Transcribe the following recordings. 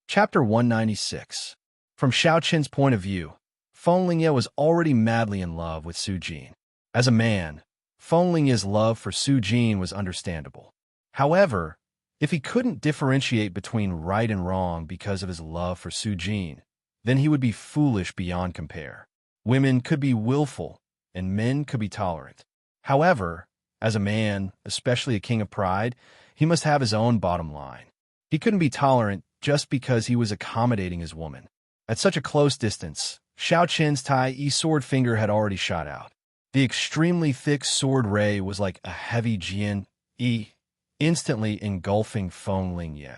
Chapter 196. From Xiao Qin's point of view, Feng Lingye was already madly in love with Su Jin. As a man, Feng Lingye's love for Su Jin was understandable. However, if he couldn't differentiate between right and wrong because of his love for Su Jin, then he would be foolish beyond compare. Women could be willful, and men could be tolerant. However, as a man, especially a king of pride, he must have his own bottom line. He couldn't be tolerant just because he was accommodating his woman. At such a close distance, Xiao Qin's Tai sword finger had already shot out. The extremely thick sword ray was like a heavy Jian Yi, instantly engulfing Feng Lingye.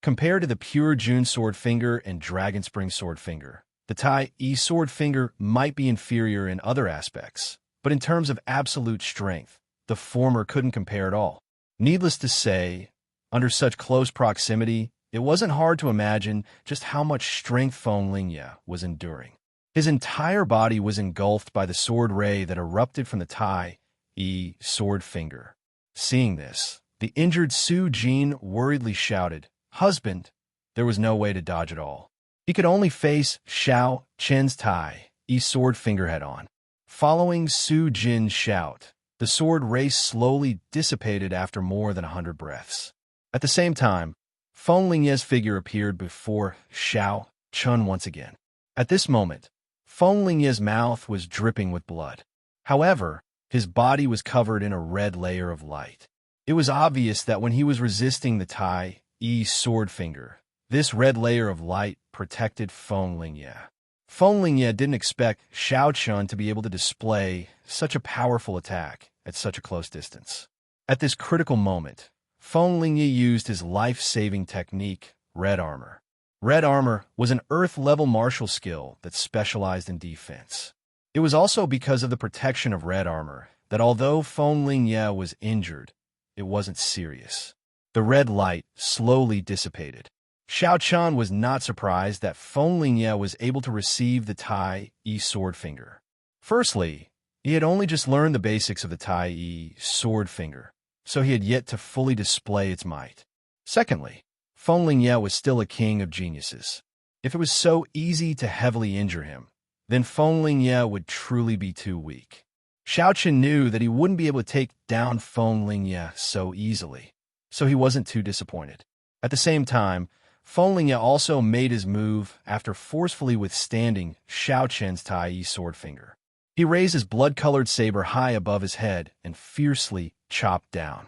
Compared to the pure Jun sword finger and Dragon Spring sword finger, the Tai sword finger might be inferior in other aspects, but in terms of absolute strength, the former couldn't compare at all. Needless to say, under such close proximity, it wasn't hard to imagine just how much strength Feng Lingye was enduring. His entire body was engulfed by the sword ray that erupted from the Tai sword finger. Seeing this, the injured Su Jin worriedly shouted, "Husband!" There was no way to dodge at all. He could only face Xiao Qin's Tai sword finger head-on. Following Su Jin's shout, the sword ray slowly dissipated after more than 100 breaths. At the same time, Feng Lingye's figure appeared before Xiao Qin once again. At this moment, Feng Lingye's mouth was dripping with blood. However, his body was covered in a red layer of light. It was obvious that when he was resisting the Tai sword finger, this red layer of light protected Feng Lingye. Feng Lingye didn't expect Xiao Qin to be able to display such a powerful attack at such a close distance. At this critical moment, Feng Lingye used his life-saving technique, Red Armor. Red Armor was an Earth-level martial skill that specialized in defense. It was also because of the protection of Red Armor that although Feng Lingye was injured, it wasn't serious. The red light slowly dissipated. Xiao Qin was not surprised that Feng Lingye was able to receive the Tai sword finger. Firstly, he had only just learned the basics of the Tai sword finger, so he had yet to fully display its might. Secondly, Feng Lingye was still a king of geniuses. If it was so easy to heavily injure him, then Feng Lingye would truly be too weak. Xiao Qin knew that he wouldn't be able to take down Feng Lingye so easily, so he wasn't too disappointed. At the same time, Feng Lingye also made his move after forcefully withstanding Xiao Qin's Tai sword finger. He raised his blood-colored saber high above his head and fiercely chopped down.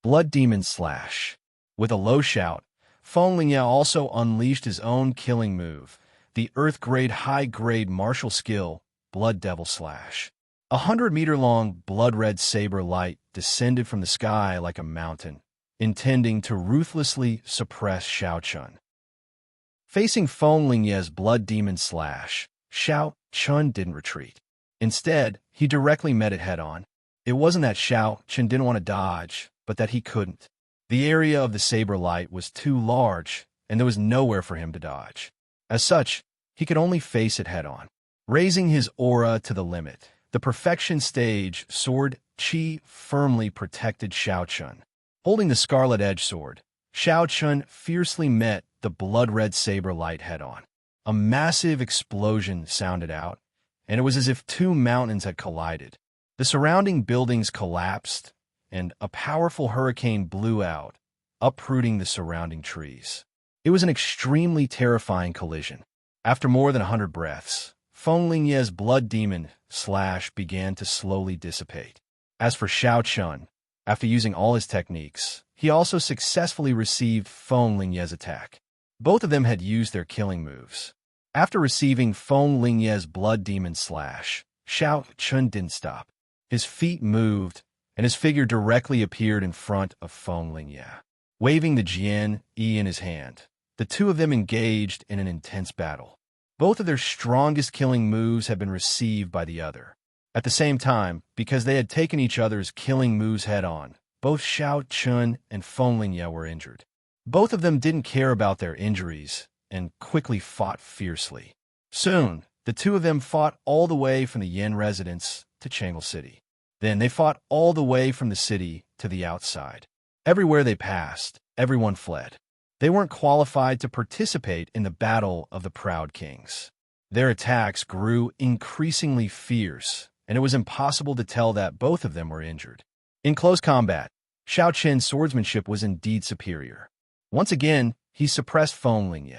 Blood Demon Slash. With a low shout, Feng Lingye also unleashed his own killing move, the Earth-grade high-grade martial skill, Blood Devil Slash. 100-meter-long blood-red saber light descended from the sky like a mountain, intending to ruthlessly suppress Xiao Qin. Facing Feng Lingye's Blood Demon Slash, Xiao Qin didn't retreat. Instead, he directly met it head-on. It wasn't that Xiao Qin didn't want to dodge, but that he couldn't. The area of the saber light was too large, and there was nowhere for him to dodge. As such, he could only face it head-on. Raising his aura to the limit, the perfection stage sword Qi firmly protected Xiao Qin. Holding the scarlet edge sword, Xiao Qin fiercely met the blood-red saber light head-on. A massive explosion sounded out, and it was as if two mountains had collided. The surrounding buildings collapsed, and a powerful hurricane blew out, uprooting the surrounding trees. It was an extremely terrifying collision. After more than 100 breaths, Feng Lingye's Blood Demon Slash began to slowly dissipate. As for Xiao Qin, after using all his techniques, he also successfully received Feng Lingye's attack. Both of them had used their killing moves. After receiving Feng Lingye's Blood Demon Slash, Xiao Qin didn't stop. His feet moved, and his figure directly appeared in front of Feng Lingye. Waving the Jian Yi in his hand, the two of them engaged in an intense battle. Both of their strongest killing moves had been received by the other. At the same time, because they had taken each other's killing moves head-on, both Xiao Qin and Feng Lingye were injured. Both of them didn't care about their injuries and quickly fought fiercely. Soon, the two of them fought all the way from the Yin residence to Changle City. Then they fought all the way from the city to the outside. Everywhere they passed, everyone fled. They weren't qualified to participate in the battle of the proud kings. Their attacks grew increasingly fierce, and it was impossible to tell that both of them were injured. In close combat, Xiao Qin's swordsmanship was indeed superior. Once again, he suppressed Feng.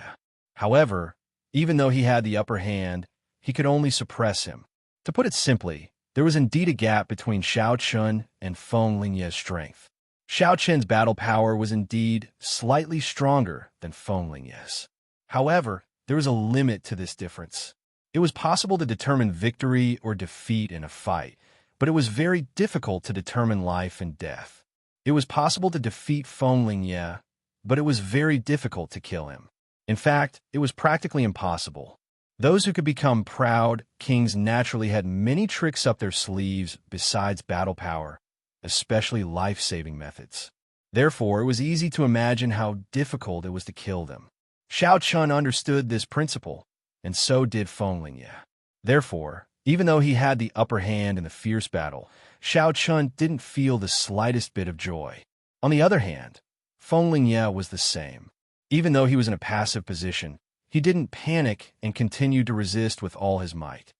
However, even though he had the upper hand, he could only suppress him. To put it simply, there was indeed a gap between Xiao Qin and Feng's strength. Xiao Qin's battle power was indeed slightly stronger than Feng's. However, there was a limit to this difference. It was possible to determine victory or defeat in a fight, but it was very difficult to determine life and death. It was possible to defeat Feng, but it was very difficult to kill him. In fact, it was practically impossible. Those who could become proud kings naturally had many tricks up their sleeves besides battle power, especially life-saving methods. Therefore, it was easy to imagine how difficult it was to kill them. Xiao Qin understood this principle, and so did Feng. Therefore, even though he had the upper hand in the fierce battle, Xiao Qin didn't feel the slightest bit of joy. On the other hand, Feng was the same. Even though he was in a passive position, he didn't panic and continued to resist with all his might.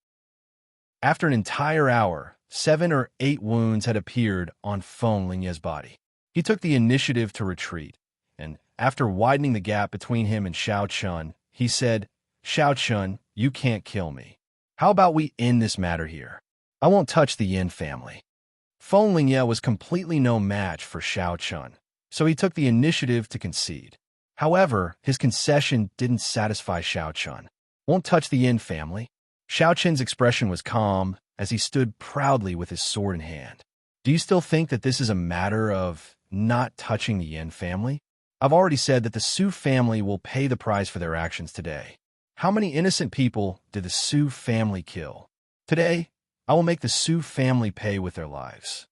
After an entire hour, 7 or 8 wounds had appeared on Feng's body. He took the initiative to retreat, and after widening the gap between him and Xiao Qin, he said, "Xiao Qin, you can't kill me. How about we end this matter here? I won't touch the Yin family." Feng was completely no match for Xiao Qin, so he took the initiative to concede. However, his concession didn't satisfy Xiao Qin. "Won't touch the Yin family?" Xiao Qin's expression was calm as he stood proudly with his sword in hand. "Do you still think that this is a matter of not touching the Yin family? I've already said that the Su family will pay the price for their actions today. How many innocent people did the Su family kill? Today, I will make the Su family pay with their lives.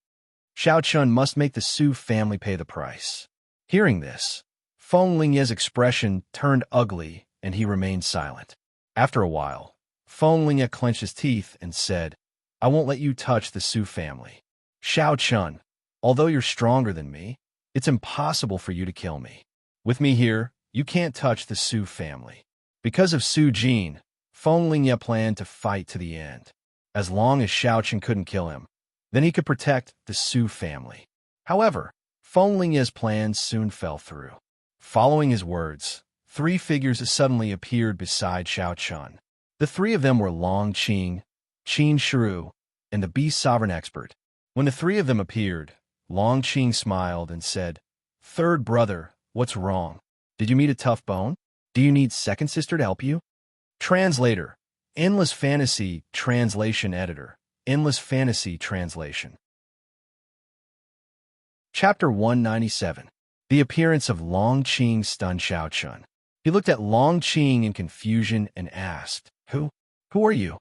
Xiao Qin must make the Su family pay the price." Hearing this, Feng's expression turned ugly and he remained silent. After a while, Feng clenched his teeth and said, "I won't let you touch the Su family. Xiao Qin, although you're stronger than me, it's impossible for you to kill me. With me here, you can't touch the Su family." Because of Su Jin, Feng planned to fight to the end. As long as Xiao Qin couldn't kill him, then he could protect the Su family. However, Feng's plans soon fell through. Following his words, 3 figures suddenly appeared beside Xiao Qin. The 3 of them were Long Qing, Qin Shiru, and the Beast Sovereign Expert. When the 3 of them appeared, Long Qing smiled and said, "Third brother, what's wrong? Did you meet a tough bone? Do you need second sister to help you?" Translator, Endless Fantasy Translation Editor, Endless Fantasy Translation. Chapter 197. The appearance of Long Qing stunned Xiao Qin. He looked at Long Qing in confusion and asked, Who are you?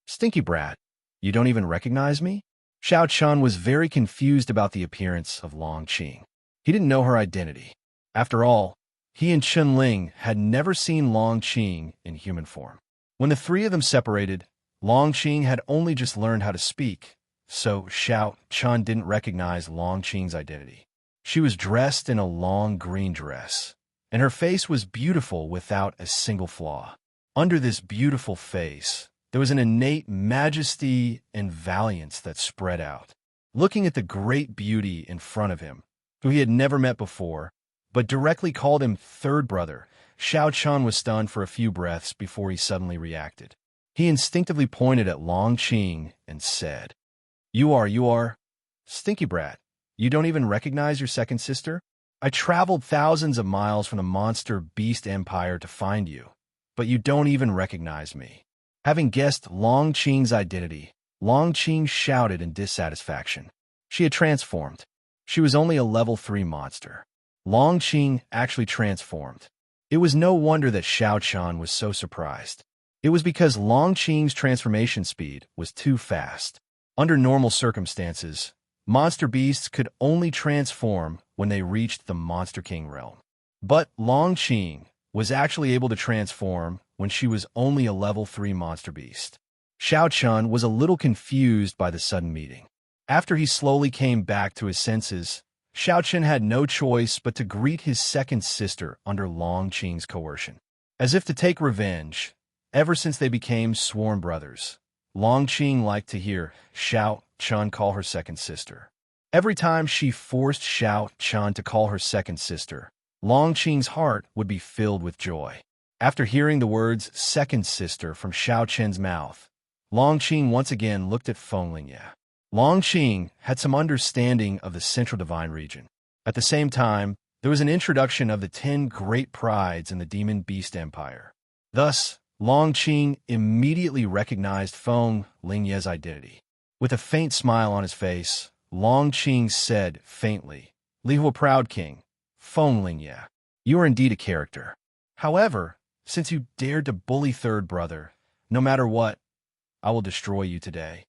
Stinky brat, you don't even recognize me?" Xiao Qin was very confused about the appearance of Long Qing. He didn't know her identity. After all, he and Chunling had never seen Long Qing in human form. When the 3 of them separated, Long Qing had only just learned how to speak, so Xiao Qin didn't recognize Long Qing's identity. She was dressed in a long green dress, and her face was beautiful without a single flaw. Under this beautiful face, there was an innate majesty and valiance that spread out. Looking at the great beauty in front of him, who he had never met before, but directly called him third brother, Xiao Qin was stunned for a few breaths before he suddenly reacted. He instinctively pointed at Long Qing and said, You are, stinky brat. You don't even recognize your second sister? I traveled thousands of miles from the monster beast empire to find you, but you don't even recognize me." Having guessed Long Qing's identity, Long Qing shouted in dissatisfaction. She had transformed. She was only a level 3 monster. Long Qing actually transformed. It was no wonder that Xiao Qin was so surprised. It was because Long Qing's transformation speed was too fast. Under normal circumstances, monster beasts could only transform when they reached the Monster King realm. But Long Qing was actually able to transform when she was only a level 3 monster beast. Xiao Qin was a little confused by the sudden meeting. After he slowly came back to his senses, Xiaochen had no choice but to greet his second sister under Long Qing's coercion. As if to take revenge, ever since they became sworn brothers, Long Qing liked to hear Xiao Chun call her second sister. Every time she forced Xiao Chun to call her second sister, Long Qing's heart would be filled with joy. After hearing the words second sister from Xiao Chen's mouth, Long Qing once again looked at Fenglingye. Long Qing had some understanding of the Central Divine region. At the same time, there was an introduction of the 10 great prides in the Demon Beast Empire. Thus, Long Qing immediately recognized Fenglingye's identity. With a faint smile on his face, Long Qing said faintly, "Li Hua Proud King, Fenglingye, you are indeed a character. However, since you dared to bully third brother, no matter what, I will destroy you today."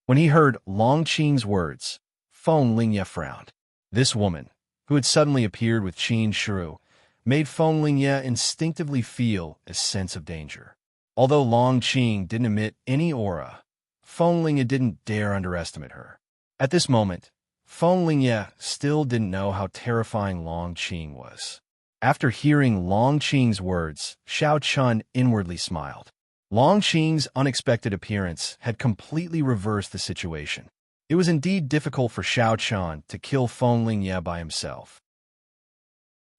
When he heard Long Qing's words, Fenglingye frowned. This woman, who had suddenly appeared with Qin Shiru, made Fenglingye instinctively feel a sense of danger. Although Long Qing didn't emit any aura, Fenglingye didn't dare underestimate her. At this moment, Fenglingye still didn't know how terrifying Long Qing was. After hearing Long Qing's words, Xiao Chun inwardly smiled. Long Qing's unexpected appearance had completely reversed the situation. It was indeed difficult for Xiao Chun to kill Fenglingye by himself.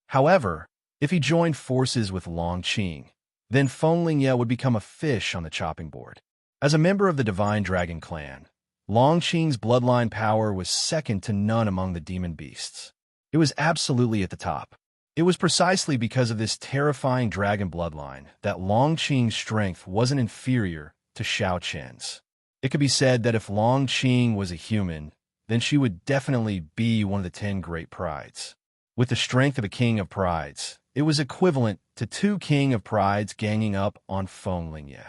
However, if he joined forces with Long Qing, then Fenglingye would become a fish on the chopping board. As a member of the Divine Dragon clan, Long Qing's bloodline power was second to none among the demon beasts. It was absolutely at the top. It was precisely because of this terrifying dragon bloodline that Long Qing's strength wasn't inferior to Xiao Chen's. It could be said that if Long Qing was a human, then she would definitely be one of the 10 great prides. With the strength of a king of prides, it was equivalent to 2 king of prides ganging up on Fenglingye.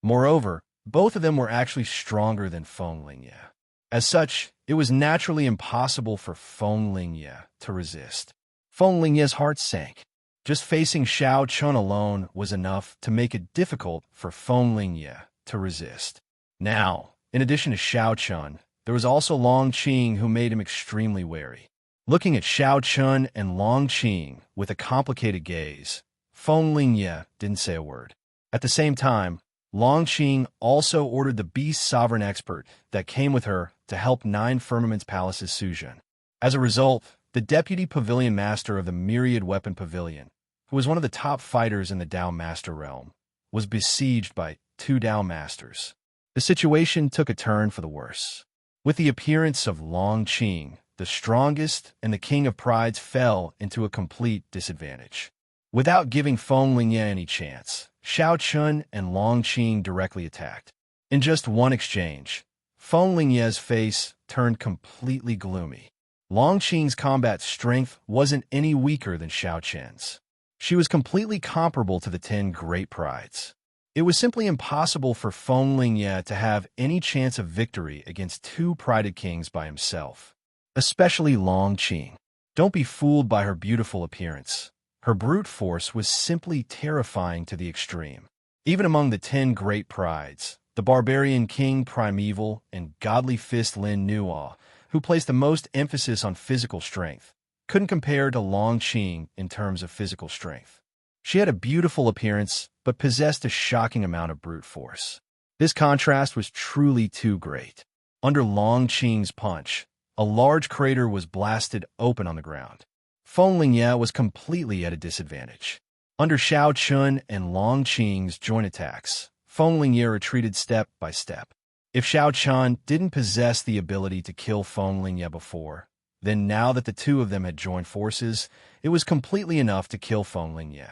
Moreover, both of them were actually stronger than Fenglingye. As such, it was naturally impossible for Fenglingye to resist. Fenglingye's heart sank. Just facing Xiao Chun alone was enough to make it difficult for Fenglingye to resist. Now, in addition to Xiao Chun, there was also Long Qing who made him extremely wary. Looking at Xiao Chun and Long Qing with a complicated gaze, Fenglingye didn't say a word. At the same time, Long Qing also ordered the beast sovereign expert that came with her to help 9 Firmament's Palace's Suzhen. As a result, the deputy pavilion master of the Myriad Weapon Pavilion, who was one of the top fighters in the Dao Master realm, was besieged by 2 Dao Masters. The situation took a turn for the worse. With the appearance of Long Qing, the strongest and the King of Prides fell into a complete disadvantage. Without giving Fenglingye any chance, Xiao Chun and Long Qing directly attacked. In just one exchange, Fenglingye's face turned completely gloomy. Long Qing's combat strength wasn't any weaker than Xiao Chen's. She was completely comparable to the 10 great prides. It was simply impossible for Fenglingye to have any chance of victory against 2 prided kings by himself, especially Long Qing. Don't be fooled by her beautiful appearance. Her brute force was simply terrifying to the extreme. Even among the 10 great prides, the barbarian king Primeval and godly fist Lin Nuo, who placed the most emphasis on physical strength, couldn't compare to Long Qing in terms of physical strength. She had a beautiful appearance, but possessed a shocking amount of brute force. This contrast was truly too great. Under Long Qing's punch, a large crater was blasted open on the ground. Fenglingye was completely at a disadvantage. Under Xiao Chun and Long Qing's joint attacks, Fenglingye retreated step by step. If Xiao Chun didn't possess the ability to kill Fenglingye before, then now that the 2 of them had joined forces, it was completely enough to kill Fenglingye.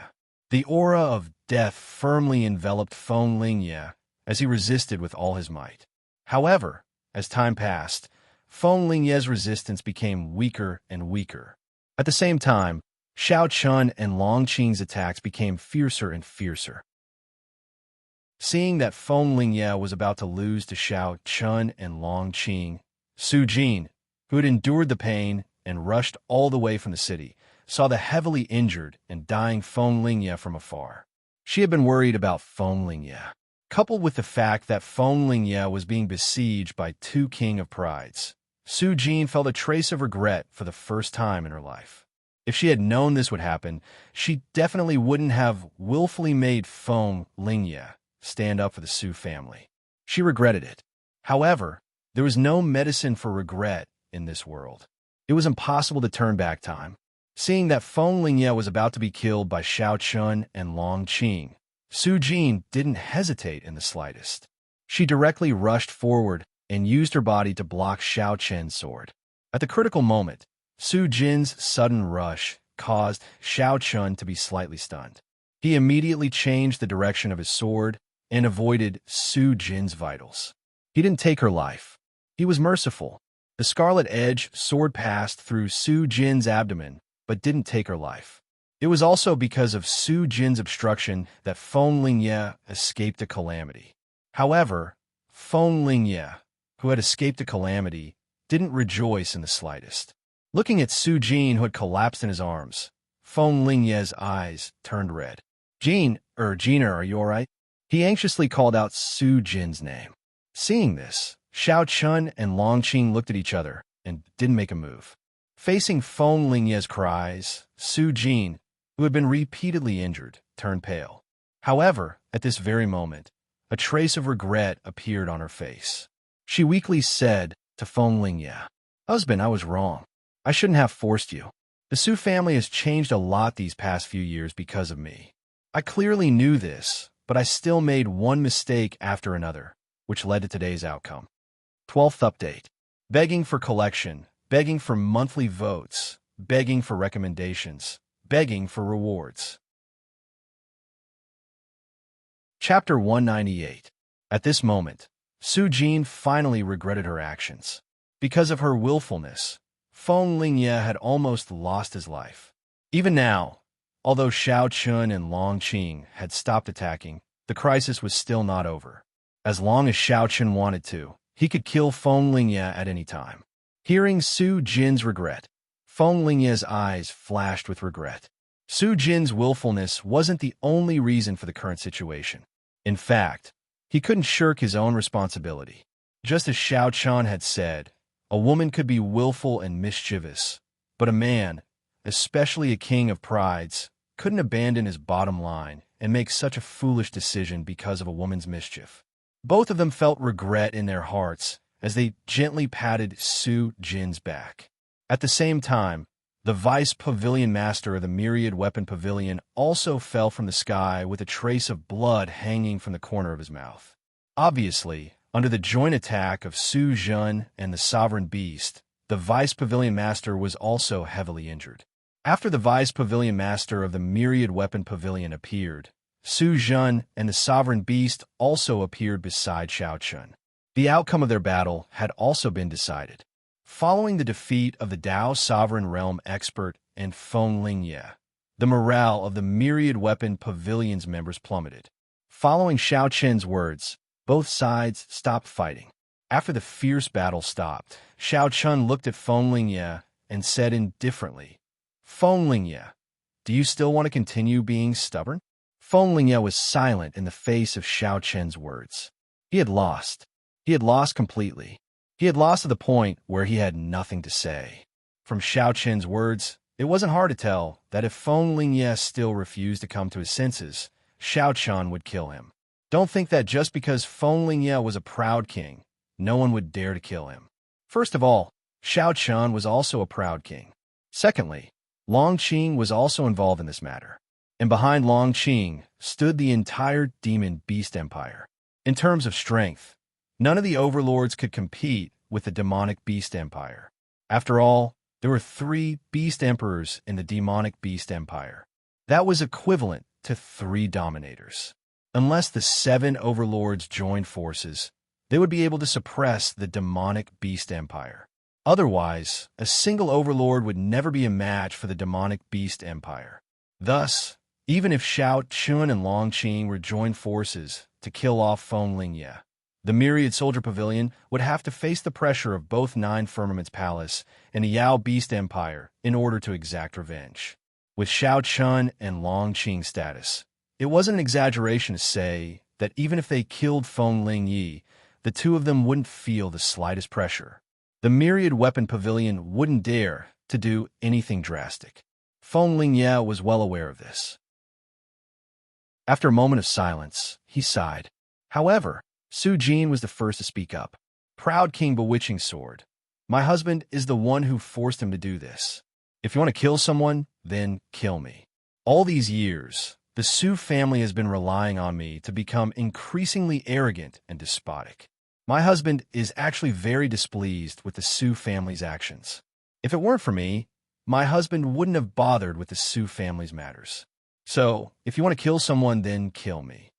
The aura of death firmly enveloped Fenglingye as he resisted with all his might. However, as time passed, Fenglingye's resistance became weaker and weaker. At the same time, Xiao Chun and Long Qing's attacks became fiercer and fiercer. Seeing that Fenglingye was about to lose to Xiao Chun and Long Qing, Su Jin, who had endured the pain and rushed all the way from the city, saw the heavily injured and dying Fenglingye from afar. She had been worried about Fenglingye, coupled with the fact that Fenglingye was being besieged by 2 King of Prides. Su Jin felt a trace of regret for the first time in her life. If she had known this would happen, she definitely wouldn't have willfully made Feng Lingye stand up for the Su family. She regretted it. However, there was no medicine for regret in this world. It was impossible to turn back time. Seeing that Feng Lingye was about to be killed by Xiao Chun and Long Qing, Su Jin didn't hesitate in the slightest. She directly rushed forward and used her body to block Xiao Chen's sword. At the critical moment, Su Jin's sudden rush caused Xiao Chun to be slightly stunned. He immediately changed the direction of his sword and avoided Su Jin's vitals. He didn't take her life. He was merciful. The scarlet edge sword passed through Su Jin's abdomen, but didn't take her life. It was also because of Su Jin's obstruction that Feng Lingye escaped a calamity. However, Feng Lingye, who had escaped a calamity, didn't rejoice in the slightest. Looking at Su Jin, who had collapsed in his arms, Feng Lingye's eyes turned red. Gina, are you all right? He anxiously called out Su Jin's name. Seeing this, Xiao Chun and Long Qing looked at each other and didn't make a move. Facing Feng Lingye's cries, Su Jin, who had been repeatedly injured, turned pale. However, at this very moment, a trace of regret appeared on her face. She weakly said to Feng Lingye, "Husband, I was wrong. I shouldn't have forced you. The Su family has changed a lot these past few years because of me. I clearly knew this, but I still made one mistake after another, which led to today's outcome." 12th update. Begging for collection, begging for monthly votes, begging for recommendations, begging for rewards. Chapter 198. At this moment, Su Jin finally regretted her actions. Because of her willfulness, Feng Lingye had almost lost his life. Even now, although Xiao Chun and Long Qing had stopped attacking, the crisis was still not over. As long as Xiao Chun wanted to, he could kill Feng Lingye at any time. Hearing Su Jin's regret, Feng Lingye's eyes flashed with regret. Su Jin's willfulness wasn't the only reason for the current situation. In fact, he couldn't shirk his own responsibility. Just as Xiao Chun had said, a woman could be willful and mischievous, but a man, especially a king of prides, couldn't abandon his bottom line and make such a foolish decision because of a woman's mischief. Both of them felt regret in their hearts as they gently patted Su Jin's back. At the same time, the vice pavilion master of the Myriad Weapon Pavilion also fell from the sky with a trace of blood hanging from the corner of his mouth. Obviously, under the joint attack of Su Jun and the Sovereign Beast, the vice pavilion master was also heavily injured. After the vice pavilion master of the Myriad Weapon Pavilion appeared, Su Jun and the Sovereign Beast also appeared beside Xiao Chun. The outcome of their battle had also been decided. Following the defeat of the Dao Sovereign Realm expert and Feng Lingye, the morale of the Myriad Weapon Pavilion's members plummeted. Following Xiao Chen's words, both sides stopped fighting. After the fierce battle stopped, Xiao Chun looked at Feng Lingye and said indifferently, "Feng Lingye, do you still want to continue being stubborn?" Feng Lingye was silent in the face of Xiao Chen's words. He had lost. He had lost completely. He had lost to the point where he had nothing to say. From Xiao Chen's words, it wasn't hard to tell that if Feng Lingye still refused to come to his senses, Xiao Chun would kill him. Don't think that just because Feng Lingye was a proud king, no one would dare to kill him. First of all, Xiao Chun was also a proud king. Secondly, Long Qing was also involved in this matter. And behind Long Qing stood the entire Demon Beast Empire. In terms of strength, none of the overlords could compete with the Demonic Beast Empire. After all, there were 3 Beast Emperors in the Demonic Beast Empire. That was equivalent to 3 Dominators. Unless the 7 overlords joined forces, they would be able to suppress the Demonic Beast Empire. Otherwise, a single overlord would never be a match for the Demonic Beast Empire. Thus, even if Xiao Chun and Long Qing were joined forces to kill off Feng Lingye, the Myriad Soldier Pavilion would have to face the pressure of both 9 Firmaments Palace and the Yao Beast Empire in order to exact revenge. With Xiao Chun and Long Qing's status, it wasn't an exaggeration to say that even if they killed Feng Lingye, the two of them wouldn't feel the slightest pressure. The myriad weapon pavilion wouldn't dare to do anything drastic. Feng Lingye was well aware of this. After a moment of silence, he sighed. However, Su Jin was the first to speak up. Proud King Bewitching Sword. My husband is the one who forced him to do this. If you want to kill someone, then kill me. All these years, the Su family has been relying on me to become increasingly arrogant and despotic. My husband is actually very displeased with the Su family's actions. If it weren't for me, my husband wouldn't have bothered with the Su family's matters. So, if you want to kill someone, then kill me.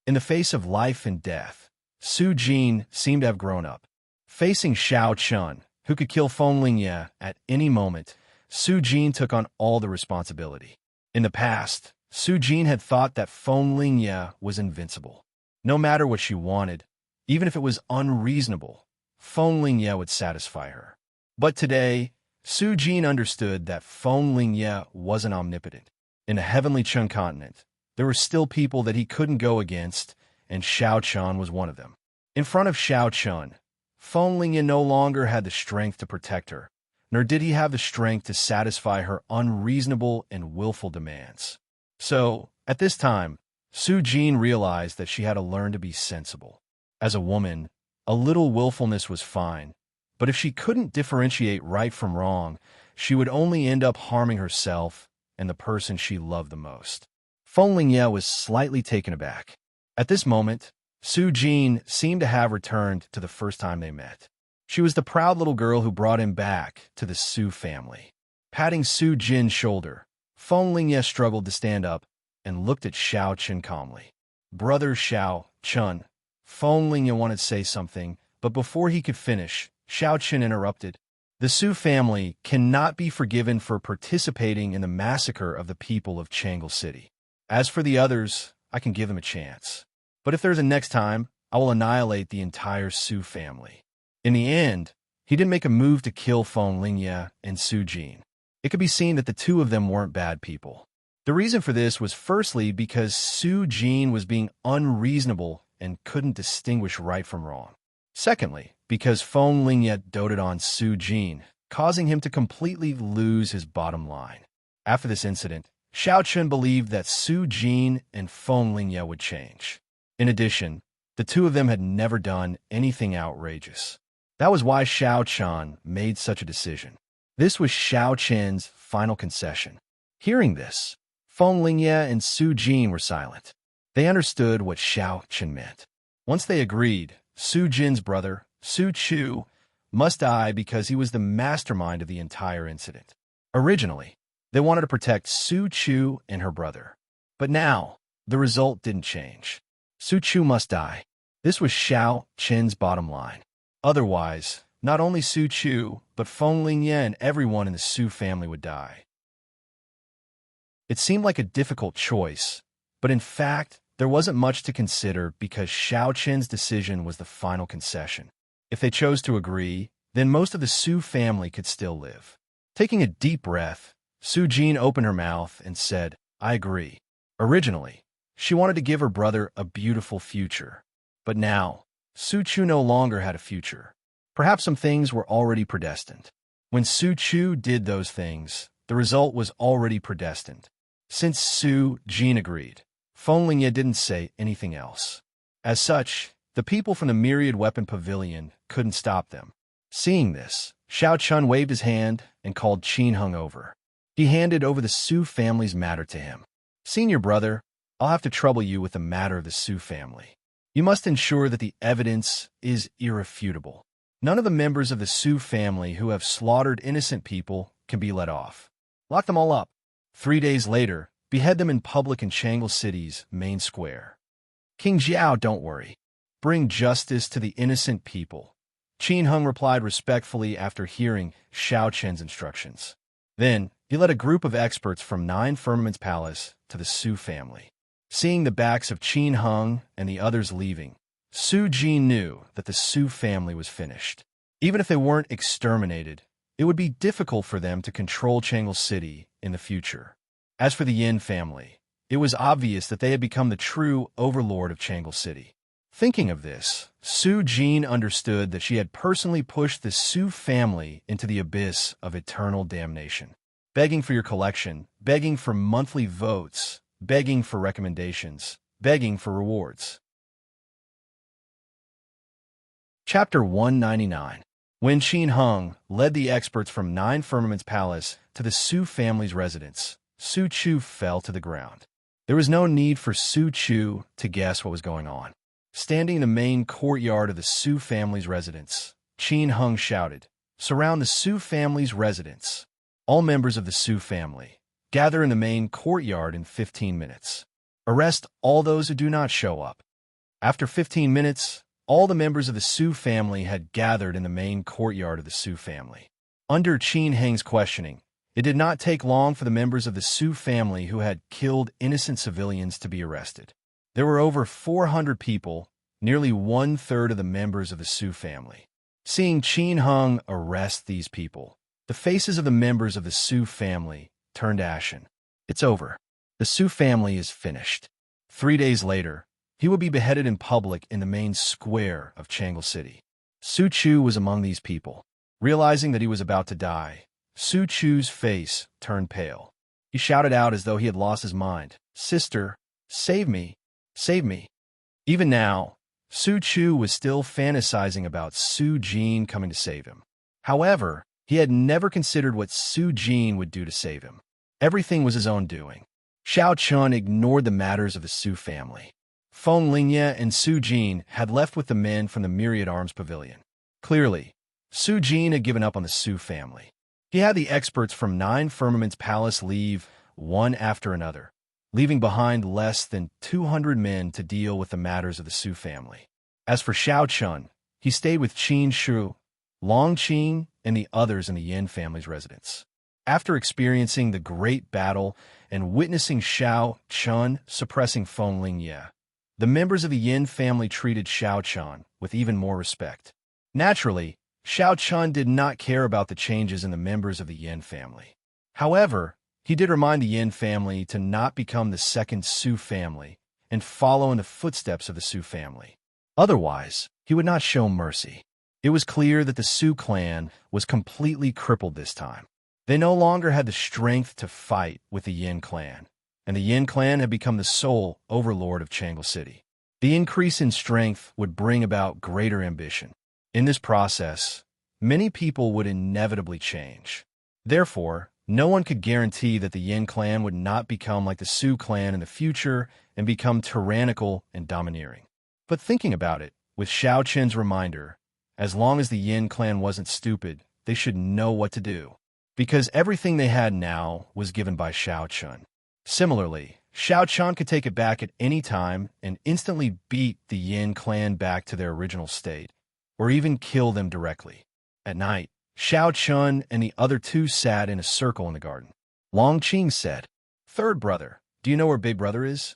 In the face of life and death, Su Jin seemed to have grown up. Facing Xiao Chun, who could kill Feng Lingye at any moment, Su Jin took on all the responsibility. In the past, Su Jin had thought that Feng Lingye was invincible. No matter what she wanted, even if it was unreasonable, Feng Lingye would satisfy her. But today, Su Jin understood that Feng Lingye wasn't omnipotent. In the heavenly Chun continent, there were still people that he couldn't go against, and Xiao Chun was one of them. In front of Xiao Chun, Feng Lingye no longer had the strength to protect her, nor did he have the strength to satisfy her unreasonable and willful demands. So, at this time, Su Jin realized that she had to learn to be sensible. As a woman, a little willfulness was fine, but if she couldn't differentiate right from wrong, she would only end up harming herself and the person she loved the most. Feng Lingye was slightly taken aback. At this moment, Su Jin seemed to have returned to the first time they met. She was the proud little girl who brought him back to the Su family. Patting Su Jin's shoulder, Feng Lingye struggled to stand up and looked at Xiao Chun calmly. Brother Xiao Chun. Feng Lingye wanted to say something, but before he could finish, Xiao Chun interrupted. The Su family cannot be forgiven for participating in the massacre of the people of Tranquil City. As for the others, I can give them a chance. But if there's a next time, I will annihilate the entire Su family. In the end, he didn't make a move to kill Feng Lingye and Su Jin. It could be seen that the two of them weren't bad people. The reason for this was firstly because Su Jin was being unreasonable and couldn't distinguish right from wrong. Secondly, because Feng Lingye doted on Su Jin, causing him to completely lose his bottom line. After this incident, Xiao Chun believed that Su Jin and Feng Lingye would change. In addition, the two of them had never done anything outrageous. That was why Xiao Chun made such a decision. This was Xiao Chun's final concession. Hearing this, Feng Lingye and Su Jin were silent. They understood what Xiao Chun meant. Once they agreed, Su Jin's brother, Su Chu, must die because he was the mastermind of the entire incident. Originally, they wanted to protect Su Chu and her brother. But now, the result didn't change. Su Chu must die. This was Xiao Chun's bottom line. Otherwise, not only Su Chu, but Feng Lingye and everyone in the Su family would die. It seemed like a difficult choice, but in fact, there wasn't much to consider because Xiao Chun's decision was the final concession. If they chose to agree, then most of the Su family could still live. Taking a deep breath, Su Jin opened her mouth and said, I agree. Originally, she wanted to give her brother a beautiful future. But now, Su Chu no longer had a future. Perhaps some things were already predestined. When Su Chu did those things, the result was already predestined. Since Su Jin agreed, Feng Lingye didn't say anything else. As such, the people from the Myriad Weapon Pavilion couldn't stop them. Seeing this, Xiao Chun waved his hand and called Qin Hung over. He handed over the Su family's matter to him. Senior brother, I'll have to trouble you with the matter of the Su family. You must ensure that the evidence is irrefutable. None of the members of the Su family who have slaughtered innocent people can be let off. Lock them all up. 3 days later, behead them in public in Tranquil City's main square. King Jiao, don't worry. Bring justice to the innocent people. Qin Hung replied respectfully after hearing Xiao Chun's instructions. Then, he led a group of experts from 9 Firmament's palace to the Su family. Seeing the backs of Qin Hung and the others leaving, Su Jin knew that the Su family was finished. Even if they weren't exterminated, it would be difficult for them to control Tranquil City in the future. As for the Yin family, it was obvious that they had become the true overlord of Tranquil City. Thinking of this, Su Jin understood that she had personally pushed the Su family into the abyss of eternal damnation. Begging for your collection, begging for monthly votes, begging for recommendations, begging for rewards. Chapter 199. When Qin Hung led the experts from Nine Firmaments Palace to the Su family's residence, Su Chu fell to the ground. There was no need for Su Chu to guess what was going on. Standing in the main courtyard of the Su family's residence, Qin Hung shouted, "Surround the Su family's residence. All members of the Su family, gather in the main courtyard in 15 minutes. Arrest all those who do not show up." After 15 minutes, all the members of the Su family had gathered in the main courtyard of the Su family. Under Qin Heng's questioning, it did not take long for the members of the Su family who had killed innocent civilians to be arrested. There were over 400 people, nearly one-third of the members of the Su family. Seeing Qin Hung arrest these people, the faces of the members of the Su family turned ashen. It's over. The Su family is finished. 3 days later, he would be beheaded in public in the main square of Tranquil City. Su Chu was among these people. Realizing that he was about to die, Su Chu's face turned pale. He shouted out as though he had lost his mind, "Sister, save me! Save me!" Even now, Su Chu was still fantasizing about Su Jin coming to save him. However, he had never considered what Su Jin would do to save him. Everything was his own doing. Xiao Chun ignored the matters of the Su family. Feng Lingye and Su Jin had left with the men from the Myriad Arms Pavilion. Clearly, Su Jin had given up on the Su family. He had the experts from Nine Firmaments Palace leave one after another, leaving behind less than 200 men to deal with the matters of the Su family. As for Xiao Chun, he stayed with Qin Shu, Long Qing, and the others in the Yin family's residence. After experiencing the great battle and witnessing Xiao Chun suppressing Feng Lingye, the members of the Yin family treated Xiao Chun with even more respect. Naturally, Xiao Chun did not care about the changes in the members of the Yin family. However, he did remind the Yin family to not become the second Su family and follow in the footsteps of the Su family. Otherwise, he would not show mercy. It was clear that the Su clan was completely crippled this time. They no longer had the strength to fight with the Yin clan, and the Yin clan had become the sole overlord of Tranquil City. The increase in strength would bring about greater ambition. In this process, many people would inevitably change. Therefore, no one could guarantee that the Yin clan would not become like the Su clan in the future and become tyrannical and domineering. But thinking about it, with Xiao Chen's reminder, as long as the Yin clan wasn't stupid, they should know what to do, because everything they had now was given by Xiao Chun. Similarly, Xiao Chun could take it back at any time and instantly beat the Yin clan back to their original state, or even kill them directly. At night, Xiao Chun and the other two sat in a circle in the garden. Long Qing said, "Third brother, do you know where Big Brother is?"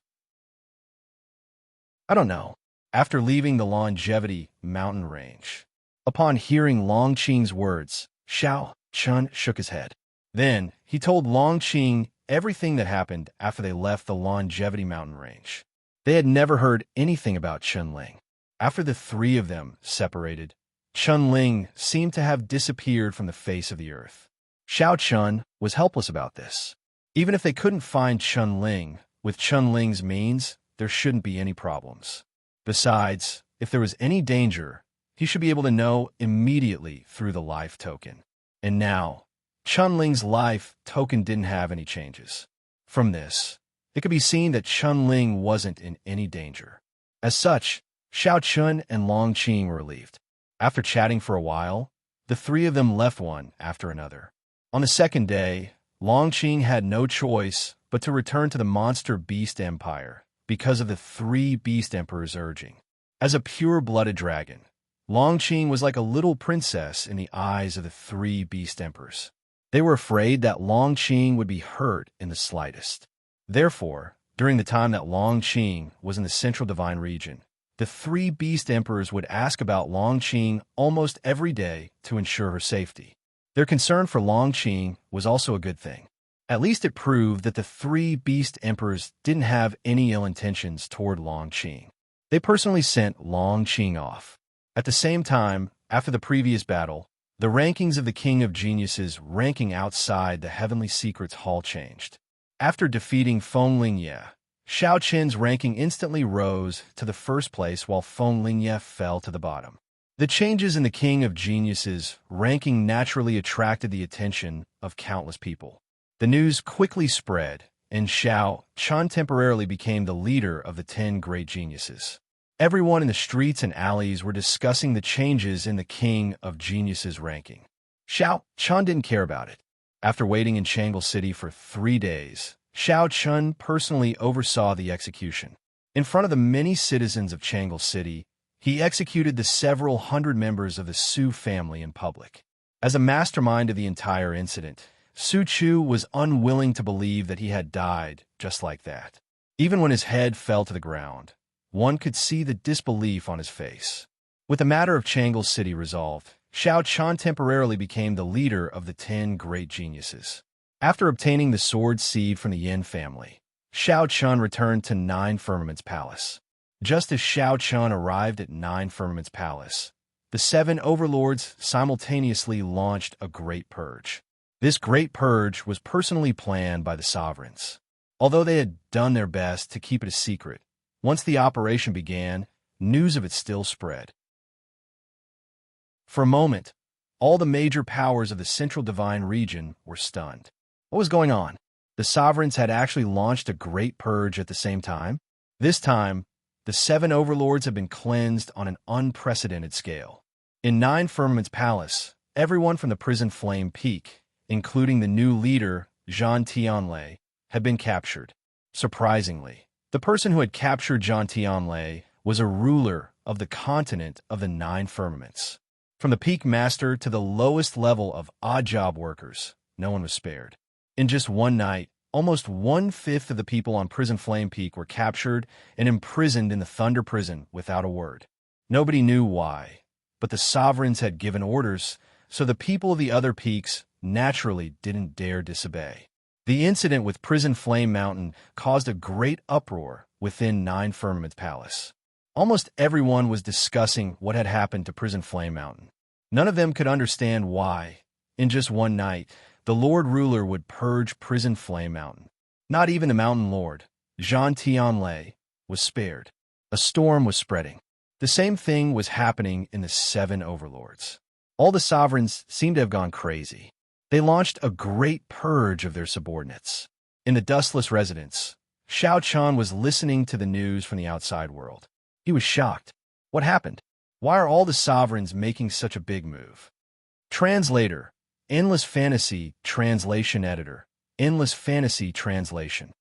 "I don't know." After leaving the Longevity mountain range. Upon hearing Long Qing's words, Xiao Chun shook his head. Then, he told Long Qing everything that happened after they left the Longevity mountain range. They had never heard anything about Chunling. After the three of them separated, Chunling seemed to have disappeared from the face of the earth. Xiao Chun was helpless about this. Even if they couldn't find Chunling, with Chunling's means, there shouldn't be any problems. Besides, if there was any danger, he should be able to know immediately through the life token. And now, Chunling's life token didn't have any changes. From this, it could be seen that Chunling wasn't in any danger. As such, Xiao Chun and Long Qing were relieved. After chatting for a while, the three of them left one after another. On the second day, Long Qing had no choice but to return to the monster beast empire because of the three beast emperors' urging. As a pure-blooded dragon, Long Qing was like a little princess in the eyes of the three beast emperors. They were afraid that Long Qing would be hurt in the slightest. Therefore, during the time that Long Qing was in the Central Divine Region, the three beast emperors would ask about Long Qing almost every day to ensure her safety. Their concern for Long Qing was also a good thing. At least it proved that the three beast emperors didn't have any ill intentions toward Long Qing. They personally sent Long Qing off. At the same time, after the previous battle, the rankings of the King of Geniuses ranking outside the Heavenly Secrets Hall changed. After defeating Feng Lingye, Xiao Qin's ranking instantly rose to the first place while Feng Lingye fell to the bottom. The changes in the King of Geniuses ranking naturally attracted the attention of countless people. The news quickly spread, and Xiao Qin temporarily became the leader of the 10 great geniuses. Everyone in the streets and alleys were discussing the changes in the King of Geniuses ranking. Xiao Qin didn't care about it. After waiting in Tranquil City for 3 days, Xiao Qin personally oversaw the execution. In front of the many citizens of Tranquil City, he executed the several hundred members of the Su family in public. As a mastermind of the entire incident, Su Chu was unwilling to believe that he had died just like that. Even when his head fell to the ground, one could see the disbelief on his face. With the matter of Tranquil City resolved, Xiao Qin temporarily became the leader of the 10 great geniuses. After obtaining the sword seed from the Yin family, Xiao Qin returned to Nine Firmaments Palace. Just as Xiao Qin arrived at Nine Firmaments Palace, the 7 overlords simultaneously launched a great purge. This great purge was personally planned by the sovereigns. Although they had done their best to keep it a secret, once the operation began, news of it still spread. For a moment, all the major powers of the Central Divine region were stunned. What was going on? The sovereigns had actually launched a great purge at the same time. This time, the 7 overlords had been cleansed on an unprecedented scale. In Nine Firmaments Palace, everyone from the prison Flame Peak, including the new leader, Zhan Tianlei, had been captured. Surprisingly, the person who had captured Zhan Tianlei was a ruler of the continent of the 9 firmaments. From the peak master to the lowest level of odd job workers, no one was spared. In just one night, almost 1/5 of the people on Prison Flame Peak were captured and imprisoned in the Thunder Prison without a word. Nobody knew why, but the sovereigns had given orders, so the people of the other peaks naturally didn't dare disobey. The incident with Prison Flame Mountain caused a great uproar within Nine Firmaments Palace. Almost everyone was discussing what had happened to Prison Flame Mountain. None of them could understand why, in just one night, the Lord Ruler would purge Prison Flame Mountain. Not even the Mountain Lord, Zhan Tianlei, was spared. A storm was spreading. The same thing was happening in the 7 overlords. All the sovereigns seemed to have gone crazy. They launched a great purge of their subordinates. In the dustless residence, Xiao Qin was listening to the news from the outside world. He was shocked. What happened? Why are all the sovereigns making such a big move? Translator, Endless Fantasy Translation Editor, Endless Fantasy Translation.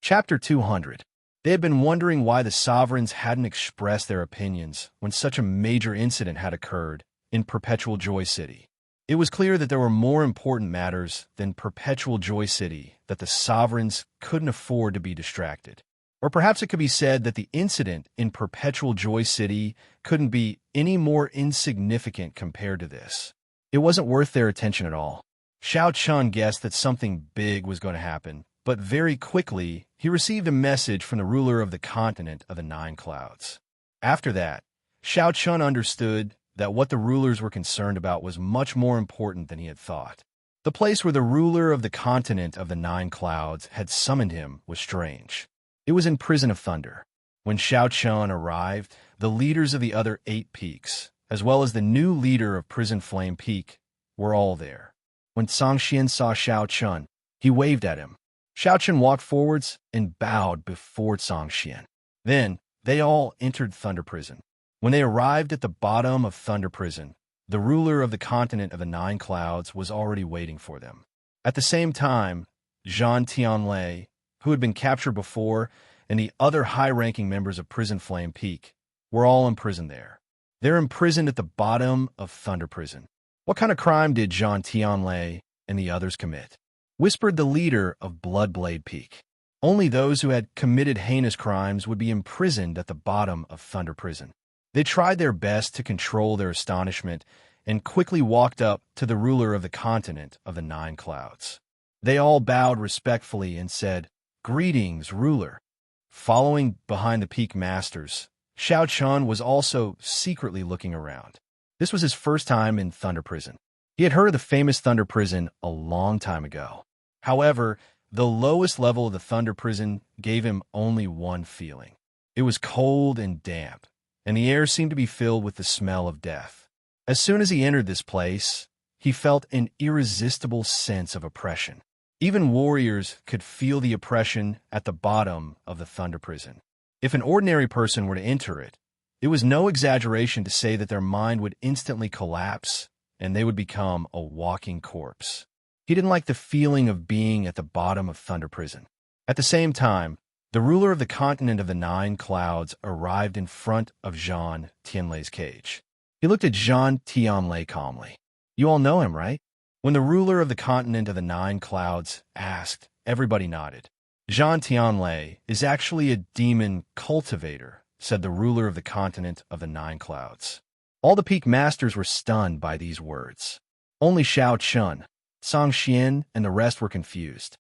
Chapter 200. They had been wondering why the sovereigns hadn't expressed their opinions when such a major incident had occurred in Perpetual Joy City. It was clear that there were more important matters than Perpetual Joy City that the sovereigns couldn't afford to be distracted. Or perhaps it could be said that the incident in Perpetual Joy City couldn't be any more insignificant compared to this. It wasn't worth their attention at all. Xiao Qin guessed that something big was going to happen, but very quickly he received a message from the ruler of the continent of the 9 clouds. After that, Xiao Qin understood that what the rulers were concerned about was much more important than he had thought. The place where the ruler of the continent of the 9 clouds had summoned him was strange. It was in Prison of Thunder. When Xiao Qin arrived, the leaders of the other 8 peaks, as well as the new leader of Prison Flame Peak, were all there. When Songxian saw Xiao Qin, he waved at him. Xiao Qin walked forwards and bowed before Songxian. Then, they all entered Thunder Prison. When they arrived at the bottom of Thunder Prison, the ruler of the continent of the 9 clouds was already waiting for them. At the same time, Zhan Tianlei, who had been captured before, and the other high-ranking members of Prison Flame Peak were all imprisoned there. They're imprisoned at the bottom of Thunder Prison. What kind of crime did Zhan Tianlei and the others commit? Whispered the leader of Bloodblade Peak. Only those who had committed heinous crimes would be imprisoned at the bottom of Thunder Prison. They tried their best to control their astonishment and quickly walked up to the ruler of the continent of the 9 clouds. They all bowed respectfully and said, "Greetings, ruler." Following behind the peak masters, Xiao Chun was also secretly looking around. This was his first time in Thunder Prison. He had heard of the famous Thunder Prison a long time ago. However, the lowest level of the Thunder Prison gave him only one feeling. It was cold and damp, and the air seemed to be filled with the smell of death. As soon as he entered this place, he felt an irresistible sense of oppression. Even warriors could feel the oppression at the bottom of the Thunder Prison. If an ordinary person were to enter it, it was no exaggeration to say that their mind would instantly collapse and they would become a walking corpse. He didn't like the feeling of being at the bottom of Thunder Prison. At the same time, the ruler of the continent of the Nine Clouds arrived in front of Zhang Tianlei's cage. He looked at Zhang Tianlei calmly. You all know him, right? When the ruler of the continent of the Nine Clouds asked, everybody nodded. Zhang Tianlei is actually a demon cultivator, said the ruler of the continent of the Nine Clouds. All the peak masters were stunned by these words. Only Xiao Chun, Song Xian, and the rest were confused.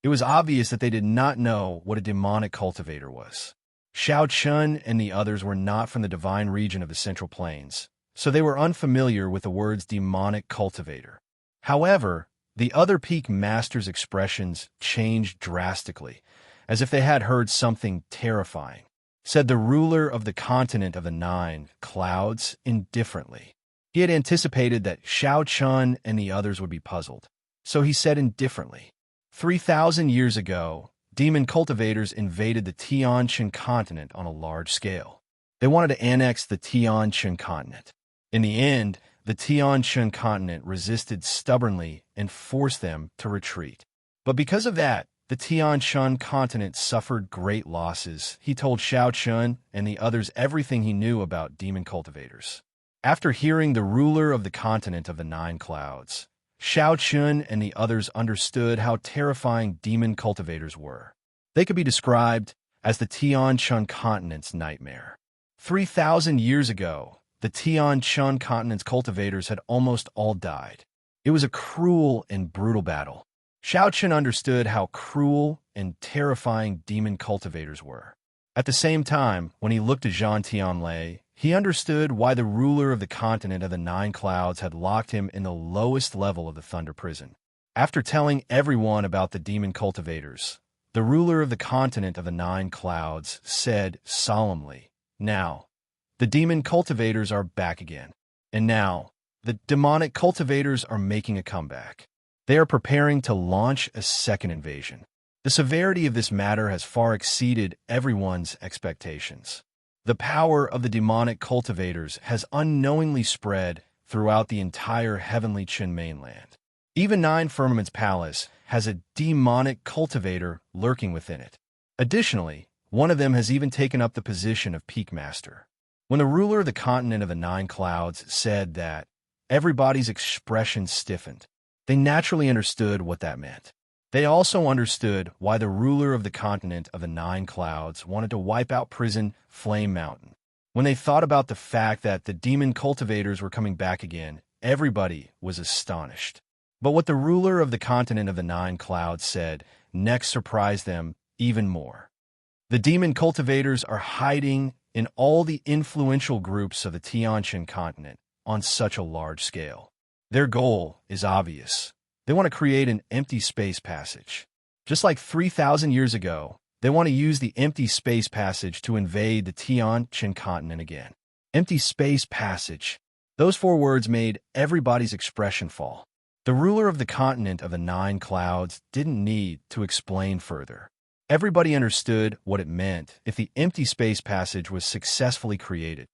It was obvious that they did not know what a demonic cultivator was. Xiao Chun and the others were not from the divine region of the Central Plains, so they were unfamiliar with the words demonic cultivator. However, the other peak masters' expressions changed drastically, as if they had heard something terrifying, said the ruler of the continent of the Nine Clouds indifferently. He had anticipated that Xiao Chun and the others would be puzzled, so he said indifferently, 3,000 years ago, demon cultivators invaded the Tianqian continent on a large scale. They wanted to annex the Tianqian continent. In the end, the Tianqian continent resisted stubbornly and forced them to retreat. But because of that, the Tianqian continent suffered great losses. He told Xiao Chun and the others everything he knew about demon cultivators. After hearing the ruler of the continent of the Nine Clouds, Xiao Chun and the others understood how terrifying demon cultivators were. They could be described as the Tianqian continent's nightmare. 3,000 years ago, the Tianqian continent's cultivators had almost all died. It was a cruel and brutal battle. Xiao Chun understood how cruel and terrifying demon cultivators were. At the same time, when he looked at Zhang Tianlei, he understood why the ruler of the continent of the Nine Clouds had locked him in the lowest level of the Thunder Prison. After telling everyone about the demon cultivators, the ruler of the continent of the Nine Clouds said solemnly, "Now, the demon cultivators are back again. And now, the demonic cultivators are making a comeback. They are preparing to launch a second invasion. The severity of this matter has far exceeded everyone's expectations. The power of the demonic cultivators has unknowingly spread throughout the entire heavenly Qin mainland. Even Nine Firmament's palace has a demonic cultivator lurking within it. Additionally, one of them has even taken up the position of Peak Master." When the ruler of the continent of the Nine Clouds said that, everybody's expression stiffened. They naturally understood what that meant. They also understood why the ruler of the continent of the Nine Clouds wanted to wipe out Prison Flame Mountain. When they thought about the fact that the demon cultivators were coming back again, everybody was astonished. But what the ruler of the continent of the Nine Clouds said next surprised them even more. The demon cultivators are hiding in all the influential groups of the Tianqian continent on such a large scale. Their goal is obvious. They want to create an empty space passage. Just like 3,000 years ago, they want to use the empty space passage to invade the Tianqian continent again. Empty space passage. Those 4 words made everybody's expression fall. The ruler of the continent of the Nine Clouds didn't need to explain further. Everybody understood what it meant if the empty space passage was successfully created.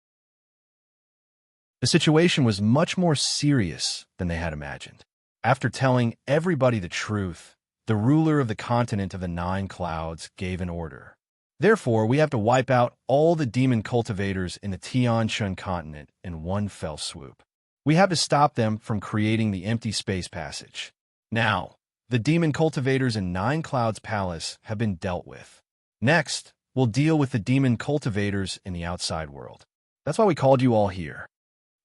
The situation was much more serious than they had imagined. After telling everybody the truth, the ruler of the continent of the Nine Clouds gave an order. Therefore, we have to wipe out all the demon cultivators in the Tianqian continent in one fell swoop. We have to stop them from creating the empty space passage. Now, the demon cultivators in Nine Clouds Palace have been dealt with. Next, we'll deal with the demon cultivators in the outside world. That's why we called you all here.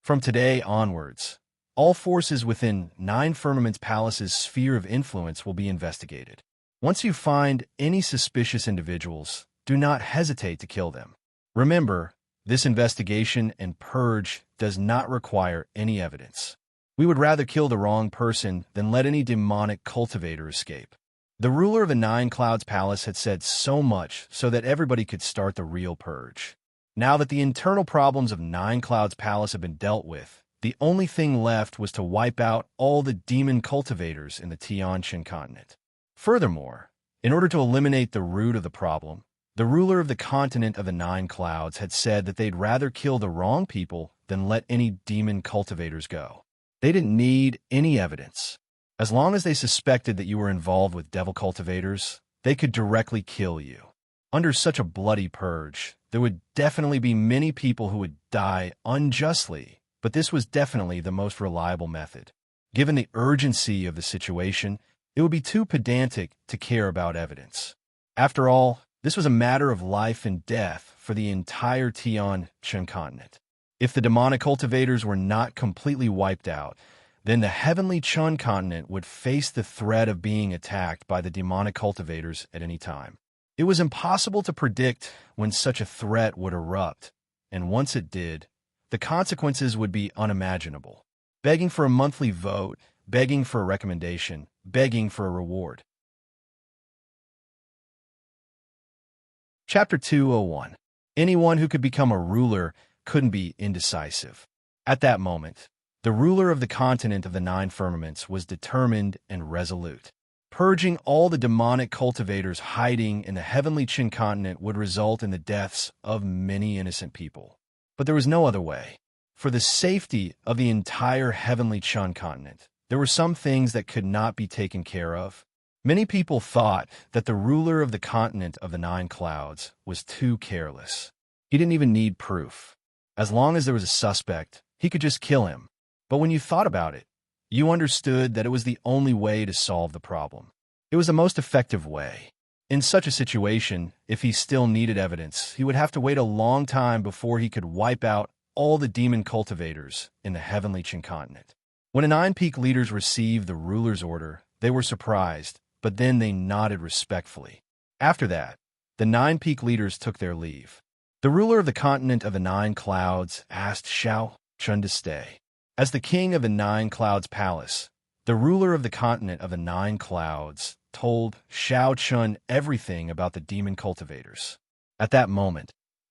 From today onwards, all forces within Nine Firmament's Palace's sphere of influence will be investigated. Once you find any suspicious individuals, do not hesitate to kill them. Remember, this investigation and purge does not require any evidence. We would rather kill the wrong person than let any demonic cultivator escape. The ruler of the Nine Clouds Palace had said so much so that everybody could start the real purge. Now that the internal problems of Nine Clouds Palace had been dealt with, the only thing left was to wipe out all the demon cultivators in the Tianqian continent. Furthermore, in order to eliminate the root of the problem, the ruler of the continent of the Nine Clouds had said that they'd rather kill the wrong people than let any demon cultivators go. They didn't need any evidence. As long as they suspected that you were involved with devil cultivators, they could directly kill you. Under such a bloody purge, there would definitely be many people who would die unjustly, but this was definitely the most reliable method. Given the urgency of the situation, it would be too pedantic to care about evidence. After all, this was a matter of life and death for the entire Tianqian continent. If the demonic cultivators were not completely wiped out, then the heavenly Chun continent would face the threat of being attacked by the demonic cultivators at any time. It was impossible to predict when such a threat would erupt, and once it did, the consequences would be unimaginable. Begging for a monthly vote, begging for a recommendation, begging for a reward. Chapter 201. Anyone who could become a ruler couldn't be indecisive. At that moment, the ruler of the continent of the Nine Firmaments was determined and resolute. Purging all the demonic cultivators hiding in the heavenly Qin continent would result in the deaths of many innocent people. But there was no other way. For the safety of the entire heavenly Chun continent, there were some things that could not be taken care of. Many people thought that the ruler of the continent of the Nine Clouds was too careless. He didn't even need proof. As long as there was a suspect, he could just kill him. But when you thought about it, you understood that it was the only way to solve the problem. It was the most effective way. In such a situation, if he still needed evidence, he would have to wait a long time before he could wipe out all the demon cultivators in the heavenly Qin continent. When the Nine Peak leaders received the ruler's order, they were surprised, but then they nodded respectfully. After that, the Nine Peak leaders took their leave. The ruler of the continent of the Nine Clouds asked Xiao Chun to stay. As the king of the Nine Clouds Palace, the ruler of the continent of the Nine Clouds told Xiao Chun everything about the demon cultivators. At that moment,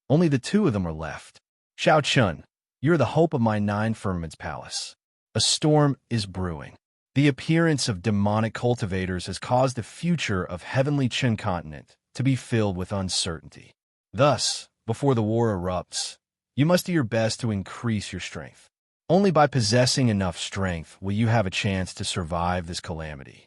only the two of them were left. Xiao Chun, you're the hope of my Nine Firmaments Palace. A storm is brewing. The appearance of demonic cultivators has caused the future of heavenly Qin continent to be filled with uncertainty. Thus, before the war erupts, you must do your best to increase your strength. Only by possessing enough strength will you have a chance to survive this calamity.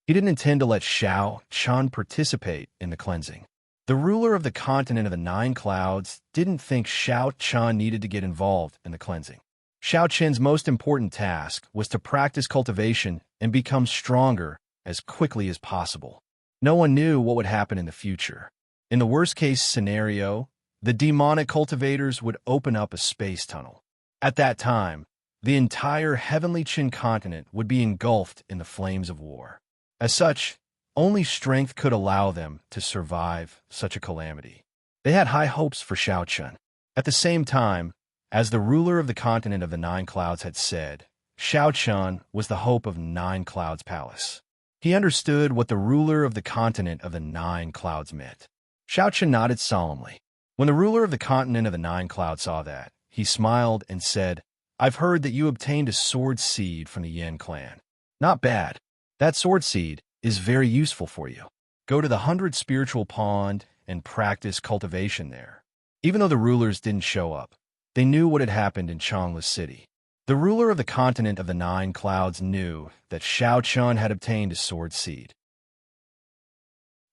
He didn't intend to let Xiao Chun participate in the cleansing. The ruler of the continent of the Nine Clouds didn't think Xiao Chun needed to get involved in the cleansing. Xiao Chen's most important task was to practice cultivation and become stronger as quickly as possible. No one knew what would happen in the future. In the worst-case scenario, the demonic cultivators would open up a space tunnel. At that time, the entire heavenly Qin continent would be engulfed in the flames of war. As such, only strength could allow them to survive such a calamity. They had high hopes for Xiao Chun. At the same time, as the ruler of the continent of the Nine Clouds had said, Xiao Chun was the hope of Nine Clouds Palace. He understood what the ruler of the continent of the Nine Clouds meant. Xiao Chun nodded solemnly. When the ruler of the continent of the Nine Clouds saw that, he smiled and said, I've heard that you obtained a sword seed from the Yin clan. Not bad. That sword seed is very useful for you. Go to the 100 Spiritual Pond and practice cultivation there. Even though the rulers didn't show up, they knew what had happened in Changla City. The ruler of the continent of the Nine Clouds knew that Xiao Chun had obtained a sword seed.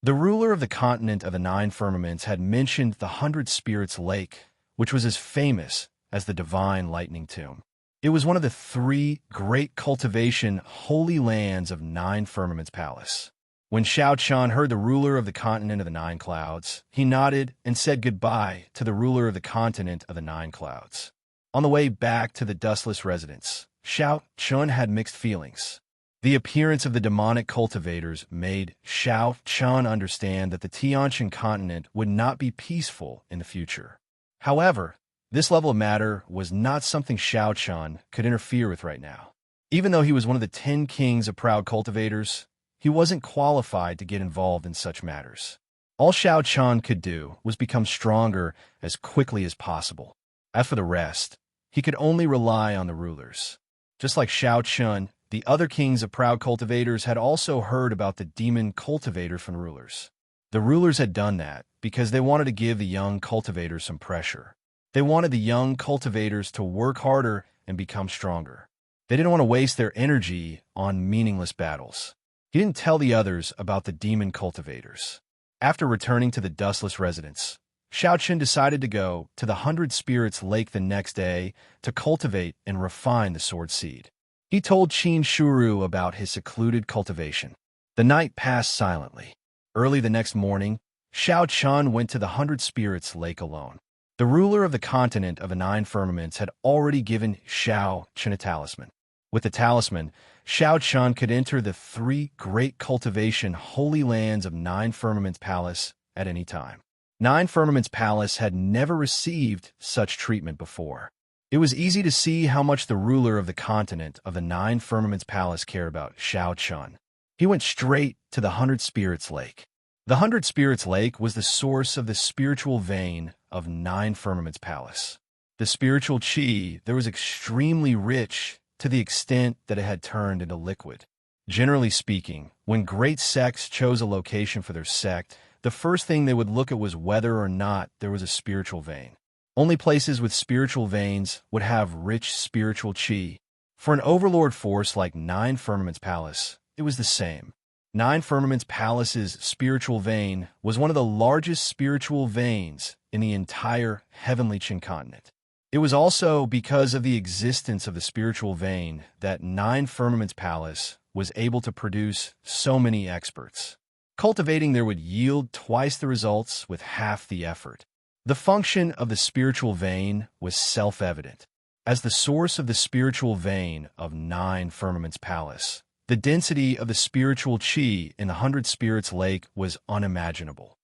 The ruler of the continent of the Nine Firmaments had mentioned the 100 Spirits Lake, which was as famous as the Divine Lightning Tomb. It was one of the 3 great cultivation holy lands of Nine Firmaments Palace. When Xiao Chun heard the ruler of the continent of the Nine Clouds, he nodded and said goodbye to the ruler of the continent of the Nine Clouds. On the way back to the dustless residence, Xiao Chun had mixed feelings. The appearance of the demonic cultivators made Shao Chun understand that the Tianshan continent would not be peaceful in the future. However, this level of matter was not something Shao Chun could interfere with right now. Even though he was one of the 10 kings of proud cultivators, he wasn't qualified to get involved in such matters. All Shao Chun could do was become stronger as quickly as possible. As for the rest, he could only rely on the rulers. Just like Shao Chun, the other kings of proud cultivators had also heard about the demon cultivators from rulers. The rulers had done that because they wanted to give the young cultivators some pressure. They wanted the young cultivators to work harder and become stronger. They didn't want to waste their energy on meaningless battles. He didn't tell the others about the demon cultivators. After returning to the dustless residence, Shao Chun decided to go to the 100 Spirits Lake the next day to cultivate and refine the sword seed. He told Qin Shuru about his secluded cultivation. The night passed silently. Early the next morning, Shao Chun went to the 100 Spirits Lake alone. The ruler of the continent of the 9 firmaments had already given Shao Chun a talisman. With the talisman, Shao Chun could enter the 3 great cultivation holy lands of 9 Firmaments Palace at any time. 9 Firmaments Palace had never received such treatment before. It was easy to see how much the ruler of the continent of the 9 Firmaments Palace cared about Shao Chun. He went straight to the 100 Spirits Lake. The 100 Spirits Lake was the source of the spiritual vein of 9 Firmaments Palace. The spiritual qi there was extremely rich to the extent that it had turned into liquid. Generally speaking, when great sects chose a location for their sect, the first thing they would look at was whether or not there was a spiritual vein. Only places with spiritual veins would have rich spiritual qi. For an overlord force like 9 Firmaments Palace, it was the same. 9 Firmaments Palace's spiritual vein was one of the largest spiritual veins in the entire heavenly Qin continent. It was also because of the existence of the spiritual vein that 9 Firmaments Palace was able to produce so many experts. Cultivating there would yield twice the results with half the effort. The function of the spiritual vein was self-evident. As the source of the spiritual vein of 9 Firmaments Palace, the density of the spiritual qi in the 100 Spirits Lake was unimaginable.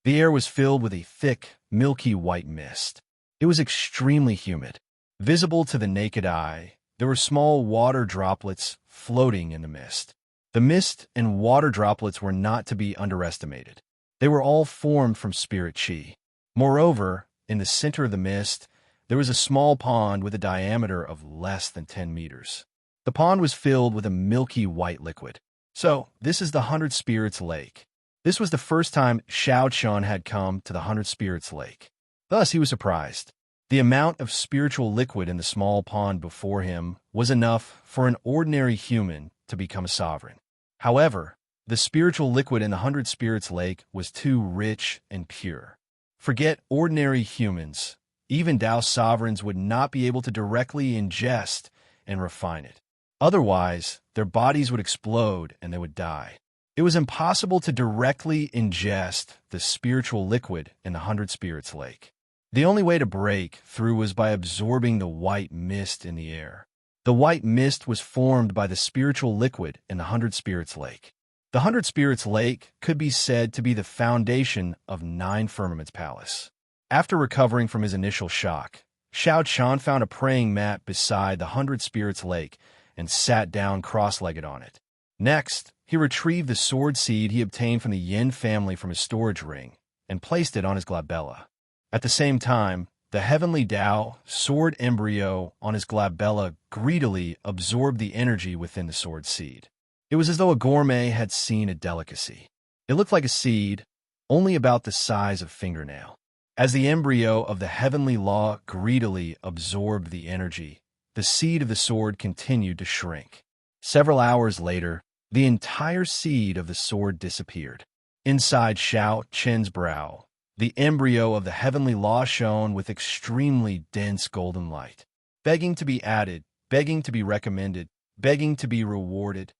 The air was filled with a thick, milky white mist. It was extremely humid. Visible to the naked eye, there were small water droplets floating in the mist. The mist and water droplets were not to be underestimated. They were all formed from spirit qi. Moreover, in the center of the mist, there was a small pond with a diameter of less than 10 meters. The pond was filled with a milky white liquid. So, this is the 100 Spirits Lake. This was the first time Shao Chun had come to the 100 Spirits Lake. Thus, he was surprised. The amount of spiritual liquid in the small pond before him was enough for an ordinary human to become a sovereign. However, the spiritual liquid in the 100 Spirits Lake was too rich and pure. Forget ordinary humans. Even Tao sovereigns would not be able to directly ingest and refine it. Otherwise, their bodies would explode and they would die. It was impossible to directly ingest the spiritual liquid in the 100 Spirits Lake. The only way to break through was by absorbing the white mist in the air. The white mist was formed by the spiritual liquid in the 100 Spirits Lake. The 100 Spirits Lake could be said to be the foundation of 9 Firmaments Palace. After recovering from his initial shock, Shao Chun found a praying mat beside the 100 Spirits Lake and sat down cross-legged on it. Next, he retrieved the sword seed he obtained from the Yin family from his storage ring and placed it on his glabella. At the same time, the heavenly Tao sword embryo on his glabella greedily absorbed the energy within the sword seed. It was as though a gourmet had seen a delicacy. It looked like a seed, only about the size of fingernail. As the embryo of the heavenly law greedily absorbed the energy, the seed of the sword continued to shrink. Several hours later, the entire seed of the sword disappeared. Inside Shao Chun's brow, the embryo of the heavenly law shone with extremely dense golden light, begging to be added, begging to be recommended, begging to be rewarded.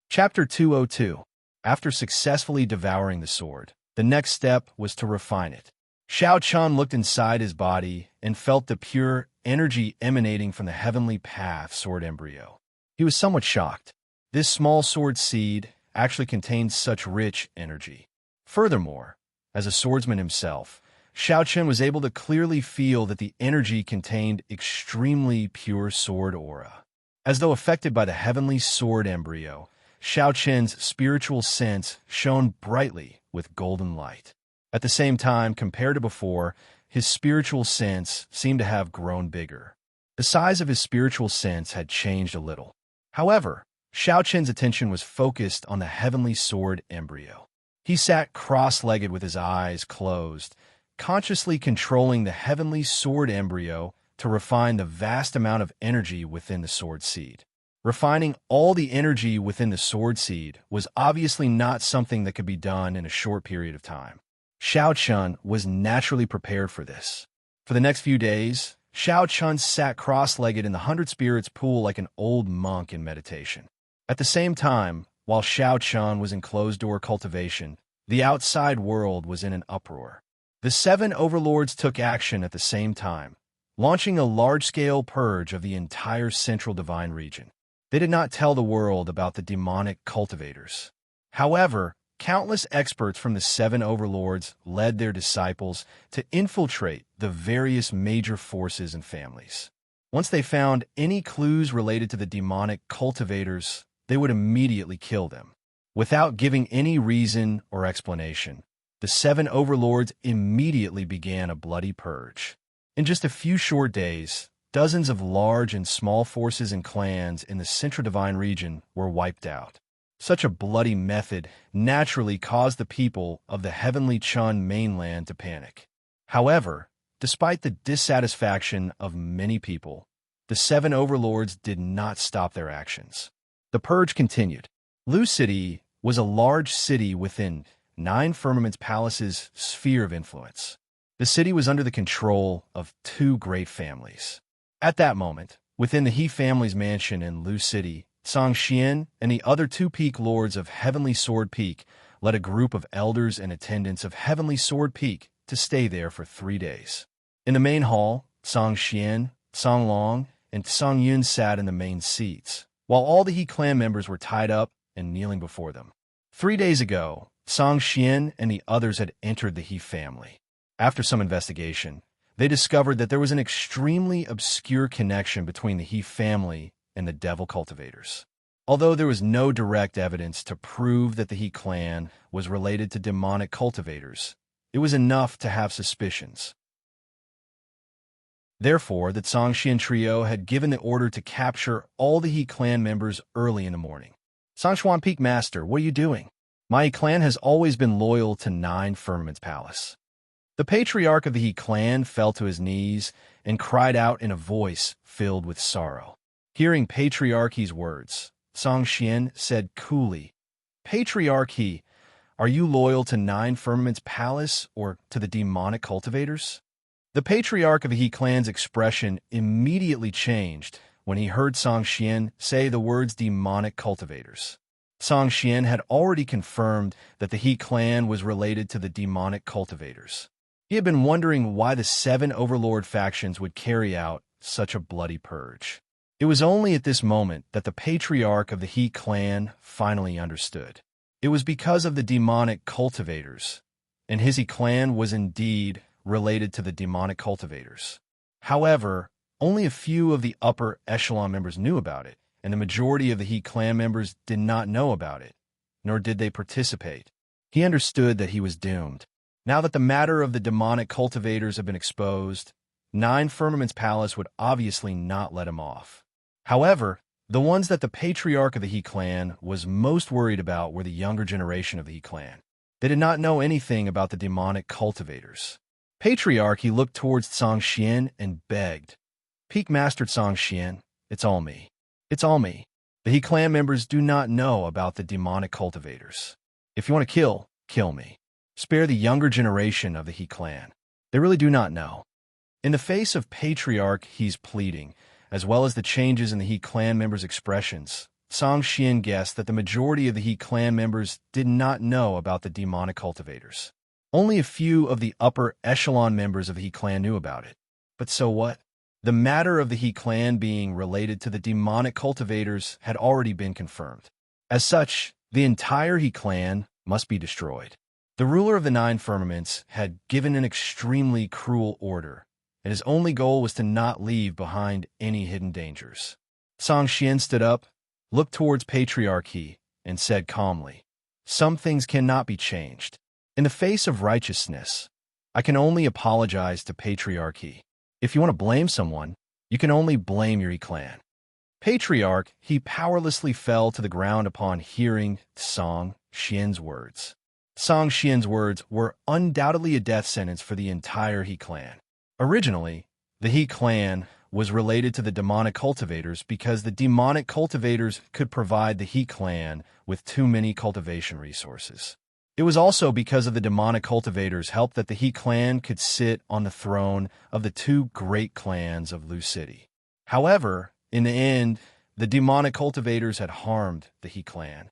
Chapter 202. After successfully devouring the sword, the next step was to refine it. Shao Chun looked inside his body and felt the pure energy emanating from the heavenly path sword embryo. He was somewhat shocked. This small sword seed actually contained such rich energy. Furthermore, as a swordsman himself, Xiaochen was able to clearly feel that the energy contained extremely pure sword aura. As though affected by the heavenly sword embryo, Xiaochen's spiritual sense shone brightly with golden light. At the same time, compared to before, his spiritual sense seemed to have grown bigger. The size of his spiritual sense had changed a little. However, Xiaochen's attention was focused on the heavenly sword embryo. He sat cross-legged with his eyes closed, consciously controlling the heavenly sword embryo to refine the vast amount of energy within the sword seed. Refining all the energy within the sword seed was obviously not something that could be done in a short period of time. Xiaochen was naturally prepared for this. For the next few days, Xiaochen sat cross-legged in the 100 Spirits pool like an old monk in meditation. At the same time, while Xiaochen was in closed-door cultivation, the outside world was in an uproar. The 7 overlords took action at the same time, launching a large-scale purge of the entire central divine region. They did not tell the world about the demonic cultivators. However, countless experts from the 7 overlords led their disciples to infiltrate the various major forces and families. Once they found any clues related to the demonic cultivators, they would immediately kill them. Without giving any reason or explanation, the 7 overlords immediately began a bloody purge. In just a few short days, dozens of large and small forces and clans in the Central Divine region were wiped out. Such a bloody method naturally caused the people of the Heavenly Chun mainland to panic. However, despite the dissatisfaction of many people, the 7 overlords did not stop their actions. The purge continued. Lu City was a large city within 9 Firmaments Palace's sphere of influence. The city was under the control of 2 great families. At that moment, within the He family's mansion in Lu City, Song Xian and the other 2 Peak Lords of Heavenly Sword Peak led a group of elders and attendants of Heavenly Sword Peak to stay there for 3 days. In the main hall, Song Xian, Song Long, and Song Yun sat in the main seats, while all the He clan members were tied up and kneeling before them. 3 days ago, Song Xian and the others had entered the He family. After some investigation, they discovered that there was an extremely obscure connection between the He family and the devil cultivators. Although there was no direct evidence to prove that the He clan was related to demonic cultivators, it was enough to have suspicions. Therefore, the Song Xian trio had given the order to capture all the He clan members early in the morning. Song Xuan Peak Master, what are you doing? My He clan has always been loyal to 9 Firmaments Palace. The patriarch of the He clan fell to his knees and cried out in a voice filled with sorrow. Hearing Patriarch He's words, Song Xian said coolly, Patriarch He, are you loyal to 9 Firmaments Palace or to the demonic cultivators? The patriarch of the He clan's expression immediately changed when he heard Song Xian say the words demonic cultivators. Song Xian had already confirmed that the He clan was related to the demonic cultivators. He had been wondering why the 7 overlord factions would carry out such a bloody purge. It was only at this moment that the patriarch of the He clan finally understood. It was because of the demonic cultivators, and his He clan was indeed related to the demonic cultivators. However, only a few of the upper echelon members knew about it, and the majority of the He clan members did not know about it, nor did they participate. He understood that he was doomed. Now that the matter of the demonic cultivators had been exposed, 9 Firmaments Palace would obviously not let him off. However, the ones that the patriarch of the He clan was most worried about were the younger generation of the He clan. They did not know anything about the demonic cultivators. Patriarch, he looked towards Song Xian and begged, Peak Master Song Xian, it's all me. It's all me. The He clan members do not know about the demonic cultivators. If you want to kill me. Spare the younger generation of the He clan. They really do not know. In the face of Patriarch He's pleading, as well as the changes in the He clan members' expressions, Song Xian guessed that the majority of the He clan members did not know about the demonic cultivators. Only a few of the upper echelon members of the He clan knew about it. But so what? The matter of the He clan being related to the demonic cultivators had already been confirmed. As such, the entire He clan must be destroyed. The ruler of the nine firmaments had given an extremely cruel order, and his only goal was to not leave behind any hidden dangers. Song Xian stood up, looked towards Patriarch He, and said calmly, "Some things cannot be changed. In the face of righteousness, I can only apologize to Patriarch He. If you want to blame someone, you can only blame your He clan." Patriarch He powerlessly fell to the ground upon hearing Song Xian's words. Song Xian's words were undoubtedly a death sentence for the entire He clan. Originally, the He clan was related to the demonic cultivators because the demonic cultivators could provide the He clan with too many cultivation resources. It was also because of the demonic cultivators' help that the He clan could sit on the throne of the two great clans of Lu City. However, in the end, the demonic cultivators had harmed the He clan.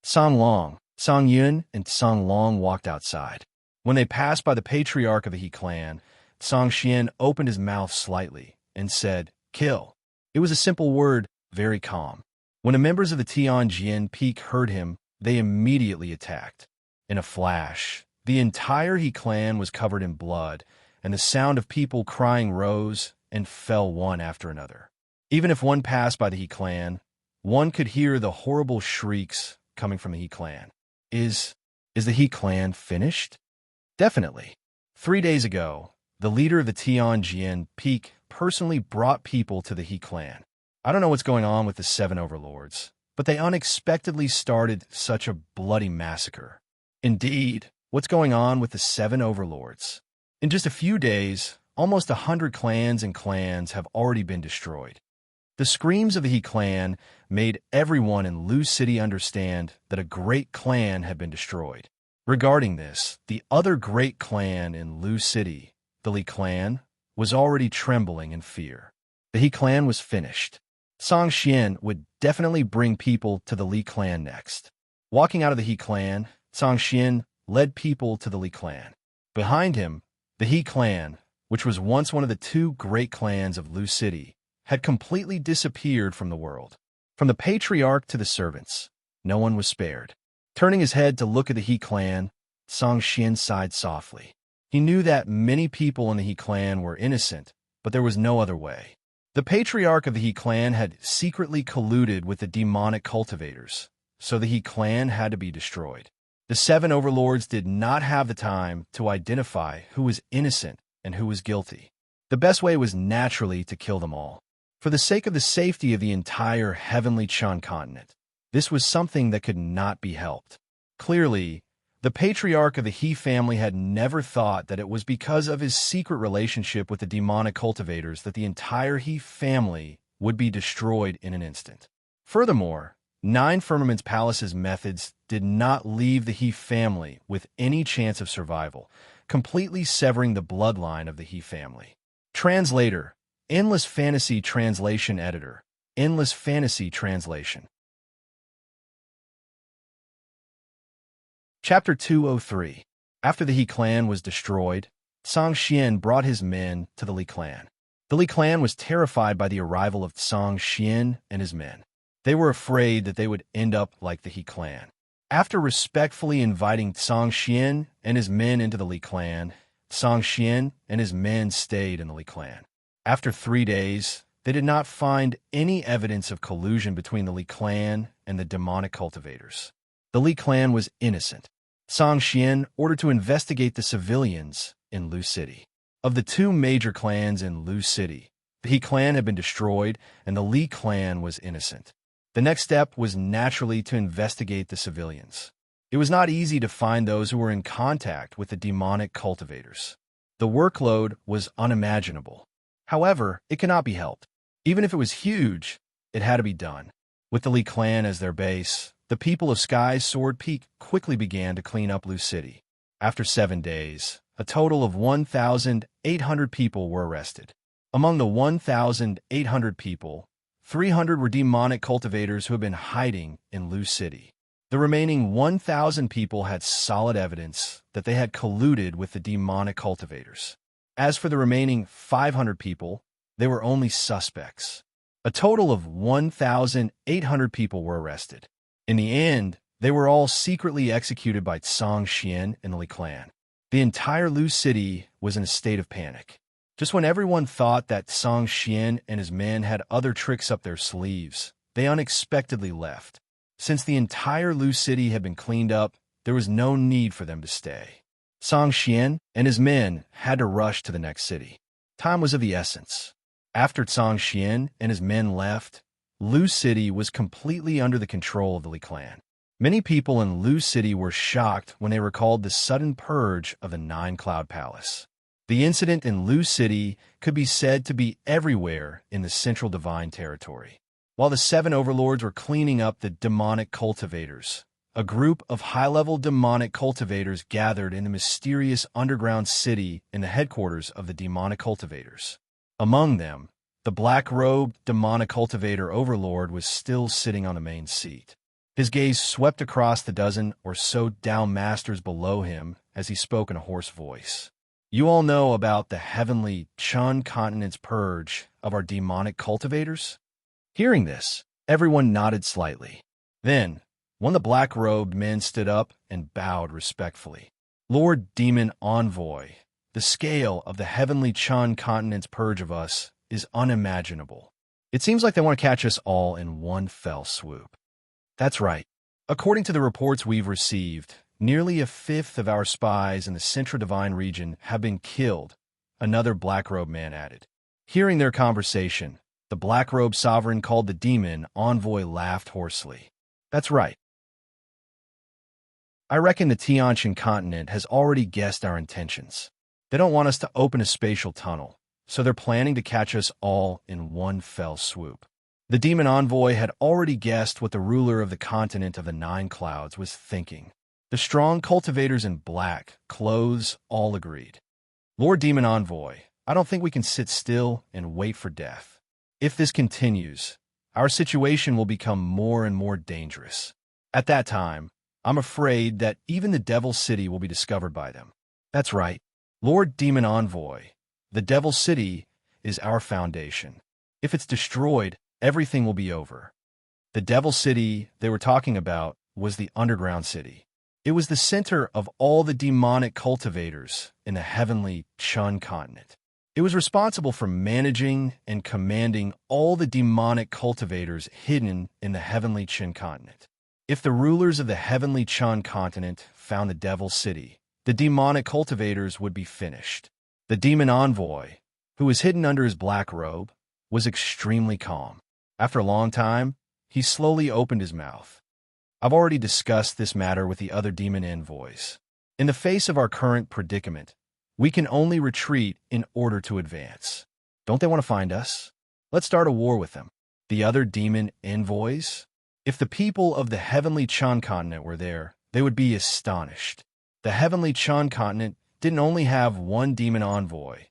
Song Long, Song Yun, and Song Long walked outside. When they passed by the patriarch of the He clan, Song Xian opened his mouth slightly and said, "Kill." It was a simple word, very calm. When the members of the Tianjin Peak heard him, they immediately attacked. In a flash, the entire He clan was covered in blood, and the sound of people crying rose and fell one after another. Even if one passed by the He clan, one could hear the horrible shrieks coming from the He clan. Is the He clan finished? Definitely. 3 days ago, the leader of the Tianjin Peak personally brought people to the He clan. I don't know what's going on with the 7 overlords, but they unexpectedly started such a bloody massacre. Indeed, what's going on with the 7 overlords? In just a few days, almost 100 clans and clans have already been destroyed. The screams of the He clan made everyone in Lu City understand that a great clan had been destroyed. Regarding this, the other great clan in Lu City, the Li clan, was already trembling in fear. The He clan was finished. Song Xian would definitely bring people to the Li clan next. Walking out of the He clan, Song Xian led people to the Li clan. Behind him, the He clan, which was once one of the 2 great clans of Lu City, had completely disappeared from the world. From the patriarch to the servants, no one was spared. Turning his head to look at the He clan, Song Xian sighed softly. He knew that many people in the He clan were innocent, but there was no other way. The patriarch of the He clan had secretly colluded with the demonic cultivators, so the He clan had to be destroyed. The 7 overlords did not have the time to identify who was innocent and who was guilty. The best way was naturally to kill them all. For the sake of the safety of the entire heavenly Chan continent, this was something that could not be helped. Clearly, the patriarch of the He family had never thought that it was because of his secret relationship with the demonic cultivators that the entire He family would be destroyed in an instant. Furthermore, 9 Firmaments Palace's methods did not leave the He family with any chance of survival, completely severing the bloodline of the He family. Translator, Endless Fantasy Translation Editor, Endless Fantasy Translation. Chapter 203. After the He clan was destroyed, Song Xian brought his men to the Li clan. The Li clan was terrified by the arrival of Song Xian and his men. They were afraid that they would end up like the He clan. After respectfully inviting Song Xian and his men into the Li clan, Song Xian and his men stayed in the Li clan. After 3 days, they did not find any evidence of collusion between the Li clan and the demonic cultivators. The Li clan was innocent. Song Xian ordered to investigate the civilians in Lu City. Of the 2 major clans in Lu City, the He clan had been destroyed and the Li clan was innocent. The next step was naturally to investigate the civilians. It was not easy to find those who were in contact with the demonic cultivators. The workload was unimaginable. However, it cannot be helped. Even if it was huge, it had to be done. With the Li clan as their base, the people of Sky's Sword Peak quickly began to clean up Lu City. After 7 days, a total of 1,800 people were arrested. Among the 1,800 people, 300 were demonic cultivators who had been hiding in Lu City. The remaining 1,000 people had solid evidence that they had colluded with the demonic cultivators. As for the remaining 500 people, they were only suspects. A total of 1,800 people were arrested. In the end, they were all secretly executed by Tsang Xian and the Li clan. The entire Lu city was in a state of panic. Just when everyone thought that Tsang Xian and his men had other tricks up their sleeves, they unexpectedly left. Since the entire Lu city had been cleaned up, there was no need for them to stay. Tsang Xian and his men had to rush to the next city. Time was of the essence. After Tsang Xian and his men left, Lu City was completely under the control of the Li clan. Many people in Lu City were shocked when they recalled the sudden purge of the Nine-Cloud Palace. The incident in Lu City could be said to be everywhere in the Central Divine Territory. While the seven overlords were cleaning up the demonic cultivators, a group of high-level demonic cultivators gathered in the mysterious underground city in the headquarters of the demonic cultivators. Among them, the black-robed demonic cultivator overlord was still sitting on the main seat. His gaze swept across the dozen or so down masters below him as he spoke in a hoarse voice. You all know about the heavenly Chun continent's purge of our demonic cultivators? Hearing this, everyone nodded slightly. Then, one of the black-robed men stood up and bowed respectfully. Lord Demon Envoy, the scale of the heavenly Chun continent's purge of us is unimaginable. It seems like they want to catch us all in one fell swoop. That's right. According to the reports we've received, nearly a fifth of our spies in the Central Divine region have been killed, another black-robed man added. Hearing their conversation, the black-robed sovereign called the demon Envoy laughed hoarsely. That's right. I reckon the Tianqian continent has already guessed our intentions. They don't want us to open a spatial tunnel, so they're planning to catch us all in one fell swoop. The demon envoy had already guessed what the ruler of the continent of the Nine Clouds was thinking. The strong cultivators in black clothes all agreed. Lord Demon Envoy, I don't think we can sit still and wait for death. If this continues, our situation will become more and more dangerous. At that time, I'm afraid that even the Devil City will be discovered by them. That's right. Lord Demon Envoy, the Devil City is our foundation. If it's destroyed, everything will be over. The Devil City they were talking about was the underground city. It was the center of all the demonic cultivators in the heavenly Chun continent. It was responsible for managing and commanding all the demonic cultivators hidden in the heavenly Chun continent. If the rulers of the heavenly Chun continent found the Devil City, the demonic cultivators would be finished. The demon envoy, who was hidden under his black robe, was extremely calm. After a long time, he slowly opened his mouth. I've already discussed this matter with the other demon envoys. In the face of our current predicament, we can only retreat in order to advance. Don't they want to find us? Let's start a war with them. The other demon envoys? If the people of the heavenly Chun continent were there, they would be astonished. The heavenly Chun continent didn't only have one demon envoy.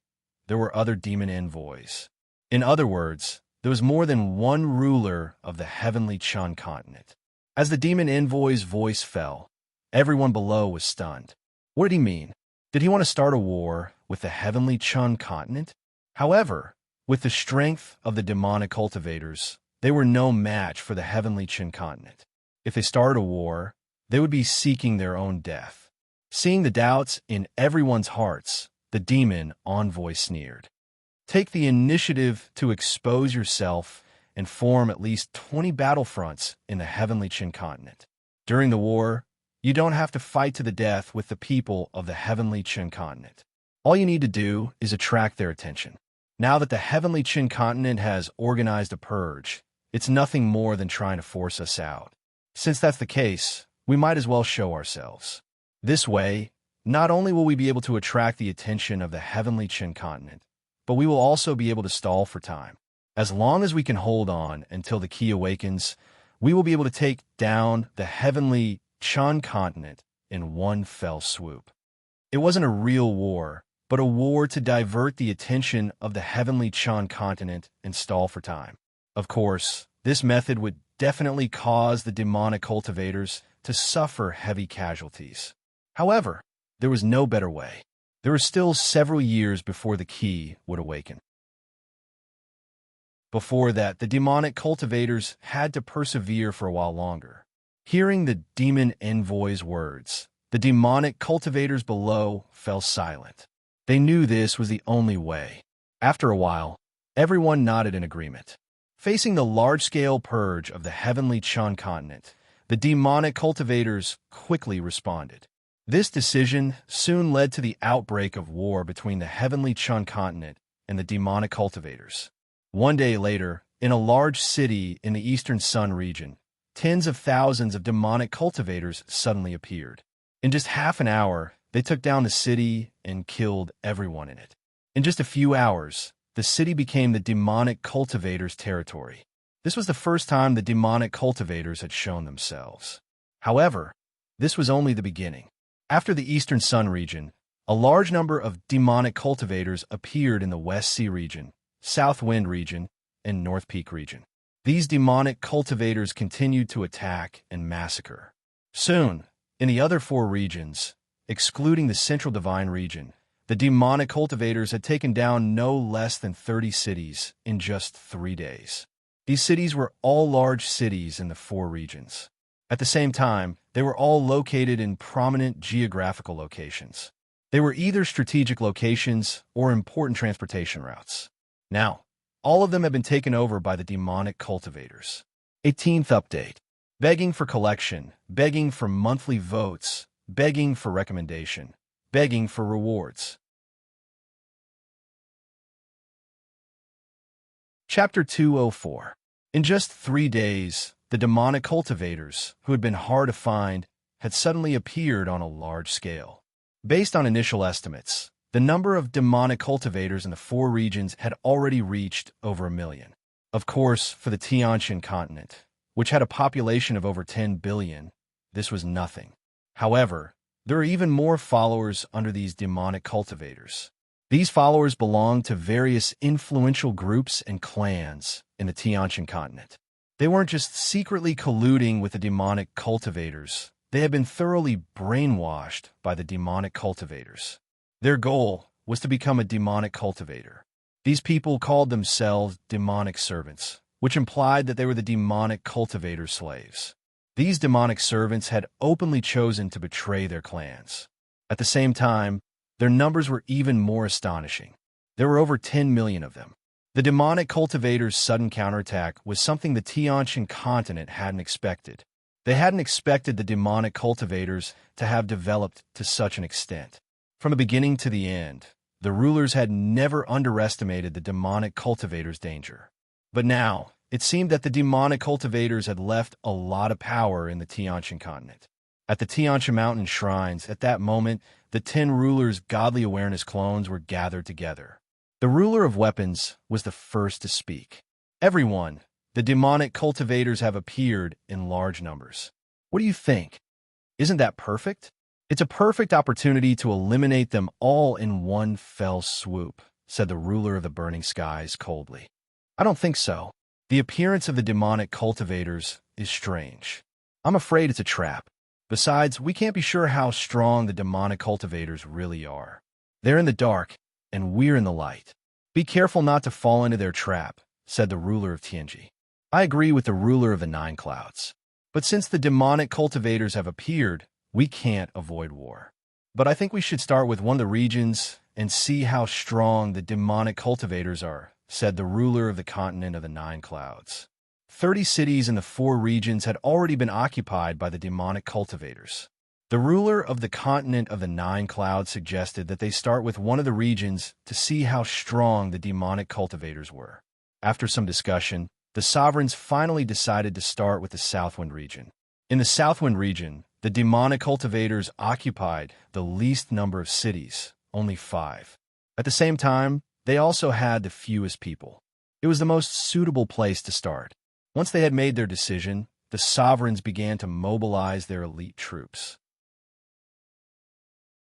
There were other demon envoys. In other words, there was more than one ruler of the heavenly Chun continent. As the demon envoy's voice fell, everyone below was stunned. What did he mean? Did he want to start a war with the heavenly Chun continent? However, with the strength of the demonic cultivators, they were no match for the heavenly Chun continent. If they started a war, they would be seeking their own death. Seeing the doubts in everyone's hearts, the demon envoy sneered. Take the initiative to expose yourself and form at least 20 battlefronts in the heavenly Chun continent. During the war, you don't have to fight to the death with the people of the heavenly Chun continent. All you need to do is attract their attention. Now that the heavenly Chun continent has organized a purge, it's nothing more than trying to force us out. Since that's the case, we might as well show ourselves. This way, not only will we be able to attract the attention of the heavenly Chun continent, but we will also be able to stall for time. As long as we can hold on until the key awakens, we will be able to take down the heavenly Chun continent in one fell swoop. It wasn't a real war, but a war to divert the attention of the heavenly Chun continent and stall for time. Of course, this method would definitely cause the demonic cultivators to suffer heavy casualties. However, there was no better way. There were still several years before the key would awaken. Before that, the demonic cultivators had to persevere for a while longer. Hearing the demon envoy's words, the demonic cultivators below fell silent. They knew this was the only way. After a while, everyone nodded in agreement. Facing the large-scale purge of the heavenly Chun continent, the demonic cultivators quickly responded. This decision soon led to the outbreak of war between the heavenly Chun continent and the demonic cultivators. One day later, in a large city in the Eastern Sun region, tens of thousands of demonic cultivators suddenly appeared. In just half an hour, they took down the city and killed everyone in it. In just a few hours, the city became the demonic cultivators' territory. This was the first time the demonic cultivators had shown themselves. However, this was only the beginning. After the Eastern Sun region, a large number of demonic cultivators appeared in the West Sea region, South Wind region, and North Peak region. These demonic cultivators continued to attack and massacre. Soon, in the other 4 regions, excluding the Central Divine region, the demonic cultivators had taken down no less than 30 cities in just 3 days. These cities were all large cities in the 4 regions. At the same time, they were all located in prominent geographical locations. They were either strategic locations or important transportation routes. Now, all of them have been taken over by the demonic cultivators. 18th update. Begging for collection, begging for monthly votes, begging for recommendation, begging for rewards. Chapter 204. In just 3 days, the demonic cultivators, who had been hard to find, had suddenly appeared on a large scale. Based on initial estimates, the number of demonic cultivators in the 4 regions had already reached over 1 million. Of course, for the Tianqian continent, which had a population of over 10 billion, this was nothing. However, there are even more followers under these demonic cultivators. These followers belong to various influential groups and clans in the Tianqian continent. They weren't just secretly colluding with the demonic cultivators. They had been thoroughly brainwashed by the demonic cultivators. Their goal was to become a demonic cultivator. These people called themselves demonic servants, which implied that they were the demonic cultivator slaves. These demonic servants had openly chosen to betray their clans. At the same time, their numbers were even more astonishing. There were over 10 million of them. The demonic cultivators' sudden counterattack was something the Tianqian continent hadn't expected. They hadn't expected the demonic cultivators to have developed to such an extent. From the beginning to the end, the rulers had never underestimated the demonic cultivators' danger. But now, it seemed that the demonic cultivators had left a lot of power in the Tianqian continent. At the Tianqian mountain shrines, at that moment, the 10 rulers' godly awareness clones were gathered together. The ruler of weapons was the first to speak. Everyone, the demonic cultivators have appeared in large numbers. What do you think? Isn't that perfect? It's a perfect opportunity to eliminate them all in one fell swoop, said the ruler of the burning skies coldly. I don't think so. The appearance of the demonic cultivators is strange. I'm afraid it's a trap. Besides, we can't be sure how strong the demonic cultivators really are. They're in the dark, and we're in the light. Be careful not to fall into their trap, said the ruler of Tianji. I agree with the ruler of the 9 clouds. But since the demonic cultivators have appeared, we can't avoid war. But I think we should start with one of the regions and see how strong the demonic cultivators are, said the ruler of the continent of the 9 clouds. 30 cities in the 4 regions had already been occupied by the demonic cultivators. The ruler of the continent of the 9 clouds suggested that they start with one of the regions to see how strong the demonic cultivators were. After some discussion, the sovereigns finally decided to start with the Southwind region. In the Southwind region, the demonic cultivators occupied the least number of cities, only 5. At the same time, they also had the fewest people. It was the most suitable place to start. Once they had made their decision, the sovereigns began to mobilize their elite troops.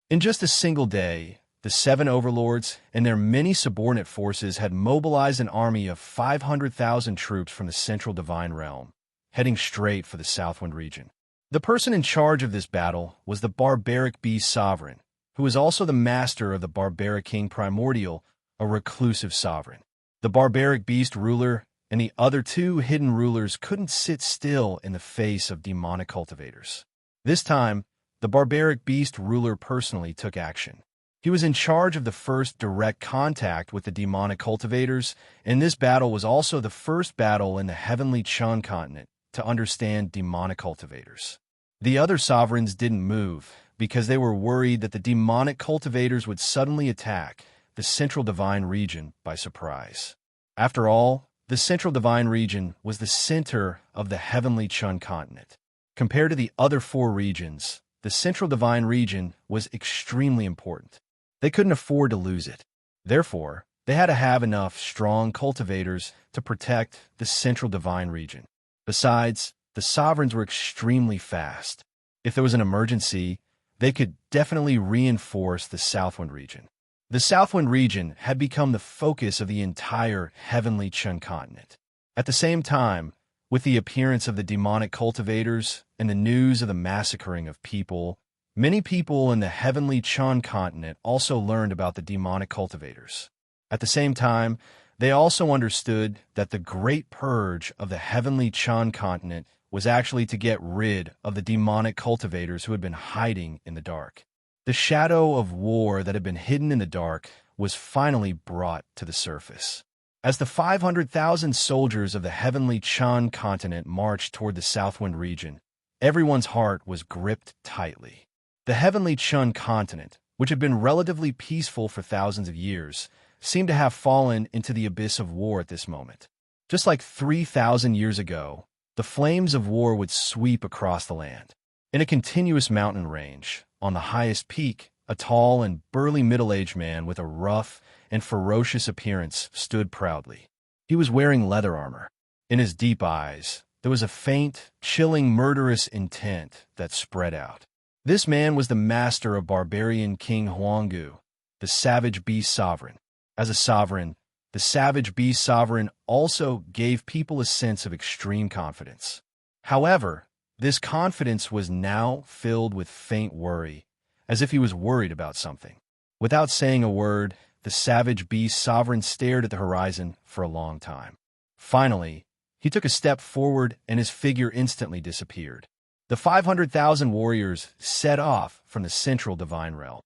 In just a single day, the 7 overlords and their many subordinate forces had mobilized an army of 500,000 troops from the Central Divine Realm, heading straight for the Southwind region. The person in charge of this battle was the barbaric beast sovereign, who was also the master of the barbaric king Primordial, a reclusive sovereign. The barbaric beast ruler and the other two hidden rulers couldn't sit still in the face of demonic cultivators. This time, the barbaric beast ruler personally took action. He was in charge of the first direct contact with the demonic cultivators, and this battle was also the first battle in the heavenly Chun continent to understand demonic cultivators. The other sovereigns didn't move because they were worried that the demonic cultivators would suddenly attack the Central Divine Region by surprise. After all, the Central Divine Region was the center of the heavenly Chun continent. Compared to the other four regions, the Central Divine Region was extremely important. They couldn't afford to lose it. Therefore, they had to have enough strong cultivators to protect the Central Divine Region. Besides, the sovereigns were extremely fast. If there was an emergency, they could definitely reinforce the Southwind region. The Southwind region had become the focus of the entire heavenly Chun continent. At the same time, with the appearance of the demonic cultivators and the news of the massacring of people, many people in the heavenly Chun continent also learned about the demonic cultivators. At the same time, they also understood that the great purge of the heavenly Chun continent was actually to get rid of the demonic cultivators who had been hiding in the dark. The shadow of war that had been hidden in the dark was finally brought to the surface. As the 500,000 soldiers of the heavenly Chun continent marched toward the Southwind region, everyone's heart was gripped tightly. The heavenly Chun continent, which had been relatively peaceful for thousands of years, seemed to have fallen into the abyss of war at this moment. Just like 3,000 years ago, the flames of war would sweep across the land. In a continuous mountain range, on the highest peak, a tall and burly middle-aged man with a rough and ferocious appearance stood proudly. He was wearing leather armor. In his deep eyes, there was a faint, chilling, murderous intent that spread out. This man was the master of barbarian King Huanggu, the savage beast sovereign. As a sovereign, the savage beast sovereign also gave people a sense of extreme confidence. However, this confidence was now filled with faint worry, as if he was worried about something. Without saying a word, the savage beast sovereign stared at the horizon for a long time. Finally, he took a step forward and his figure instantly disappeared. The 500,000 warriors set off from the central divine realm.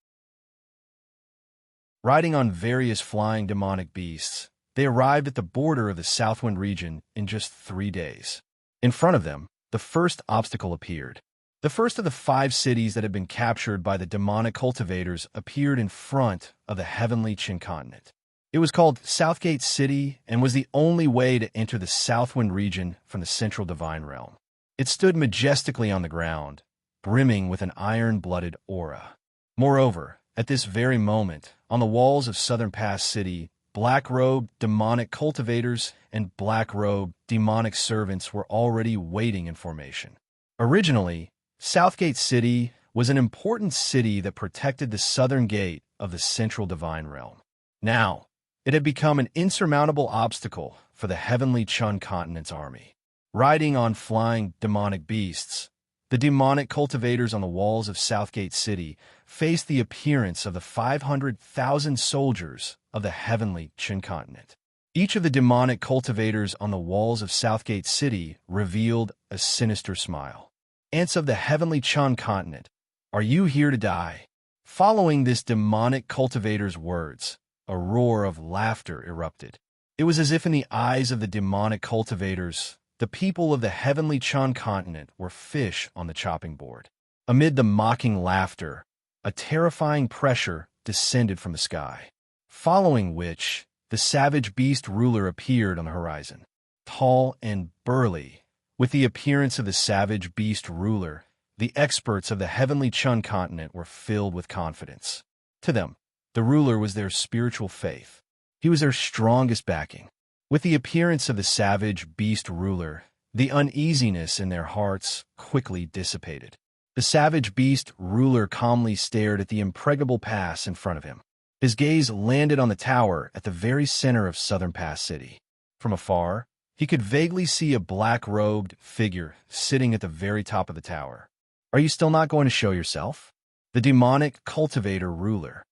Riding on various flying demonic beasts, they arrived at the border of the Southwind region in just 3 days. In front of them, the first obstacle appeared. The first of the 5 cities that had been captured by the demonic cultivators appeared in front of the heavenly Chun continent. It was called Southgate City and was the only way to enter the Southwind region from the central divine realm. It stood majestically on the ground, brimming with an iron-blooded aura. Moreover, at this very moment, on the walls of Southern Pass City, black-robed demonic cultivators and black-robed demonic servants were already waiting in formation. Originally, Southgate City was an important city that protected the southern gate of the central divine realm. Now, it had become an insurmountable obstacle for the heavenly Chun continent's army. Riding on flying demonic beasts, the demonic cultivators on the walls of Southgate City faced the appearance of the 500,000 soldiers of the heavenly Chun continent. Each of the demonic cultivators on the walls of Southgate City revealed a sinister smile. Ants of the heavenly Chun continent, are you here to die? Following this demonic cultivator's words, a roar of laughter erupted. It was as if in the eyes of the demonic cultivators, the people of the heavenly Chun continent were fish on the chopping board. Amid the mocking laughter, a terrifying pressure descended from the sky, following which the savage beast ruler appeared on the horizon. Tall and burly, with the appearance of the savage beast ruler, the experts of the heavenly Chun continent were filled with confidence. To them, the ruler was their spiritual faith. He was their strongest backing. With the appearance of the savage beast ruler, the uneasiness in their hearts quickly dissipated. The savage beast ruler calmly stared at the impregnable pass in front of him. His gaze landed on the tower at the very center of Southern Pass City. From afar, he could vaguely see a black-robed figure sitting at the very top of the tower. Are you still not going to show yourself? the demonic cultivator ruler.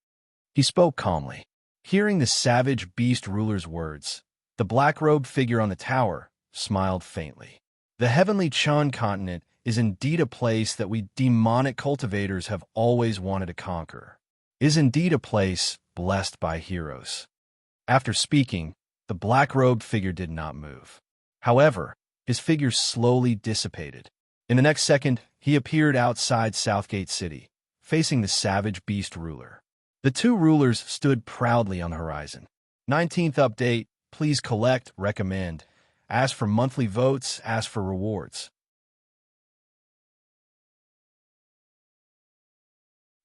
He spoke calmly. Hearing the savage beast ruler's words, the black-robed figure on the tower smiled faintly. The heavenly Chun continent is indeed a place that we demonic cultivators have always wanted to conquer. It is indeed a place blessed by heroes. After speaking, the black-robed figure did not move. However, his figure slowly dissipated. In the next second, he appeared outside Southgate City, facing the savage beast ruler. The two rulers stood proudly on the horizon. 19th update, please collect, recommend. Ask for monthly votes, ask for rewards.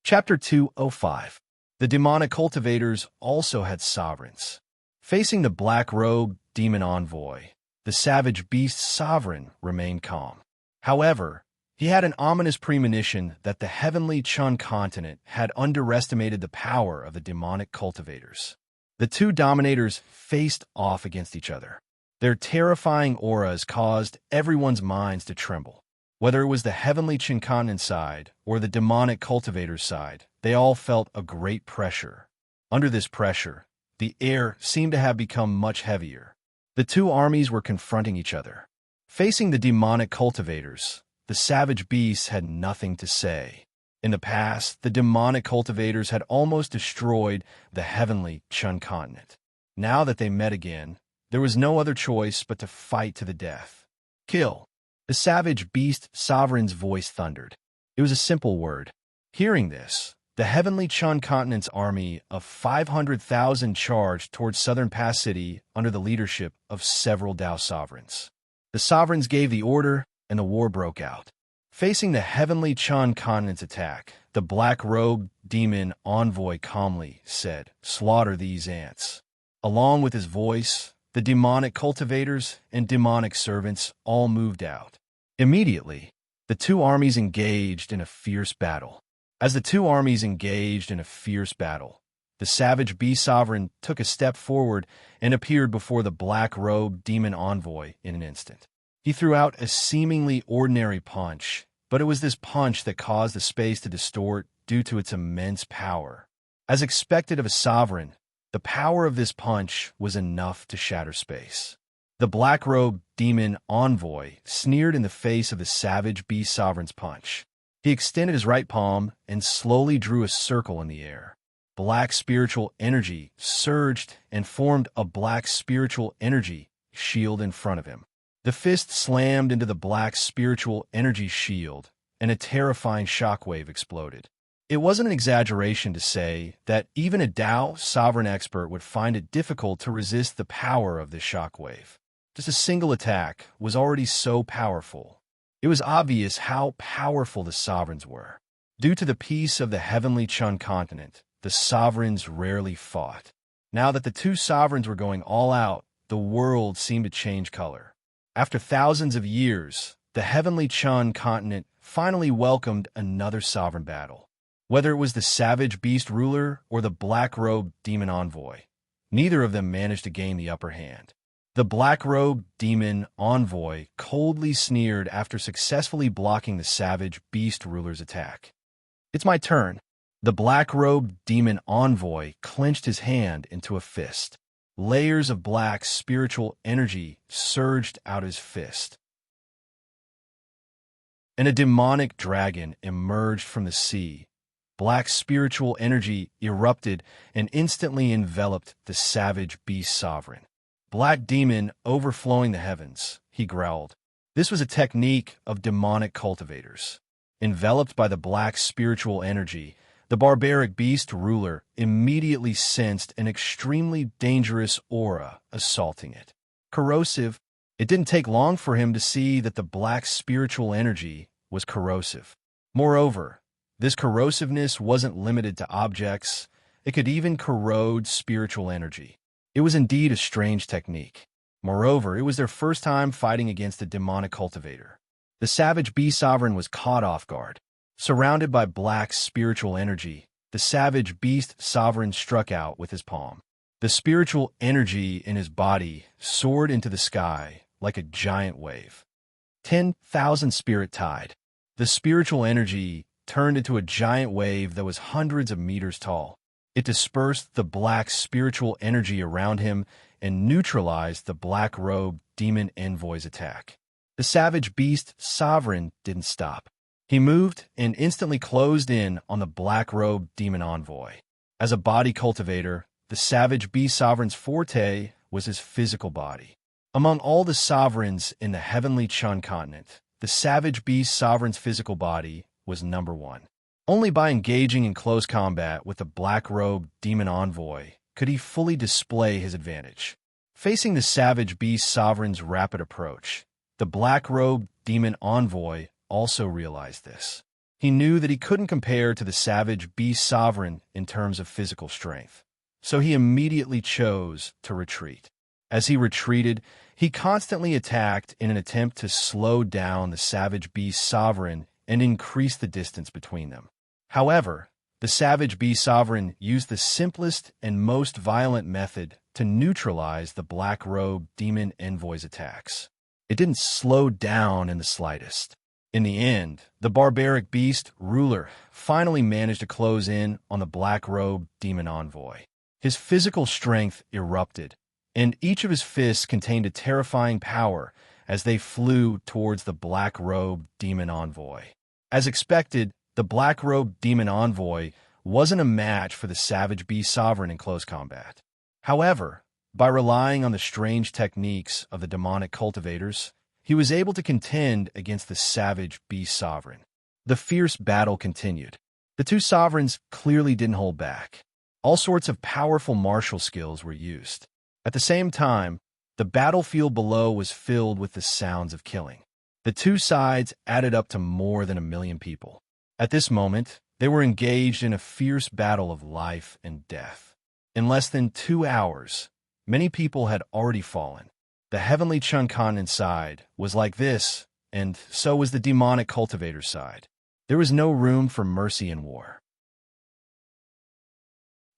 Chapter 205. The demonic cultivators also had sovereigns. Facing the black-robed demon envoy, the savage beast sovereign remained calm. However, he had an ominous premonition that the heavenly Chun continent had underestimated the power of the demonic cultivators. The two dominators faced off against each other. Their terrifying auras caused everyone's minds to tremble. Whether it was the heavenly Chun continent side or the demonic cultivators side, they all felt a great pressure. Under this pressure, the air seemed to have become much heavier. The two armies were confronting each other. Facing the demonic cultivators, the savage beasts had nothing to say. In the past, the demonic cultivators had almost destroyed the heavenly Chun continent. Now that they met again, there was no other choice but to fight to the death. Kill. The savage beast sovereign's voice thundered. It was a simple word. Hearing this, the heavenly Chun continent's army of 500,000 charged towards Southern Pass City under the leadership of several Dao sovereigns. The sovereigns gave the order, and the war broke out. Facing the heavenly Chun continent's attack, the black-robed demon envoy calmly said, "Slaughter these ants." Along with his voice, the demonic cultivators and demonic servants all moved out. Immediately, the two armies engaged in a fierce battle. As the two armies engaged in a fierce battle, the savage beast sovereign took a step forward and appeared before the black-robed demon envoy in an instant. He threw out a seemingly ordinary punch, but it was this punch that caused the space to distort due to its immense power. As expected of a sovereign, the power of this punch was enough to shatter space. The black-robed demon envoy sneered in the face of the savage beast sovereign's punch. He extended his right palm and slowly drew a circle in the air. Black spiritual energy surged and formed a black spiritual energy shield in front of him. The fist slammed into the black spiritual energy shield, and a terrifying shockwave exploded. It wasn't an exaggeration to say that even a Dao sovereign expert would find it difficult to resist the power of this shockwave. Just a single attack was already so powerful. It was obvious how powerful the sovereigns were. Due to the peace of the heavenly Chun continent, the sovereigns rarely fought. Now that the two sovereigns were going all out, the world seemed to change color. After thousands of years, the heavenly Chun continent finally welcomed another sovereign battle. Whether it was the savage beast ruler or the black-robed demon envoy, neither of them managed to gain the upper hand. The black-robed demon envoy coldly sneered after successfully blocking the savage beast ruler's attack. "It's my turn." The black-robed demon envoy clenched his hand into a fist. Layers of black spiritual energy surged out his fist, and a demonic dragon emerged from the sea. Black spiritual energy erupted and instantly enveloped the savage beast sovereign. "Black demon overflowing the heavens," he growled. This was a technique of demonic cultivators. Enveloped by the black spiritual energy, the barbaric beast ruler immediately sensed an extremely dangerous aura assaulting it. Corrosive. It didn't take long for him to see that the black spiritual energy was corrosive. Moreover, this corrosiveness wasn't limited to objects. It could even corrode spiritual energy. It was indeed a strange technique. Moreover, it was their first time fighting against a demonic cultivator. The savage beast sovereign was caught off guard. Surrounded by black spiritual energy, the savage beast sovereign struck out with his palm. The spiritual energy in his body soared into the sky like a giant wave. 10,000 spirit tide. The spiritual energy turned into a giant wave that was hundreds of meters tall. It dispersed the black spiritual energy around him and neutralized the black-robed demon envoy's attack. The savage beast sovereign didn't stop. He moved and instantly closed in on the black-robed demon envoy. As a body cultivator, the savage beast sovereign's forte was his physical body. Among all the sovereigns in the heavenly Chun continent, the savage beast sovereign's physical body was number one. Only by engaging in close combat with the black-robed demon envoy could he fully display his advantage. Facing the savage beast sovereign's rapid approach, the black-robed demon envoy also realized this. He knew that he couldn't compare to the savage beast sovereign in terms of physical strength, so he immediately chose to retreat. As he retreated, he constantly attacked in an attempt to slow down the savage beast sovereign and increase the distance between them. However, the savage beast sovereign used the simplest and most violent method to neutralize the black-robed demon envoy's attacks. It didn't slow down in the slightest. In the end, the barbaric beast ruler finally managed to close in on the black-robed demon envoy. His physical strength erupted, and each of his fists contained a terrifying power as they flew towards the black-robed demon envoy. As expected, the black-robed demon envoy wasn't a match for the savage beast sovereign in close combat. However, by relying on the strange techniques of the demonic cultivators, he was able to contend against the savage beast sovereign. The fierce battle continued. The two sovereigns clearly didn't hold back. All sorts of powerful martial skills were used. At the same time, the battlefield below was filled with the sounds of killing. The two sides added up to more than 1 million people. At this moment, they were engaged in a fierce battle of life and death. In less than 2 hours, many people had already fallen. The heavenly Chun continent side was like this, and so was the demonic cultivator side. There was no room for mercy in war.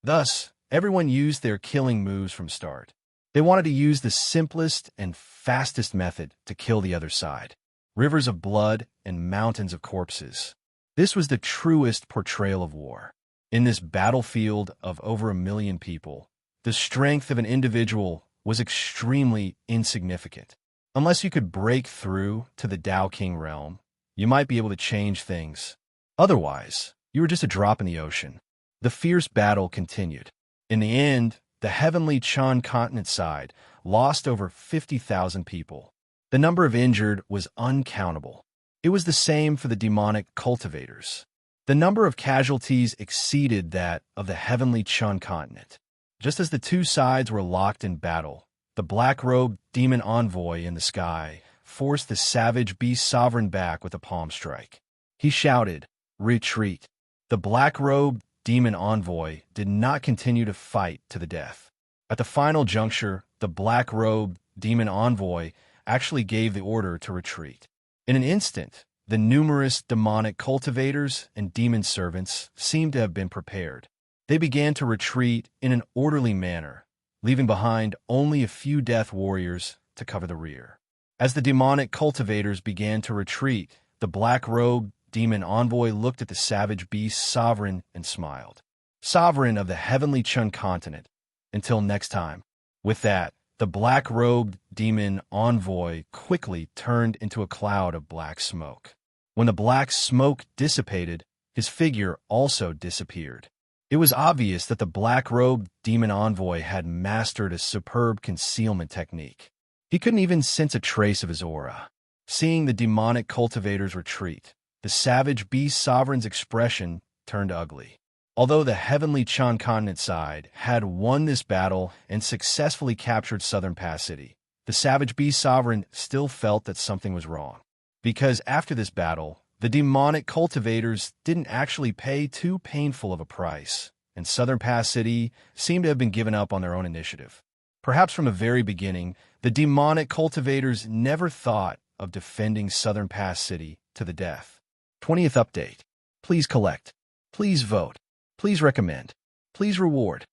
Thus, everyone used their killing moves from start. They wanted to use the simplest and fastest method to kill the other side. Rivers of blood and mountains of corpses. This was the truest portrayal of war. In this battlefield of over 1 million people, the strength of an individual was extremely insignificant. Unless you could break through to the Tao King realm, you might be able to change things. Otherwise, you were just a drop in the ocean. The fierce battle continued. In the end, the heavenly Chun continent side lost over 50,000 people. The number of injured was uncountable. It was the same for the demonic cultivators. The number of casualties exceeded that of the heavenly Chun continent. Just as the two sides were locked in battle, the black-robed demon envoy in the sky forced the savage beast sovereign back with a palm strike. He shouted, "Retreat!" The black-robed demon envoy did not continue to fight to the death. At the final juncture, the black-robed demon envoy actually gave the order to retreat. In an instant, the numerous demonic cultivators and demon servants seemed to have been prepared. They began to retreat in an orderly manner, leaving behind only a few death warriors to cover the rear. As the demonic cultivators began to retreat, the black-robed demon envoy looked at the savage beast sovereign and smiled. "Sovereign of the heavenly Chun continent, until next time." With that, the black-robed demon envoy quickly turned into a cloud of black smoke. When the black smoke dissipated, his figure also disappeared. It was obvious that the black-robed demon envoy had mastered a superb concealment technique. He couldn't even sense a trace of his aura. Seeing the demonic cultivators retreat, the savage beast sovereign's expression turned ugly. Although the heavenly Chun continent side had won this battle and successfully captured Southern Pass City, the savage beast sovereign still felt that something was wrong. Because after this battle, the demonic cultivators didn't actually pay too painful of a price, and Southern Pass City seemed to have been given up on their own initiative. Perhaps from the very beginning, the demonic cultivators never thought of defending Southern Pass City to the death. 20th update. Please collect. Please vote. Please recommend. Please reward.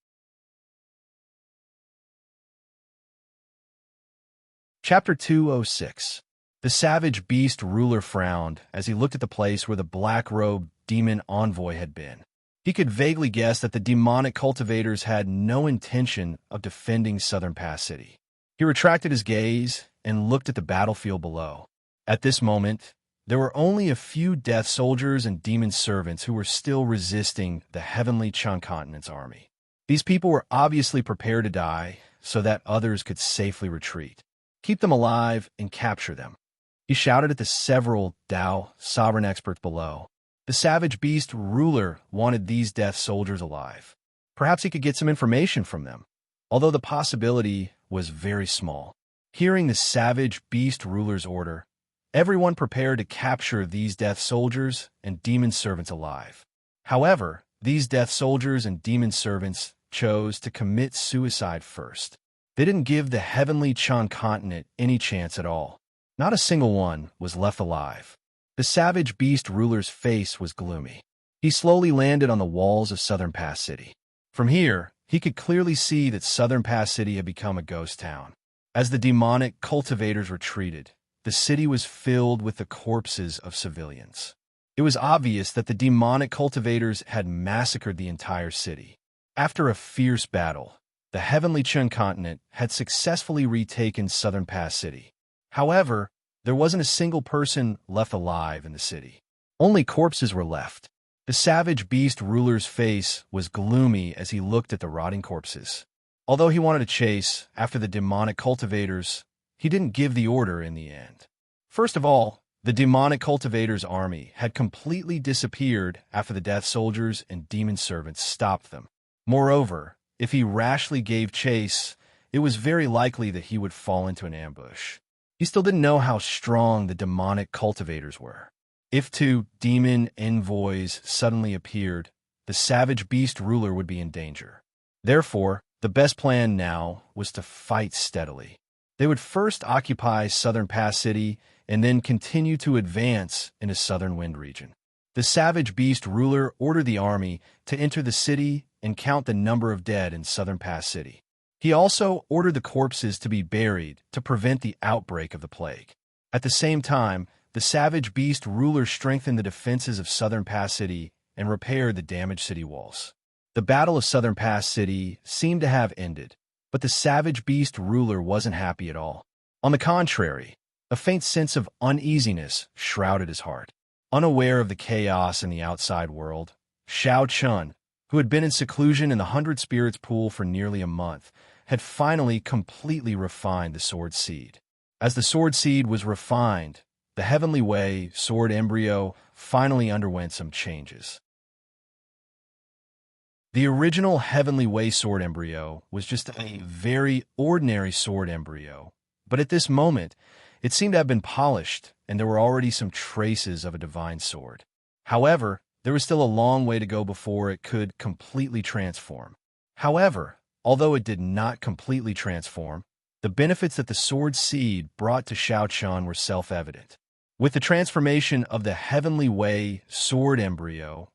Chapter 206. The savage beast ruler frowned as he looked at the place where the black-robed demon envoy had been. He could vaguely guess that the demonic cultivators had no intention of defending Southern Pass City. He retracted his gaze and looked at the battlefield below. At this moment, there were only a few death soldiers and demon servants who were still resisting the heavenly Continent's army. These people were obviously prepared to die so that others could safely retreat. Keep them alive and capture them. He shouted at the several Dao sovereign experts below. The savage beast ruler wanted these death soldiers alive. Perhaps he could get some information from them, although the possibility was very small. Hearing the savage beast ruler's order, everyone prepared to capture these death soldiers and demon servants alive. However, these death soldiers and demon servants chose to commit suicide first. They didn't give the heavenly Continent any chance at all. Not a single one was left alive. The savage beast ruler's face was gloomy. He slowly landed on the walls of Southern Pass City. From here, he could clearly see that Southern Pass City had become a ghost town. As the demonic cultivators retreated, the city was filled with the corpses of civilians. It was obvious that the demonic cultivators had massacred the entire city. After a fierce battle, the heavenly Continent had successfully retaken Southern Pass City. However, there wasn't a single person left alive in the city. Only corpses were left. The savage beast ruler's face was gloomy as he looked at the rotting corpses. Although he wanted to chase after the demonic cultivators, he didn't give the order in the end. First of all, the demonic cultivators' army had completely disappeared after the death soldiers and demon servants stopped them. Moreover, if he rashly gave chase, it was very likely that he would fall into an ambush. He still didn't know how strong the demonic cultivators were. If two demon envoys suddenly appeared, the savage beast ruler would be in danger. Therefore, the best plan now was to fight steadily. They would first occupy Southern Pass City and then continue to advance into Southern Wind region. The savage beast ruler ordered the army to enter the city and count the number of dead in Southern Pass City. He also ordered the corpses to be buried to prevent the outbreak of the plague. At the same time, the savage beast ruler strengthened the defenses of Southern Pass City and repaired the damaged city walls. The Battle of Southern Pass City seemed to have ended, but the savage beast ruler wasn't happy at all. On the contrary, a faint sense of uneasiness shrouded his heart. Unaware of the chaos in the outside world, Xiao Chun, who had been in seclusion in the 100 Spirits pool for nearly a month, had finally completely refined the sword seed. As the sword seed was refined, the Heavenly Way sword embryo finally underwent some changes. The original Heavenly Way sword embryo was just a very ordinary sword embryo, but at this moment, it seemed to have been polished, and there were already some traces of a divine sword. However, there was still a long way to go before it could completely transform. However, although it did not completely transform, the benefits that the sword seed brought to Xiao Chun were self-evident. With the transformation of the Heavenly Way sword embryo,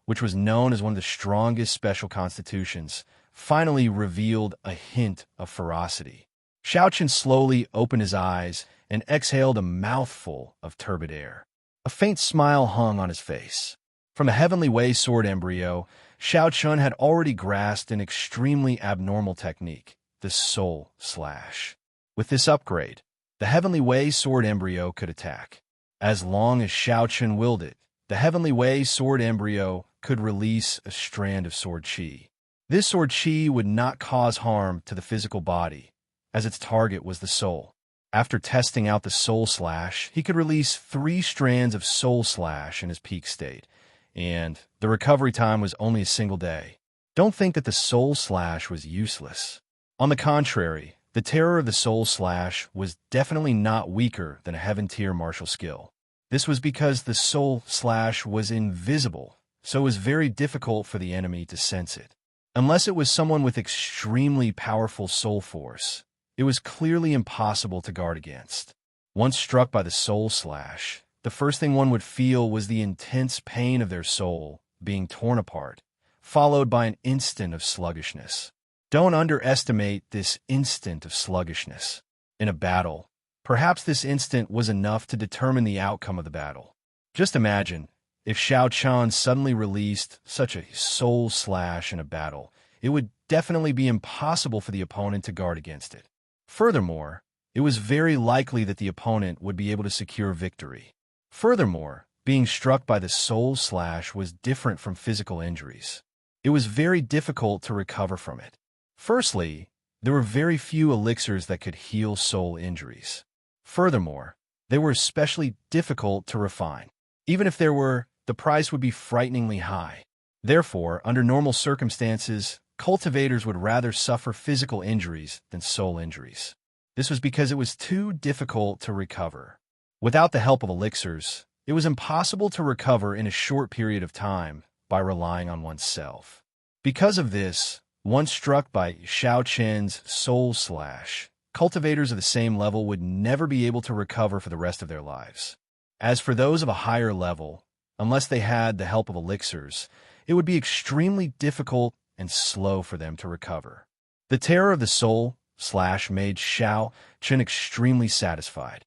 which was known as one of the strongest special constitutions, finally revealed a hint of ferocity. Xiao Chun slowly opened his eyes and exhaled a mouthful of turbid air. A faint smile hung on his face. From a Heavenly Way sword embryo, Xiao Chun had already grasped an extremely abnormal technique, the Soul Slash. With this upgrade, the Heavenly Way sword embryo could attack. As long as Xiao Chun willed it, the Heavenly Way sword embryo could release a strand of sword chi. This sword chi would not cause harm to the physical body, as its target was the soul. After testing out the Soul Slash, he could release 3 strands of Soul Slash in his peak state, and the recovery time was only a single day. Don't think that the Soul Slash was useless. On the contrary, the terror of the Soul Slash was definitely not weaker than a Heaven-tier martial skill. This was because the Soul Slash was invisible, so it was very difficult for the enemy to sense it. Unless it was someone with extremely powerful soul force, it was clearly impossible to guard against. Once struck by the Soul Slash, the first thing one would feel was the intense pain of their soul being torn apart, followed by an instant of sluggishness. Don't underestimate this instant of sluggishness. In a battle, perhaps this instant was enough to determine the outcome of the battle. Just imagine, if Xiao Chan suddenly released such a soul slash in a battle, it would definitely be impossible for the opponent to guard against it. Furthermore, it was very likely that the opponent would be able to secure victory. Furthermore, being struck by the soul slash was different from physical injuries. It was very difficult to recover from it. Firstly, there were very few elixirs that could heal soul injuries. Furthermore, they were especially difficult to refine. Even if there were, the price would be frighteningly high. Therefore, under normal circumstances, cultivators would rather suffer physical injuries than soul injuries. This was because it was too difficult to recover. Without the help of elixirs, it was impossible to recover in a short period of time by relying on oneself. Because of this, once struck by Xiao Chen's soul slash, cultivators of the same level would never be able to recover for the rest of their lives. As for those of a higher level, unless they had the help of elixirs, it would be extremely difficult and slow for them to recover. The terror of the soul slash made Xiao Chen extremely satisfied.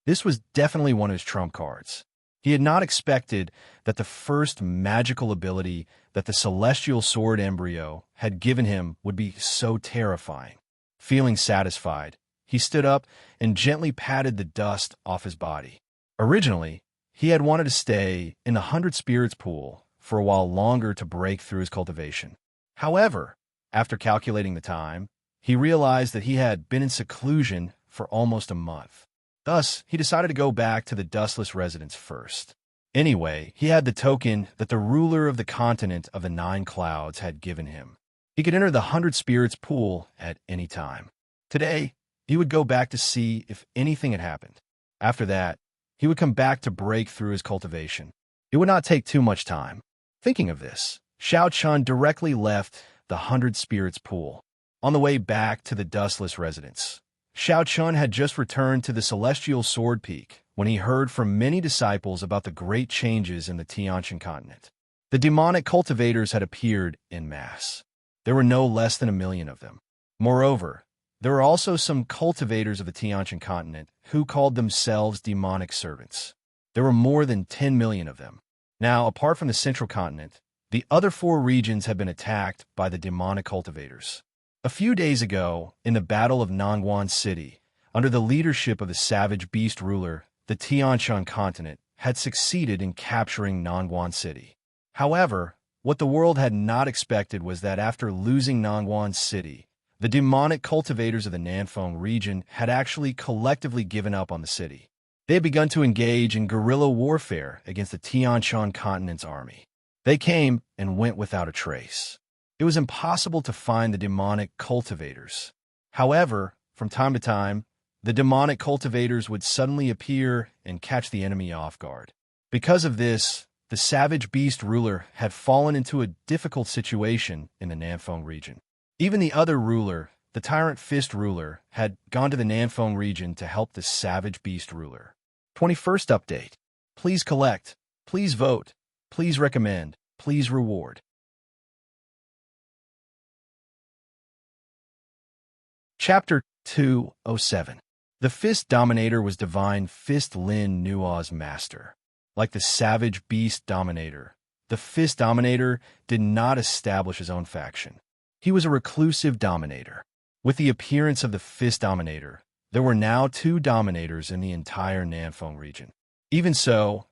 This was definitely one of his trump cards. He had not expected that the first magical ability that the celestial sword embryo had given him would be so terrifying. Feeling satisfied, he stood up and gently patted the dust off his body. Originally, he had wanted to stay in the 100 Spirits pool for a while longer to break through his cultivation. However, after calculating the time, he realized that he had been in seclusion for almost a month. Thus, he decided to go back to the dustless residence first. Anyway, he had the token that the ruler of the continent of the 9 clouds had given him. He could enter the 100 Spirits pool at any time. Today, he would go back to see if anything had happened. After that, he would come back to break through his cultivation. It would not take too much time. Thinking of this, Xiao Chun directly left the 100 Spirits pool. On the way back to the dustless residence, Xiao Chun had just returned to the celestial sword peak when he heard from many disciples about the great changes in the Tianqian continent. The demonic cultivators had appeared en masse. There were no less than 1 million of them. Moreover, there were also some cultivators of the Tianqian continent who called themselves demonic servants. There were more than 10 million of them. Now, apart from the central continent, the other 4 regions had been attacked by the demonic cultivators. A few days ago, in the Battle of Nangguan City, under the leadership of the savage beast ruler, the Tianqian continent had succeeded in capturing Nangguan City. However, what the world had not expected was that after losing Nangguan City, the demonic cultivators of the Nanfeng region had actually collectively given up on the city. They had begun to engage in guerrilla warfare against the Tianqian continent's army. They came and went without a trace. It was impossible to find the demonic cultivators. However, from time to time, the demonic cultivators would suddenly appear and catch the enemy off guard. Because of this, the savage beast ruler had fallen into a difficult situation in the Nanfeng region. Even the other ruler, the tyrant fist ruler, had gone to the Nanfeng region to help the savage beast ruler. 21st update. Please collect. Please vote. Please recommend. Please reward. Chapter 207. The Fist Dominator was Divine Fist Lin Nua's master. Like the savage beast dominator, the Fist Dominator did not establish his own faction. He was a reclusive dominator. With the appearance of the Fist Dominator, there were now 2 dominators in the entire Nanfeng region. Even so,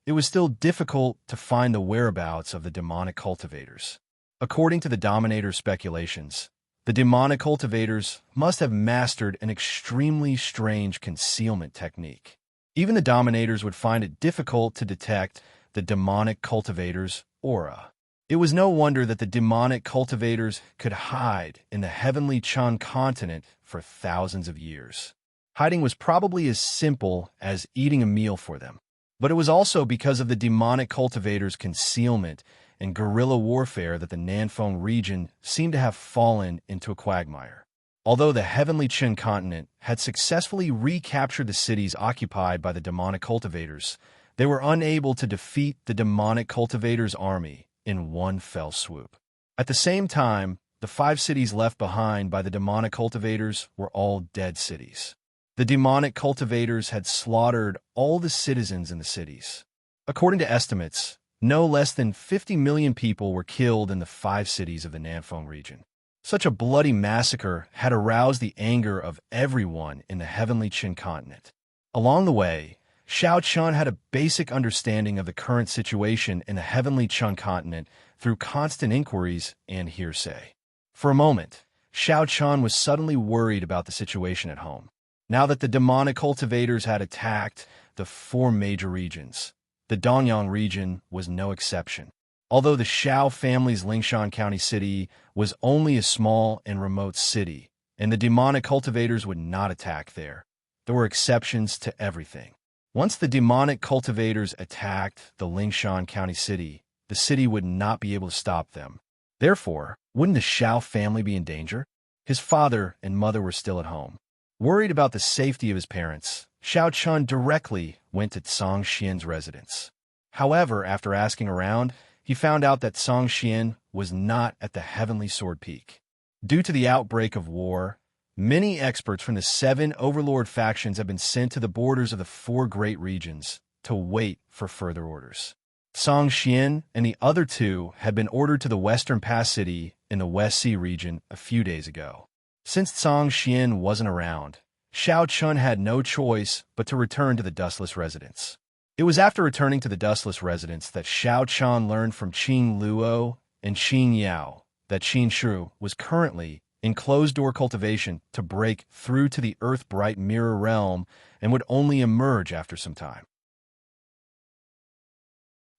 it was still difficult to find the whereabouts of the demonic cultivators. According to the Dominator's speculations, the demonic cultivators must have mastered an extremely strange concealment technique. Even the Dominators would find it difficult to detect the demonic cultivator's aura. It was no wonder that the demonic cultivators could hide in the heavenly Chan continent for thousands of years. Hiding was probably as simple as eating a meal for them. But it was also because of the demonic cultivators' concealment and guerrilla warfare that the Nanfeng region seemed to have fallen into a quagmire. Although the heavenly Qin continent had successfully recaptured the cities occupied by the demonic cultivators, they were unable to defeat the demonic cultivators' army in one fell swoop. At the same time, the 5 cities left behind by the demonic cultivators were all dead cities. The demonic cultivators had slaughtered all the citizens in the cities. According to estimates, no less than 50 million people were killed in the 5 cities of the Nanfeng region. Such a bloody massacre had aroused the anger of everyone in the heavenly Qin continent. Along the way, Xiao Chun had a basic understanding of the current situation in the heavenly Qin continent through constant inquiries and hearsay. For a moment, Xiao Chun was suddenly worried about the situation at home. Now that the demonic cultivators had attacked the 4 major regions, the Dongyang region was no exception. Although the Xiao family's Lingshan County city was only a small and remote city, and the demonic cultivators would not attack there were exceptions to everything. Once the demonic cultivators attacked the Lingshan County city, the city would not be able to stop them. Therefore, wouldn't the Xiao family be in danger? His father and mother were still at home. Worried about the safety of his parents, Xiao Chun directly went to Song Xian's residence. However, after asking around, he found out that Song Xian was not at the Heavenly Sword Peak. Due to the outbreak of war, many experts from the 7 overlord factions have been sent to the borders of the 4 great regions to wait for further orders. Song Xian and the other 2 had been ordered to the Western Pass City in the West Sea region a few days ago. Since Song Xian wasn't around, Xiao Chun had no choice but to return to the Dustless residence. It was after returning to the Dustless residence that Xiao Chun learned from Qin Luo and Qin Yao that Qin Shu was currently in closed-door cultivation to break through to the Earth-Bright Mirror Realm and would only emerge after some time.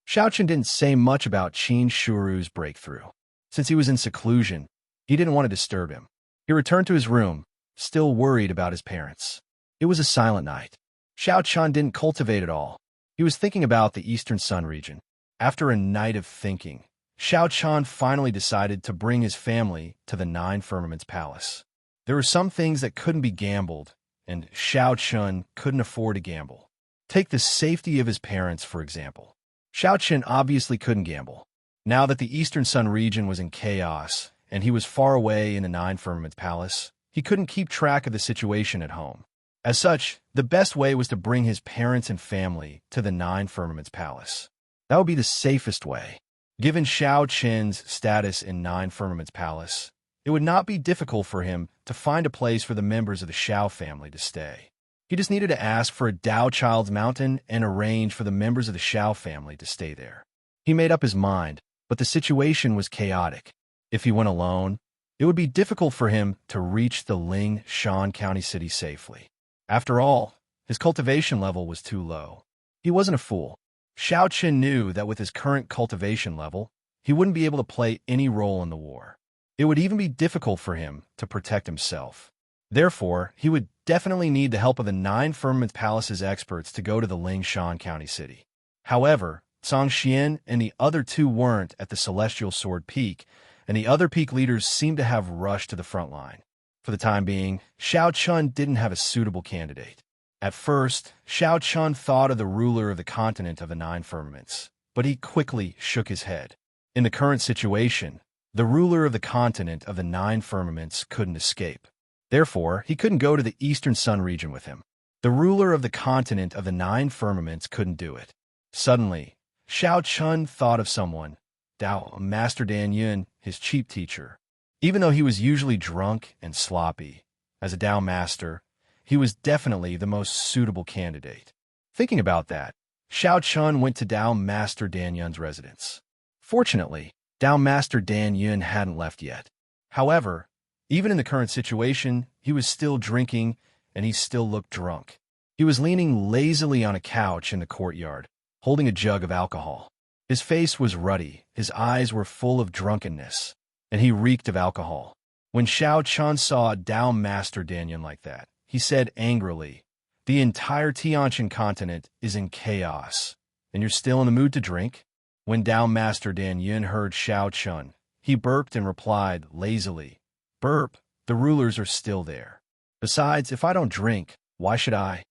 Xiao Chun didn't say much about Qin Shuru's breakthrough. Since he was in seclusion, he didn't want to disturb him. He returned to his room, still worried about his parents. It was a silent night. Xiao Chun didn't cultivate at all. He was thinking about the Eastern Sun region. After a night of thinking, Xiao Chun finally decided to bring his family to the 9 Firmaments Palace. There were some things that couldn't be gambled, and Xiao Chun couldn't afford to gamble. Take the safety of his parents, for example. Xiao Chun obviously couldn't gamble. Now that the Eastern Sun region was in chaos, and he was far away in the 9 Firmaments Palace, he couldn't keep track of the situation at home. As such, the best way was to bring his parents and family to the 9 Firmaments Palace. That would be the safest way. Given Xiao Chen's status in 9 Firmaments Palace, it would not be difficult for him to find a place for the members of the Xiao family to stay. He just needed to ask for a Dao Child's Mountain and arrange for the members of the Xiao family to stay there. He made up his mind, but the situation was chaotic. If he went alone, it would be difficult for him to reach the Lingshan County city safely. After all, his cultivation level was too low. He wasn't a fool. Xiao Chen knew that with his current cultivation level, he wouldn't be able to play any role in the war. It would even be difficult for him to protect himself. Therefore, he would definitely need the help of the 9 Firmament Palace's experts to go to the Lingshan County city. However, Song Xian and the other 2 weren't at the Celestial Sword Peak, and the other peak leaders seemed to have rushed to the front line. For the time being, Xiao Chun didn't have a suitable candidate. At first, Xiao Chun thought of the ruler of the continent of the 9 Firmaments, but he quickly shook his head. In the current situation, the ruler of the continent of the 9 Firmaments couldn't escape. Therefore, he couldn't go to the Eastern Sun region with him. The ruler of the continent of the 9 Firmaments couldn't do it. Suddenly, Xiao Chun thought of someone, Dao Master Dan Yun, his cheap teacher. Even though he was usually drunk and sloppy, as a Dao Master, he was definitely the most suitable candidate. Thinking about that, Xiao Chun went to Dao Master Dan Yun's residence. Fortunately, Dao Master Dan Yun hadn't left yet. However, even in the current situation, he was still drinking and he still looked drunk. He was leaning lazily on a couch in the courtyard, holding a jug of alcohol. His face was ruddy, his eyes were full of drunkenness, and he reeked of alcohol. When Xiao Chun saw Dao Master Dan Yun like that, he said angrily, "The entire Tianqian continent is in chaos, and you're still in the mood to drink?" When Dao Master Dan Yun heard Xiao Chun, he burped and replied lazily, "Burp, the rulers are still there. Besides, if I don't drink, why should I?"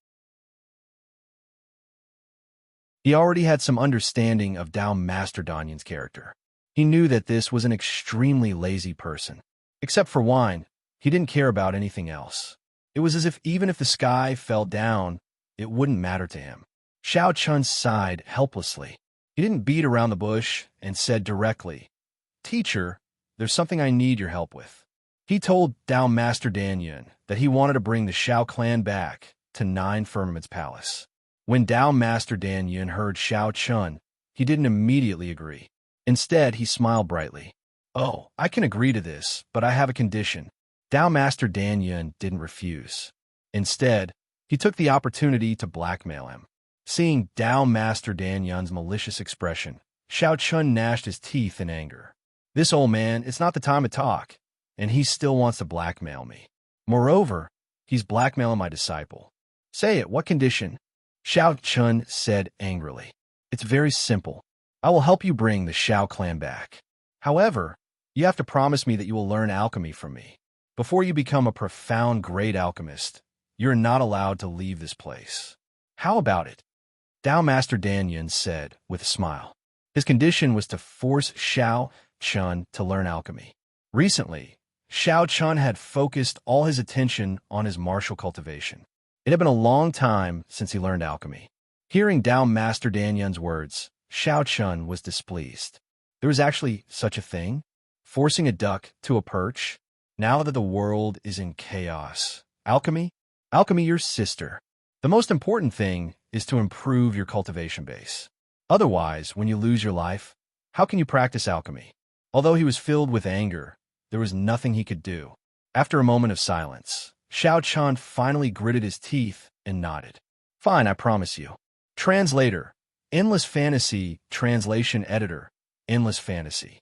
He already had some understanding of Dao Master Dan Yun's character. He knew that this was an extremely lazy person. Except for wine, he didn't care about anything else. It was as if even if the sky fell down, it wouldn't matter to him. Xiao Chun sighed helplessly. He didn't beat around the bush and said directly, "Teacher, there's something I need your help with." He told Dao Master Dan Yun that he wanted to bring the Xiao clan back to Nine Firmament's palace. When Dao Master Dan Yun heard Xiao Chun, he didn't immediately agree. Instead, he smiled brightly. "Oh, I can agree to this, but I have a condition." Dao Master Dan Yun didn't refuse. Instead, he took the opportunity to blackmail him. Seeing Dao Master Dan Yun's malicious expression, Xiao Chun gnashed his teeth in anger. "This old man, it's not the time to talk, and he still wants to blackmail me. Moreover, he's blackmailing my disciple." "Say it, what condition?" Xiao Chun said angrily. "It's very simple. I will help you bring the Xiao clan back. However, you have to promise me that you will learn alchemy from me. Before you become a profound great alchemist, you're not allowed to leave this place." "How about it?" Dao Master Dan Yun said with a smile. His condition was to force Xiao Chun to learn alchemy. Recently, Xiao Chun had focused all his attention on his martial cultivation. It had been a long time since he learned alchemy. Hearing Dao Master Dan Yun's words, Xiao Chun was displeased. There was actually such a thing? Forcing a duck to a perch? Now that the world is in chaos. Alchemy? Alchemy, your sister. The most important thing is to improve your cultivation base. Otherwise, when you lose your life, how can you practice alchemy? Although he was filled with anger, there was nothing he could do. After a moment of silence, Xiao Chun finally gritted his teeth and nodded. "Fine, I promise you." Translator, Endless Fantasy, Translation Editor, Endless Fantasy.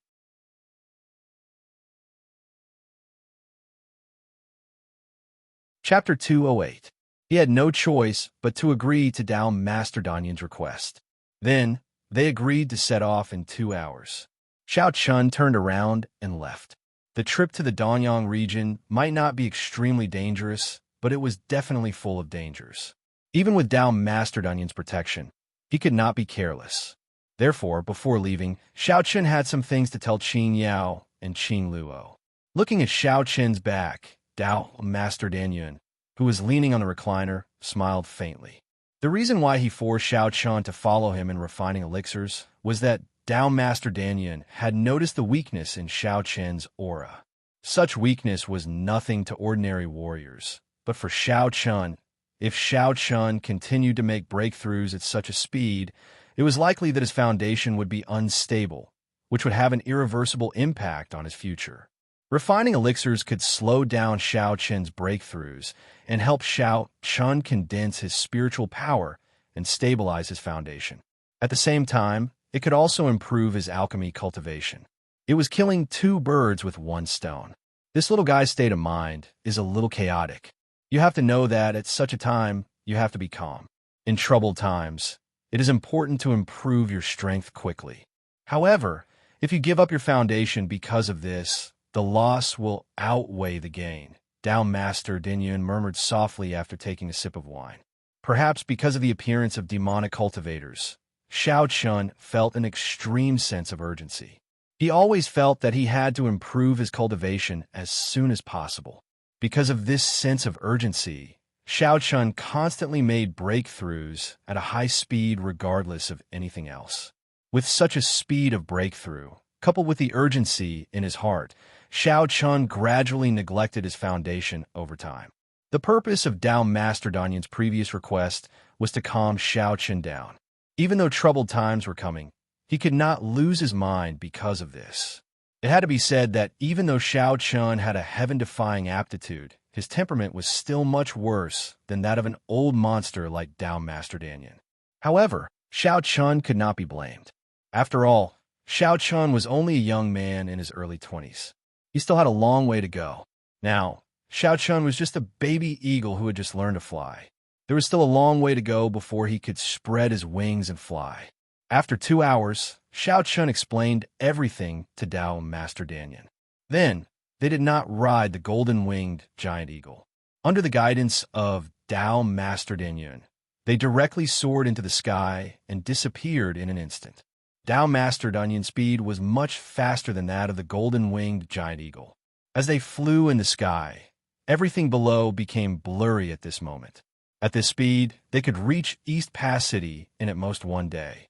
Chapter 208. He had no choice but to agree to Dao Master Dan Yun's request. Then, they agreed to set off in 2 hours. Xiao Chun turned around and left. The trip to the Danyang region might not be extremely dangerous, but it was definitely full of dangers. Even with Dao Master Dan Yun's protection, he could not be careless. Therefore, before leaving, Xiao Chun had some things to tell Qin Yao and Qin Luo. Looking at Xiao Chun's back, Dao Master Dan Yun, who was leaning on the recliner, smiled faintly. The reason why he forced Xiao Chun to follow him in refining elixirs was that Dao Master Dan Yun had noticed the weakness in Xiao Chun's aura. Such weakness was nothing to ordinary warriors, but for Xiao Chun, if Xiao Chun continued to make breakthroughs at such a speed, it was likely that his foundation would be unstable, which would have an irreversible impact on his future. Refining elixirs could slow down Xiao Chun's breakthroughs and help Xiao Chun condense his spiritual power and stabilize his foundation. At the same time, it could also improve his alchemy cultivation. It was killing 2 birds with 1 stone. This little guy's state of mind is a little chaotic. You have to know that at such a time, you have to be calm. In troubled times, it is important to improve your strength quickly. However, if you give up your foundation because of this, the loss will outweigh the gain, Dao Master Dan Yun murmured softly after taking a sip of wine. Perhaps because of the appearance of demonic cultivators, Xiao Chun felt an extreme sense of urgency. He always felt that he had to improve his cultivation as soon as possible. Because of this sense of urgency, Xiao Chun constantly made breakthroughs at a high speed regardless of anything else. With such a speed of breakthrough, coupled with the urgency in his heart, Xiao Chun gradually neglected his foundation over time. The purpose of Dao Master Dan Yun's previous request was to calm Xiao Chun down. Even though troubled times were coming, he could not lose his mind because of this. It had to be said that even though Xiao Chun had a heaven-defying aptitude, his temperament was still much worse than that of an old monster like Dao Master Dan Yun. However, Xiao Chun could not be blamed. After all, Xiao Chun was only a young man in his early 20s. He still had a long way to go. Now, Xiao Chun was just a baby eagle who had just learned to fly. There was still a long way to go before he could spread his wings and fly. After 2 hours, Xiao Chun explained everything to Dao Master Dan Yun. Then, they did not ride the golden-winged giant eagle. Under the guidance of Dao Master Dan Yun, they directly soared into the sky and disappeared in an instant. Dao Master Dan Yun's speed was much faster than that of the golden-winged giant eagle. As they flew in the sky, Everything below became blurry at this moment. At this speed, they could reach East Pass City in at most one day.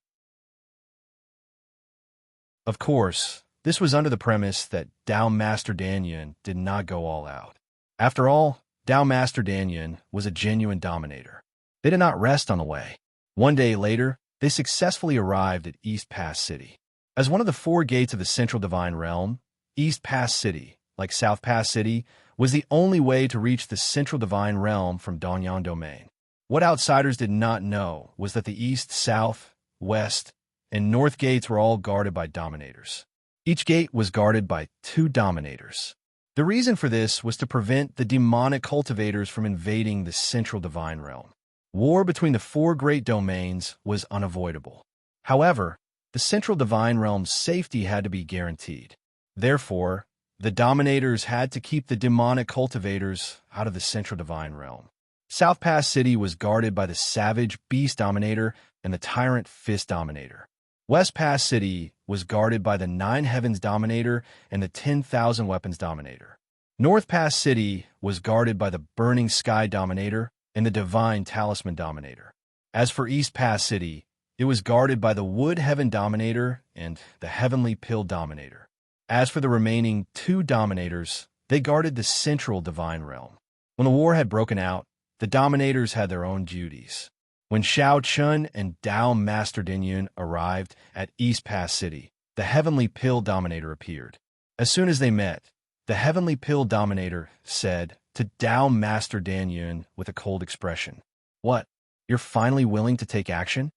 Of course, this was under the premise that Dao Master Danyan did not go all out. After all, Dao Master Danyan was a genuine dominator. They did not rest on the way. One day later, they successfully arrived at East Pass City. As one of the four gates of the Central Divine Realm, East Pass City, like South Pass City, was the only way to reach the Central Divine Realm from Dongyan Domain. What outsiders did not know was that the East, South, West, and North gates were all guarded by dominators. Each gate was guarded by 2 dominators. The reason for this was to prevent the demonic cultivators from invading the Central Divine Realm. War between the 4 great domains was unavoidable. However, the Central Divine Realm's safety had to be guaranteed. Therefore, the dominators had to keep the demonic cultivators out of the Central Divine Realm. South Pass City was guarded by the Savage Beast Dominator and the Tyrant Fist Dominator. West Pass City was guarded by the 9 Heavens Dominator and the 10,000 Weapons Dominator. North Pass City was guarded by the Burning Sky Dominator and the Divine Talisman Dominator. As for East Pass City, it was guarded by the Wood Heaven Dominator and the Heavenly Pill Dominator. As for the remaining 2 dominators, they guarded the Central Divine Realm. When the war had broken out, the dominators had their own duties. When Shao Chun and Dao Master Dinyun arrived at East Pass City, the Heavenly Pill Dominator appeared. As soon as they met, the Heavenly Pill Dominator said to Dao Master Dinyun with a cold expression, "What? You're finally willing to take action?"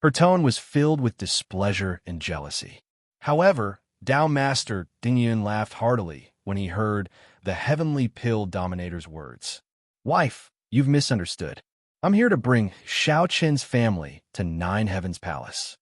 Her tone was filled with displeasure and jealousy. However, Dao Master Dinyun laughed heartily when he heard the Heavenly Pill Dominator's words. "Wife, you've misunderstood. I'm here to bring Shao Chen's family to 9 Heavens Palace."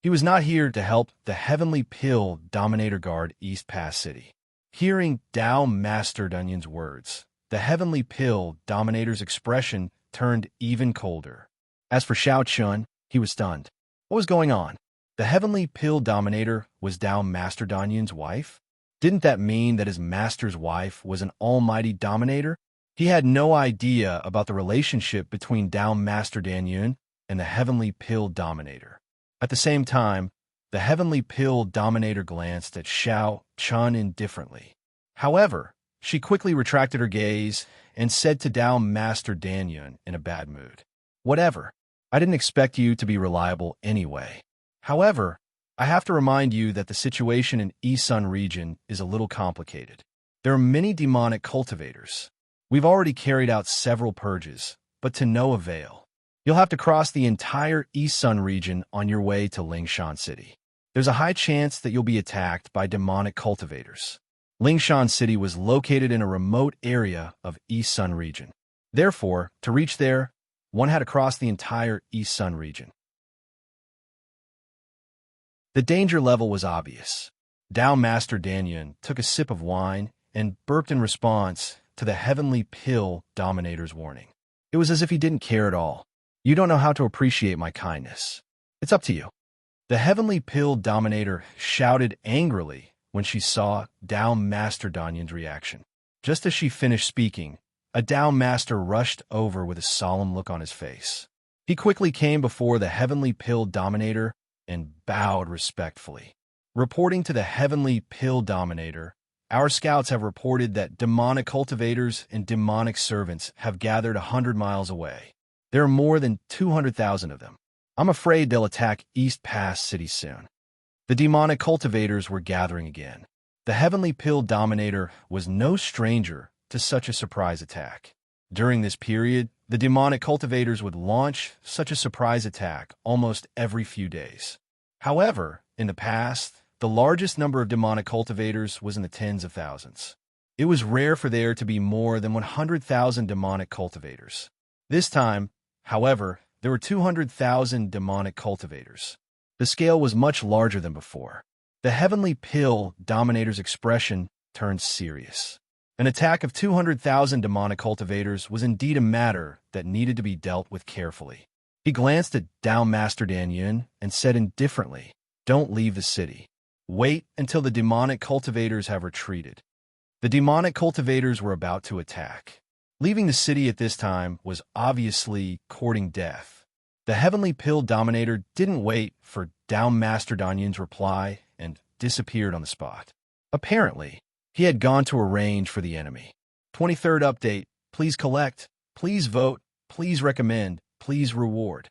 He was not here to help the Heavenly Pill Dominator guard East Pass City. Hearing Dao Master Dinyun's words, the Heavenly Pill Dominator's expression turned even colder. As for Shao Chun, he was stunned. What was going on? The Heavenly Pill Dominator was Dao Master Dinyun's wife? Didn't that mean that his master's wife was an almighty dominator? He had no idea about the relationship between Dao Master Dinyun and the Heavenly Pill Dominator. At the same time, the Heavenly Pill Dominator glanced at Shao Chun indifferently. However, she quickly retracted her gaze and said to Dao Master Dinyun in a bad mood, "Whatever. I didn't expect you to be reliable anyway. However, I have to remind you that the situation in East Sun region is a little complicated. There are many demonic cultivators. We've already carried out several purges, but to no avail. You'll have to cross the entire East Sun region on your way to Lingshan City. There's a high chance that you'll be attacked by demonic cultivators." Lingshan City was located in a remote area of East Sun region. Therefore, to reach there, one had to cross the entire East Sun region. The danger level was obvious. Dao Master Dinyun took a sip of wine and burped in response to the Heavenly Pill Dominator's warning. It was as if he didn't care at all. "You don't know how to appreciate my kindness. It's up to you." The Heavenly Pill Dominator shouted angrily when she saw Dao Master Dinyun's reaction. Just as she finished speaking, a Dao Master rushed over with a solemn look on his face. He quickly came before the Heavenly Pill Dominator and bowed respectfully. Reporting to the Heavenly Pill Dominator, "Our scouts have reported that demonic cultivators and demonic servants have gathered 100 miles away. There are more than 200,000 of them. I'm afraid they'll attack East Pass City soon." The demonic cultivators were gathering again. The Heavenly Pill Dominator was no stranger to such a surprise attack. During this period, the demonic cultivators would launch such a surprise attack almost every few days. However, in the past, the largest number of demonic cultivators was in the tens of thousands. It was rare for there to be more than 100,000 demonic cultivators. This time, however, there were 200,000 demonic cultivators. The scale was much larger than before. The Heavenly Pill Dominator's expression turned serious. An attack of 200,000 demonic cultivators was indeed a matter that needed to be dealt with carefully. He glanced at Dao Master Dinyun and said indifferently, "Don't leave the city. Wait until the demonic cultivators have retreated." The demonic cultivators were about to attack. Leaving the city at this time was obviously courting death. The heavenly pill dominator didn't wait for Down Master Danyan's reply and disappeared on the spot. Apparently, he had gone to arrange for the enemy. 23rd update. Please collect. Please vote. Please recommend. Please reward.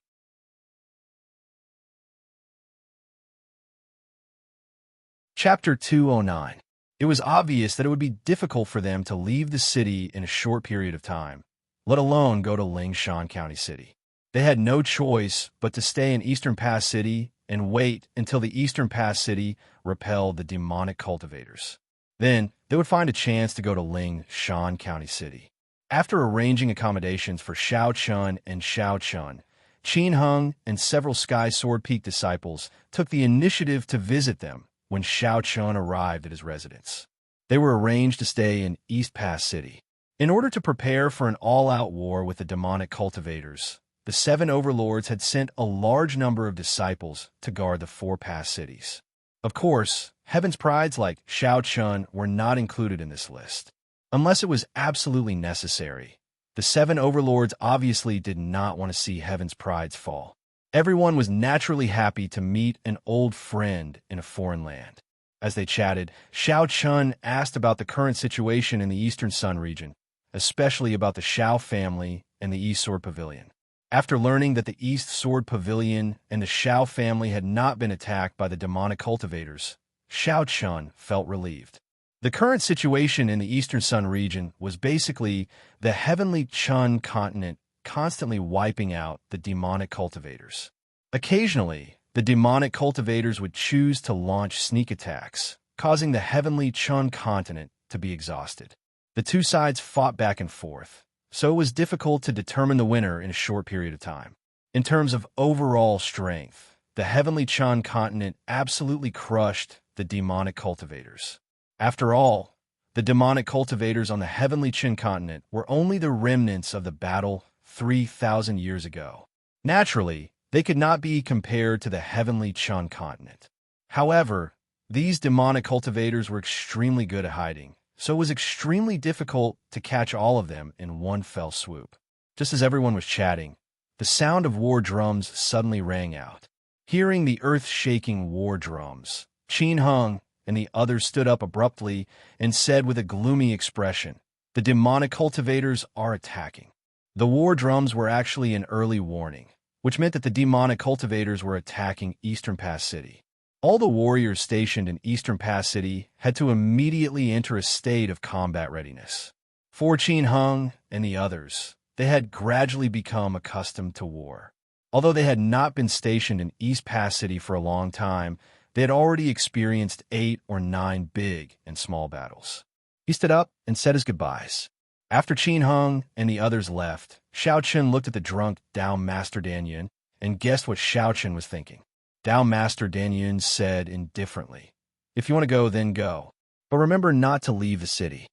Chapter 209. It was obvious that it would be difficult for them to leave the city in a short period of time, let alone go to Lingshan County City. They had no choice but to stay in Eastern Pass City and wait until the Eastern Pass City repelled the demonic cultivators. Then, they would find a chance to go to Lingshan County City. After arranging accommodations for Xiao Chun and Xiao Chun, Qin Hung and several Sky Sword Peak disciples took the initiative to visit them when Xiao Chun arrived at his residence. They were arranged to stay in East Pass City. In order to prepare for an all-out war with the demonic cultivators, the 7 overlords had sent a large number of disciples to guard the 4 pass cities. Of course, Heaven's Prides like Xiao Chun were not included in this list. Unless it was absolutely necessary, the 7 overlords obviously did not want to see Heaven's Prides fall. Everyone was naturally happy to meet an old friend in a foreign land. As they chatted, Xiao Chun asked about the current situation in the Eastern Sun region, especially about the Xiao family and the East Sword Pavilion. After learning that the East Sword Pavilion and the Xiao family had not been attacked by the demonic cultivators, Xiao Chun felt relieved. The current situation in the Eastern Sun region was basically the Heavenly Chun continent constantly wiping out the demonic cultivators. Occasionally, the demonic cultivators would choose to launch sneak attacks, causing the Heavenly Chun continent to be exhausted. The two sides fought back and forth, so it was difficult to determine the winner in a short period of time. In terms of overall strength, the Heavenly Chun continent absolutely crushed the demonic cultivators. After all, the demonic cultivators on the Heavenly Chun continent were only the remnants of the battle 3,000 years ago. Naturally, they could not be compared to the Heavenly Chun continent. However, these demonic cultivators were extremely good at hiding, so it was extremely difficult to catch all of them in one fell swoop. Just as everyone was chatting, the sound of war drums suddenly rang out. Hearing the earth-shaking war drums, Qin Hung and the others stood up abruptly and said with a gloomy expression, "The demonic cultivators are attacking." The war drums were actually an early warning, which meant that the demonic cultivators were attacking Eastern Pass City. All the warriors stationed in Eastern Pass City had to immediately enter a state of combat readiness. For Qin Hung and the others, they had gradually become accustomed to war. Although they had not been stationed in East Pass City for a long time, they had already experienced 8 or 9 big and small battles. He stood up and said his goodbyes. After Qin Hung and the others left, Xiao Chun looked at the drunk Down Master Danyan and guessed what Xiao Chun was thinking. Down Master Danyan said indifferently, "If you want to go, then go. But remember not to leave the city."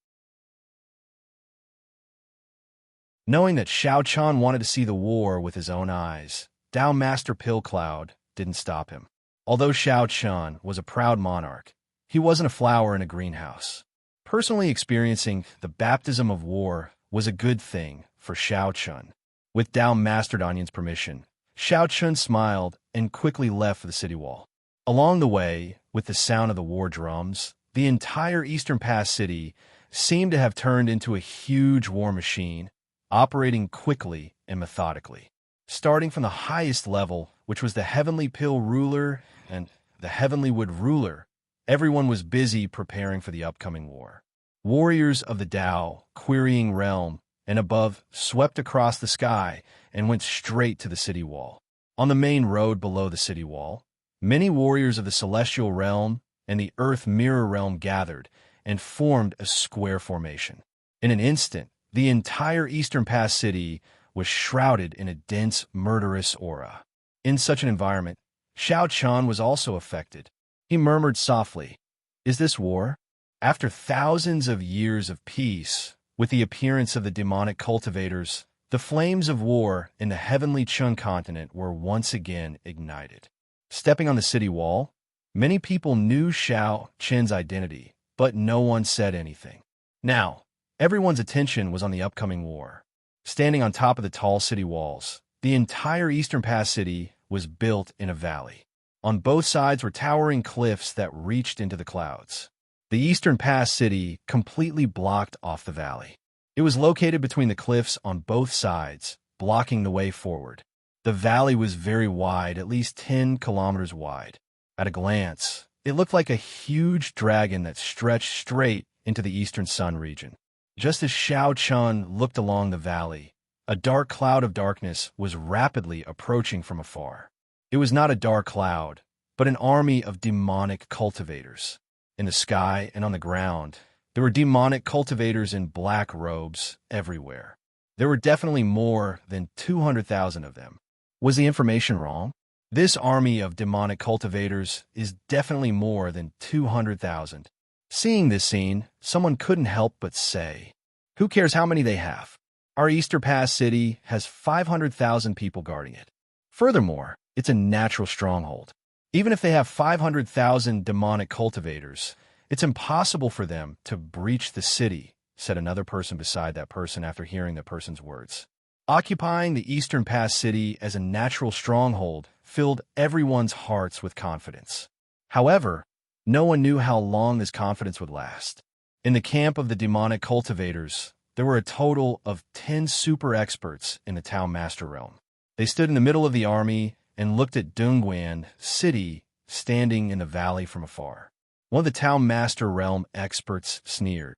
Knowing that Xiao Chun wanted to see the war with his own eyes, Down Master Pill Cloud didn't stop him. Although Xiao Chun was a proud monarch, he wasn't a flower in a greenhouse. Personally experiencing the baptism of war was a good thing for Xiao Chun. With Down Master Danyan's permission, Xiao Chun smiled and quickly left for the city wall. Along the way, with the sound of the war drums, the entire Eastern Pass City seemed to have turned into a huge war machine, operating quickly and methodically. Starting from the highest level, which was the Heavenly Pill Ruler and the Heavenly Wood Ruler, everyone was busy preparing for the upcoming war. Warriors of the Tao, Querying Realm, and above swept across the sky and went straight to the city wall. On the main road below the city wall, many warriors of the Celestial Realm and the Earth Mirror Realm gathered and formed a square formation. In an instant, the entire Eastern Pass City was shrouded in a dense, murderous aura. In such an environment, Xiao Chun was also affected. He murmured softly, "Is this war?" After thousands of years of peace, with the appearance of the demonic cultivators, the flames of war in the Heavenly Chun continent were once again ignited. Stepping on the city wall, many people knew Xiao Chun's identity, but no one said anything. Now, everyone's attention was on the upcoming war. Standing on top of the tall city walls, the entire Eastern Pass city was built in a valley. On both sides were towering cliffs that reached into the clouds. The Eastern Pass city completely blocked off the valley. It was located between the cliffs on both sides, blocking the way forward. The valley was very wide, at least 10 kilometers wide. At a glance, it looked like a huge dragon that stretched straight into the Eastern Sun region. Just as Shao Chun looked along the valley, a dark cloud of darkness was rapidly approaching from afar. It was not a dark cloud, but an army of demonic cultivators. In the sky and on the ground, there were demonic cultivators in black robes everywhere. There were definitely more than 200,000 of them. Was the information wrong? This army of demonic cultivators is definitely more than 200,000. Seeing this scene, someone couldn't help but say, "Who cares how many they have? Our Eastern Pass city has 500,000 people guarding it. Furthermore, it's a natural stronghold. Even if they have 500,000 demonic cultivators, it's impossible for them to breach the city," said another person beside that person after hearing the person's words. Occupying the Eastern Pass city as a natural stronghold filled everyone's hearts with confidence. However, no one knew how long this confidence would last. In the camp of the demonic cultivators, there were a total of 10 super experts in the Town Master realm. They stood in the middle of the army and looked at Dongguan City standing in the valley from afar. One of the Town Master realm experts sneered.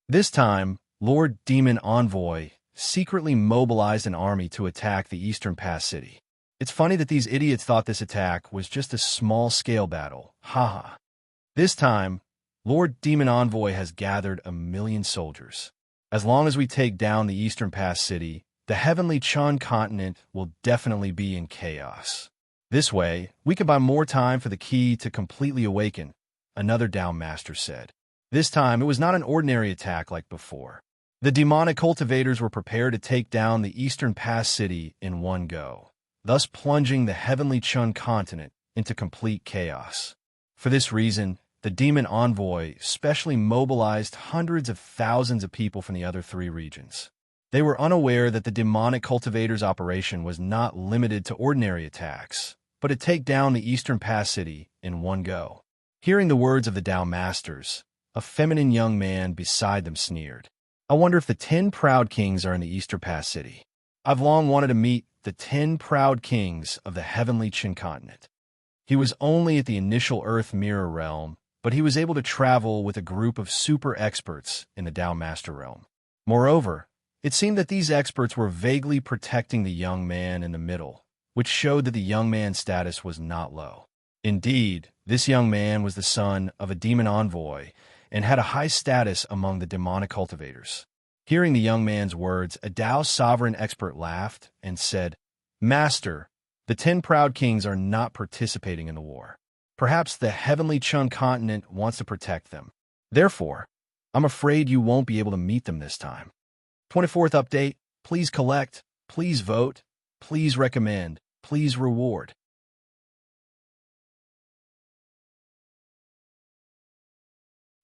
This time, Lord Demon Envoy secretly mobilized an army to attack the Eastern Pass city. It's funny that these idiots thought this attack was just a small-scale battle. Haha. This time, Lord Demon Envoy has gathered 1,000,000 soldiers. As long as we take down the Eastern Pass city, the Heavenly Chun continent will definitely be in chaos. This way, we can buy more time for the key to completely awaken, another Down Master said. This time, it was not an ordinary attack like before. The demonic cultivators were prepared to take down the Eastern Pass city in one go, thus plunging the Heavenly Chun continent into complete chaos. For this reason, the Demon Envoy specially mobilized hundreds of thousands of people from the other 3 regions. They were unaware that the demonic cultivators' operation was not limited to ordinary attacks, but to take down the Eastern Pass city in one go. Hearing the words of the Tao Masters, a feminine young man beside them sneered. "I wonder if the 10 proud kings are in the Eastern Pass city. I've long wanted to meet the 10 proud kings of the Heavenly Chin continent." He was only at the initial Earth Mirror realm, but he was able to travel with a group of super experts in the Tao Master realm. Moreover, it seemed that these experts were vaguely protecting the young man in the middle, which showed that the young man's status was not low. Indeed, this young man was the son of a demon envoy and had a high status among the demonic cultivators. Hearing the young man's words, a Tao sovereign expert laughed and said, "Master, the 10 proud kings are not participating in the war. Perhaps the Heavenly Chun continent wants to protect them. Therefore, I'm afraid you won't be able to meet them this time. 24th update, please collect, please vote, please recommend, please reward."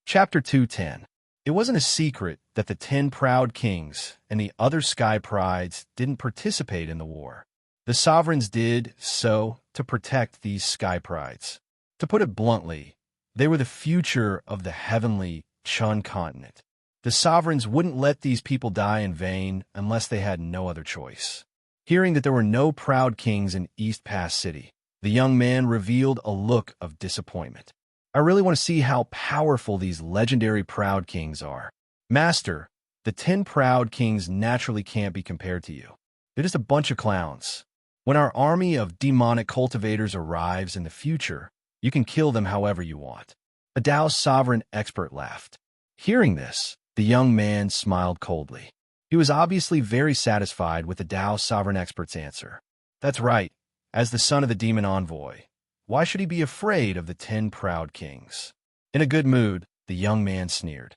Chapter 210. It wasn't a secret that the 10 proud kings and the other sky prides didn't participate in the war. The sovereigns did so to protect these sky prides. To put it bluntly, they were the future of the Heavenly Chun continent. The sovereigns wouldn't let these people die in vain unless they had no other choice. Hearing that there were no proud kings in East Pass City, the young man revealed a look of disappointment. "I really want to see how powerful these legendary proud kings are. Master, the 10 proud kings naturally can't be compared to you. They're just a bunch of clowns. When our army of demonic cultivators arrives in the future, you can kill them however you want." A Tao sovereign expert laughed. Hearing this, the young man smiled coldly. He was obviously very satisfied with the Tao sovereign expert's answer. That's right. As the son of the demon envoy, why should he be afraid of the 10 proud kings? In a good mood, the young man sneered.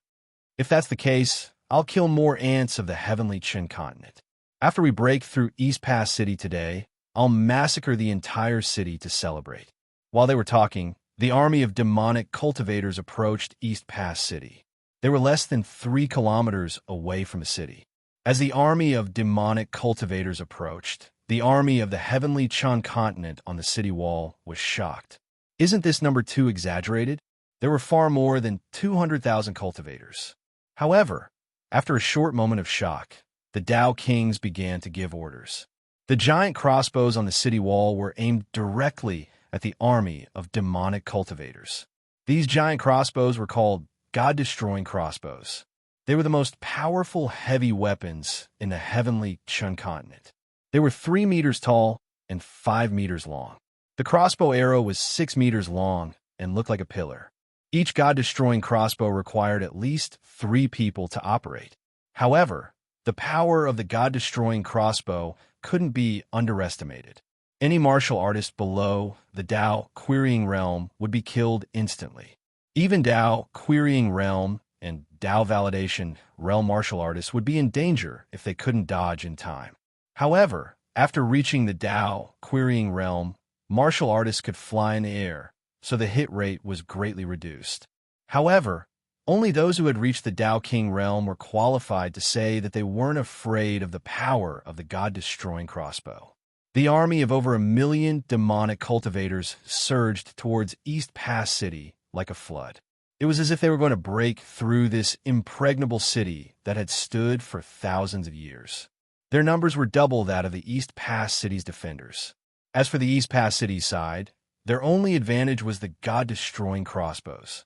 "If that's the case, I'll kill more ants of the Heavenly Chin continent. After we break through East Pass City today, I'll massacre the entire city to celebrate." While they were talking, the army of demonic cultivators approached East Pass City. They were less than 3 kilometers away from the city. As the army of demonic cultivators approached, the army of the heavenly Chan continent on the city wall was shocked. Isn't this number too exaggerated? There were far more than 200,000 cultivators. However, after a short moment of shock, the Tao Kings began to give orders. The giant crossbows on the city wall were aimed directly at the army of demonic cultivators. These giant crossbows were called God-destroying crossbows. They were the most powerful heavy weapons in the heavenly Chun continent. They were 3 meters tall and 5 meters long. The crossbow arrow was 6 meters long and looked like a pillar. Each God-destroying crossbow required at least 3 people to operate. However, the power of the God-destroying crossbow couldn't be underestimated. Any martial artist below the Tao Querying Realm would be killed instantly. Even Tao Querying Realm and Tao Validation Realm martial artists would be in danger if they couldn't dodge in time. However, after reaching the Tao Querying Realm, martial artists could fly in the air, so the hit rate was greatly reduced. However, only those who had reached the Tao King realm were qualified to say that they weren't afraid of the power of the God-destroying crossbow. The army of over 1 million demonic cultivators surged towards East Pass City like a flood. It was as if they were going to break through this impregnable city that had stood for thousands of years. Their numbers were double that of the East Pass City's defenders. As for the East Pass City side, their only advantage was the God-destroying crossbows.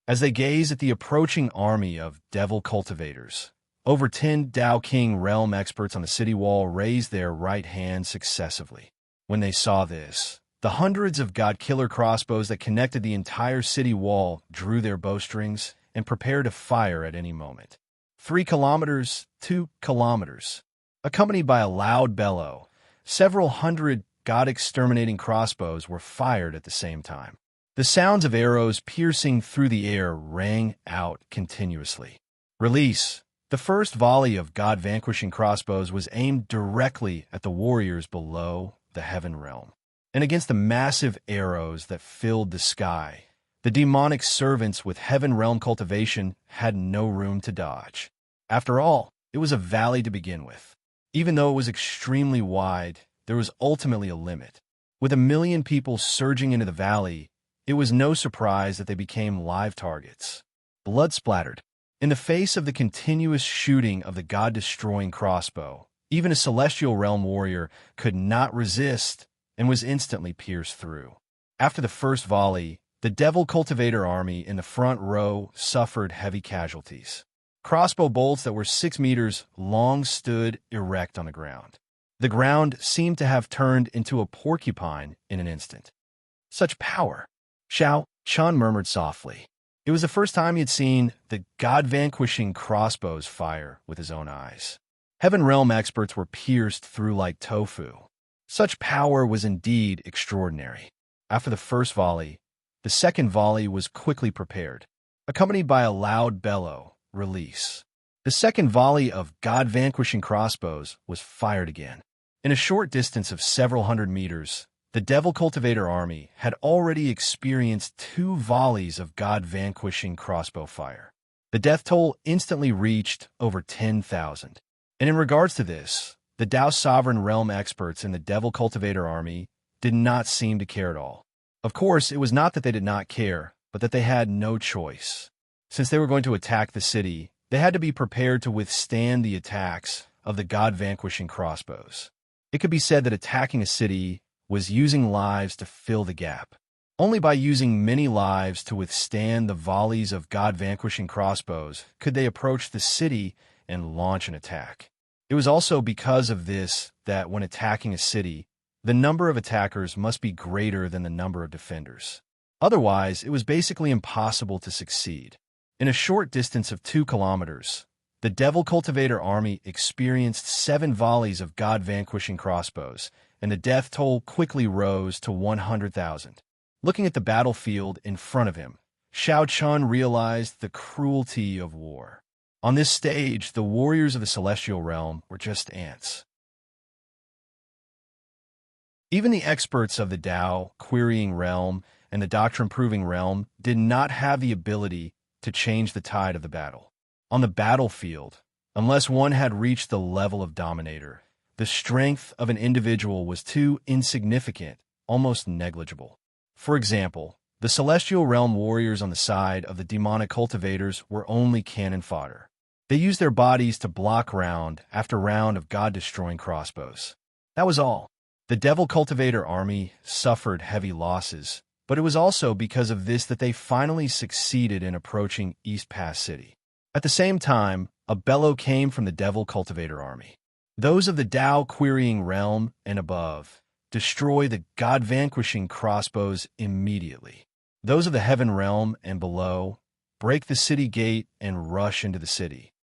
As they gazed at the approaching army of devil cultivators, over 10 Tao King realm experts on the city wall raised their right hands successively. When they saw this, the hundreds of God-killer crossbows that connected the entire city wall drew their bowstrings and prepared to fire at any moment. 3 kilometers, 2 kilometers. Accompanied by a loud bellow, several hundred God-exterminating crossbows were fired at the same time. The sounds of arrows piercing through the air rang out continuously. Release. The first volley of God-vanquishing crossbows was aimed directly at the warriors below the heaven realm. And against the massive arrows that filled the sky, the demonic servants with heaven realm cultivation had no room to dodge. After all, it was a valley to begin with. Even though it was extremely wide, there was ultimately a limit. With 1 million people surging into the valley, it was no surprise that they became live targets. Blood splattered. In the face of the continuous shooting of the God-destroying crossbow, even a celestial realm warrior could not resist and was instantly pierced through. After the first volley, the devil cultivator army in the front row suffered heavy casualties. Crossbow bolts that were 6 meters long stood erect on the ground. The ground seemed to have turned into a porcupine in an instant. Such power! Xiao Chun murmured softly. It was the first time he had seen the God-vanquishing crossbows fire with his own eyes. Heaven realm experts were pierced through like tofu. Such power was indeed extraordinary. After the first volley, the second volley was quickly prepared, accompanied by a loud bellow, release. The second volley of God-vanquishing crossbows was fired again. In a short distance of several hundred meters, the Devil Cultivator army had already experienced 2 volleys of God-vanquishing crossbow fire. The death toll instantly reached over 10,000. And in regards to this, the Tao Sovereign Realm experts in the Devil Cultivator army did not seem to care at all. Of course, it was not that they did not care, but that they had no choice. Since they were going to attack the city, they had to be prepared to withstand the attacks of the God-vanquishing crossbows. It could be said that attacking a city was using lives to fill the gap. Only by using many lives to withstand the volleys of God-vanquishing crossbows could they approach the city and launch an attack. It was also because of this that when attacking a city, the number of attackers must be greater than the number of defenders. Otherwise, it was basically impossible to succeed. In a short distance of 2 kilometers, the Devil Cultivator army experienced 7 volleys of God-vanquishing crossbows, and the death toll quickly rose to 100,000. Looking at the battlefield in front of him, Xiao Chun realized the cruelty of war. On this stage, the warriors of the celestial realm were just ants. Even the experts of the Tao querying realm and the doctrine-proving realm did not have the ability to change the tide of the battle. On the battlefield, unless one had reached the level of dominator, the strength of an individual was too insignificant, almost negligible. For example, the celestial realm warriors on the side of the demonic cultivators were only cannon fodder. They used their bodies to block round after round of god-destroying crossbows. That was all. The devil cultivator army suffered heavy losses, but it was also because of this that they finally succeeded in approaching East Pass City. At the same time, a bellow came from the devil cultivator army. Those of the Tao querying realm and above destroy the god-vanquishing crossbows immediately. Those of the heaven realm and below break the city gate and rush into the city.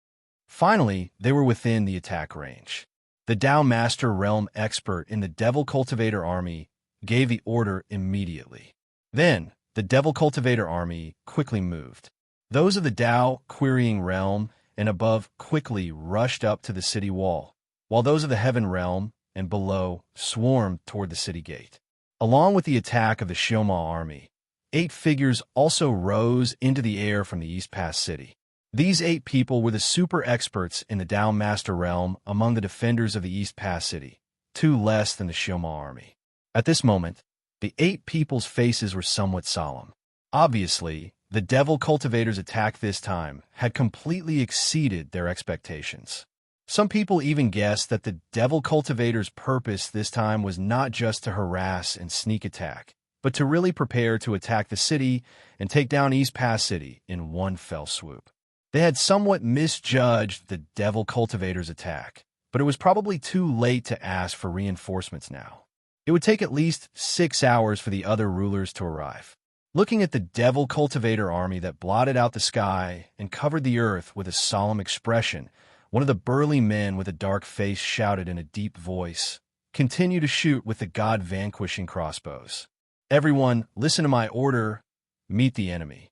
Finally, they were within the attack range. The Tao Master Realm expert in the Devil Cultivator army gave the order immediately. Then, the Devil Cultivator army quickly moved. Those of the Tao Querying Realm and above quickly rushed up to the city wall, while those of the Heaven Realm and below swarmed toward the city gate. Along with the attack of the Shioma army, 8 figures also rose into the air from the East Pass City. These 8 people were the super experts in the Tao Master Realm among the defenders of the East Pass City, 2 less than the Shioma army. At this moment, the 8 people's faces were somewhat solemn. Obviously, the Devil Cultivators' attack this time had completely exceeded their expectations. Some people even guessed that the Devil Cultivators' purpose this time was not just to harass and sneak attack, but to really prepare to attack the city and take down East Pass City in one fell swoop. They had somewhat misjudged the Devil Cultivators' attack, but it was probably too late to ask for reinforcements now. It would take at least 6 hours for the other rulers to arrive. Looking at the Devil Cultivator army that blotted out the sky and covered the earth with a solemn expression, one of the burly men with a dark face shouted in a deep voice, "Continue to shoot with the god-vanquishing crossbows. Everyone, listen to my order. Meet the enemy."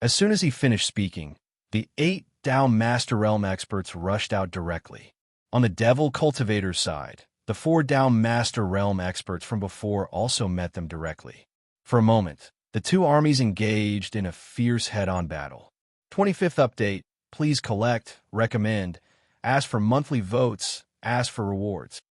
As soon as he finished speaking, the 8 Tao Master Realm experts rushed out directly. On the Devil Cultivator's side, the 4 Tao Master Realm experts from before also met them directly. For a moment, the 2 armies engaged in a fierce head-on battle. 25th update, please collect, recommend, ask for monthly votes, ask for rewards.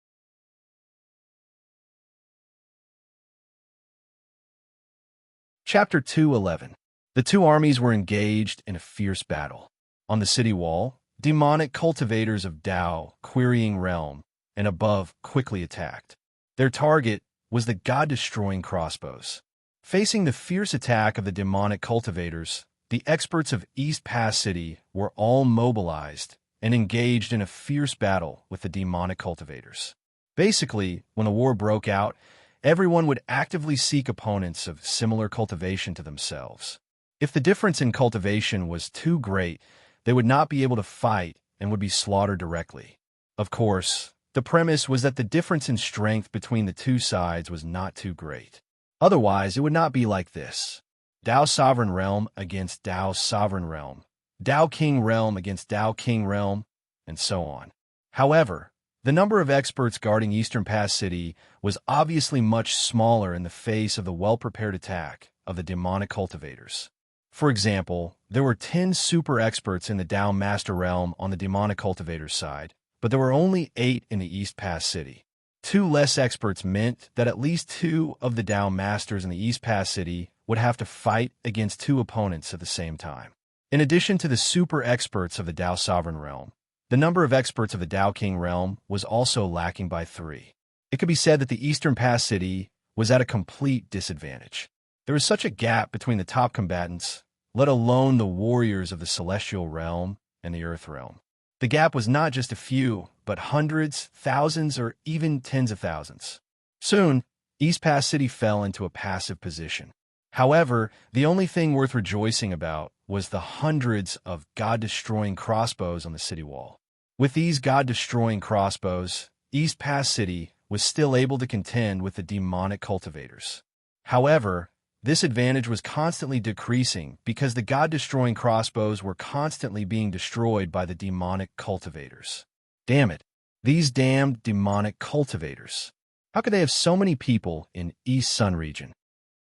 Chapter 2:11. The 2 armies were engaged in a fierce battle. On the city wall, demonic cultivators of Tao, querying realm, and above quickly attacked. Their target was the god-destroying crossbows. Facing the fierce attack of the demonic cultivators, the experts of East Pass City were all mobilized and engaged in a fierce battle with the demonic cultivators. Basically, when the war broke out, everyone would actively seek opponents of similar cultivation to themselves. If the difference in cultivation was too great, they would not be able to fight and would be slaughtered directly. Of course, the premise was that the difference in strength between the 2 sides was not too great. Otherwise, it would not be like this. Tao Sovereign Realm against Tao Sovereign Realm, Tao King Realm against Tao King Realm, and so on. However, the number of experts guarding Eastern Pass City was obviously much smaller in the face of the well-prepared attack of the demonic cultivators. For example, there were 10 super experts in the Tao Master Realm on the demonic cultivators side, but there were only 8 in the East Pass City. 2 less experts meant that at least 2 of the Tao Masters in the East Pass City would have to fight against 2 opponents at the same time. In addition to the super experts of the Tao Sovereign Realm, the number of experts of the Tao King Realm was also lacking by 3. It could be said that the Eastern Pass City was at a complete disadvantage. There was such a gap between the top combatants, let alone the warriors of the Celestial Realm and the Earth Realm. The gap was not just a few, but hundreds, thousands, or even tens of thousands. Soon, East Pass City fell into a passive position. However, the only thing worth rejoicing about was the hundreds of god-destroying crossbows on the city wall. With these god-destroying crossbows, East Pass City was still able to contend with the demonic cultivators. However, this advantage was constantly decreasing because the god-destroying crossbows were constantly being destroyed by the demonic cultivators. Damn it, these damned demonic cultivators. How could they have so many people in East Sun region?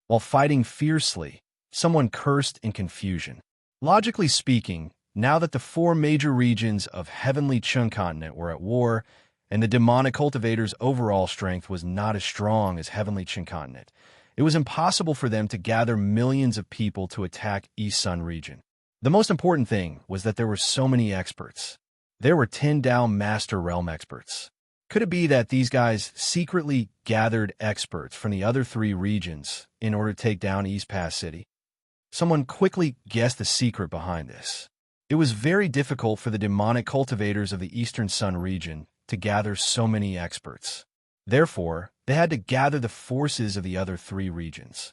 While fighting fiercely, someone cursed in confusion. Logically speaking, now that the four major regions of Heavenly Chun continent were at war, and the demonic cultivator's overall strength was not as strong as Heavenly Chun continent, it was impossible for them to gather millions of people to attack East Sun region. The most important thing was that there were so many experts. There were 10 Dao Master Realm experts. Could it be that these guys secretly gathered experts from the other three regions in order to take down East Pass City? Someone quickly guessed the secret behind this. It was very difficult for the demonic cultivators of the Eastern Sun region to gather so many experts. Therefore, they had to gather the forces of the other three regions.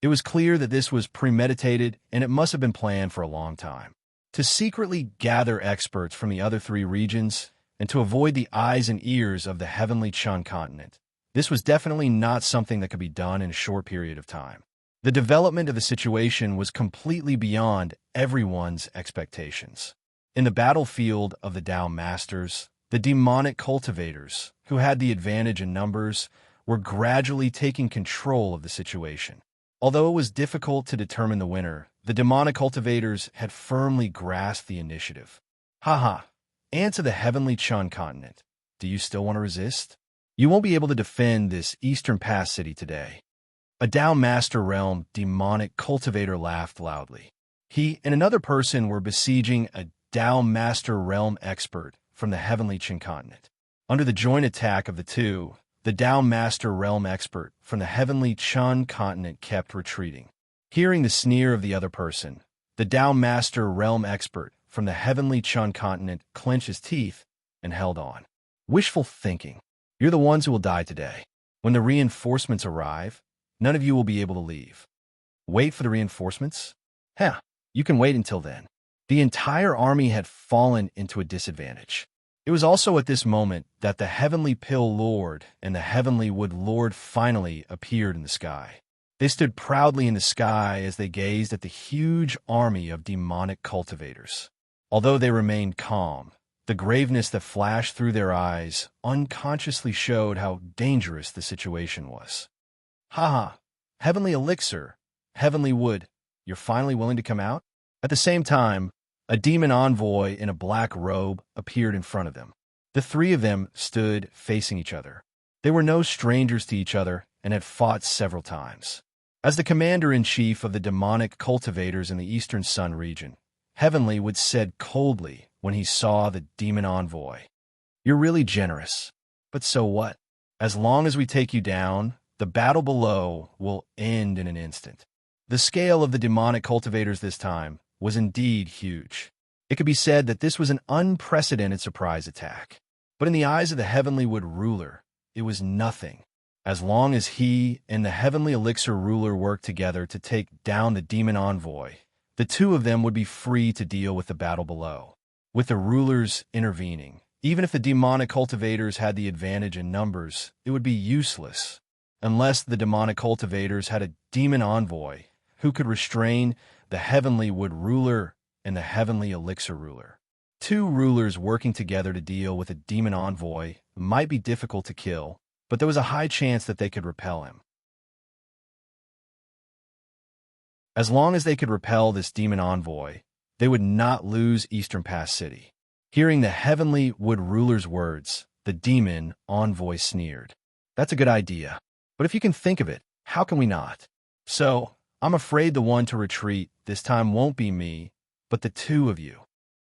It was clear that this was premeditated, and it must have been planned for a long time. To secretly gather experts from the other three regions, and to avoid the eyes and ears of the Heavenly Chun continent, this was definitely not something that could be done in a short period of time. The development of the situation was completely beyond everyone's expectations. In the battlefield of the Dao Masters, the demonic cultivators, who had the advantage in numbers, were gradually taking control of the situation. Although it was difficult to determine the winner, the demonic cultivators had firmly grasped the initiative. Haha, ants of the Heavenly Chun continent, do you still want to resist? You won't be able to defend this Eastern Pass City today. A Dao Master Realm demonic cultivator laughed loudly. He and another person were besieging a Dao Master Realm expert from the Heavenly Chun continent. Under the joint attack of the two, the Dao Master Realm expert from the Heavenly Chun continent kept retreating. Hearing the sneer of the other person, the Dao Master Realm expert from the Heavenly Chun continent clenched his teeth and held on. Wishful thinking. You're the ones who will die today. When the reinforcements arrive, none of you will be able to leave. Wait for the reinforcements? Heh, you can wait until then. The entire army had fallen into a disadvantage. It was also at this moment that the Heavenly Pill Lord and the Heavenly Wood Lord finally appeared in the sky. They stood proudly in the sky as they gazed at the huge army of demonic cultivators. Although they remained calm, the graveness that flashed through their eyes unconsciously showed how dangerous the situation was. Haha, Heavenly Elixir, Heavenly Wood, you're finally willing to come out? At the same time, a demon envoy in a black robe appeared in front of them. The three of them stood facing each other. They were no strangers to each other and had fought several times. As the commander-in-chief of the demonic cultivators in the Eastern Sun region, Heavenly Wood said coldly when he saw the demon envoy, "You're really generous. But so what? As long as we take you down, the battle below will end in an instant." The scale of the demonic cultivators this time was indeed huge. It could be said that this was an unprecedented surprise attack. But in the eyes of the Heavenly Wood ruler, it was nothing. As long as he and the Heavenly Elixir ruler worked together to take down the demon envoy, the two of them would be free to deal with the battle below. With the rulers intervening, even if the demonic cultivators had the advantage in numbers, it would be useless, unless the demonic cultivators had a demon envoy who could restrain the Heavenly Wood ruler and the Heavenly Elixir ruler. Two rulers working together to deal with a demon envoy might be difficult to kill, but there was a high chance that they could repel him. As long as they could repel this demon envoy, they would not lose Eastern Pass City. Hearing the Heavenly Wood ruler's words, the demon envoy sneered. That's a good idea, but if you can think of it, how can we not? So, I'm afraid the one to retreat this time won't be me, but the two of you.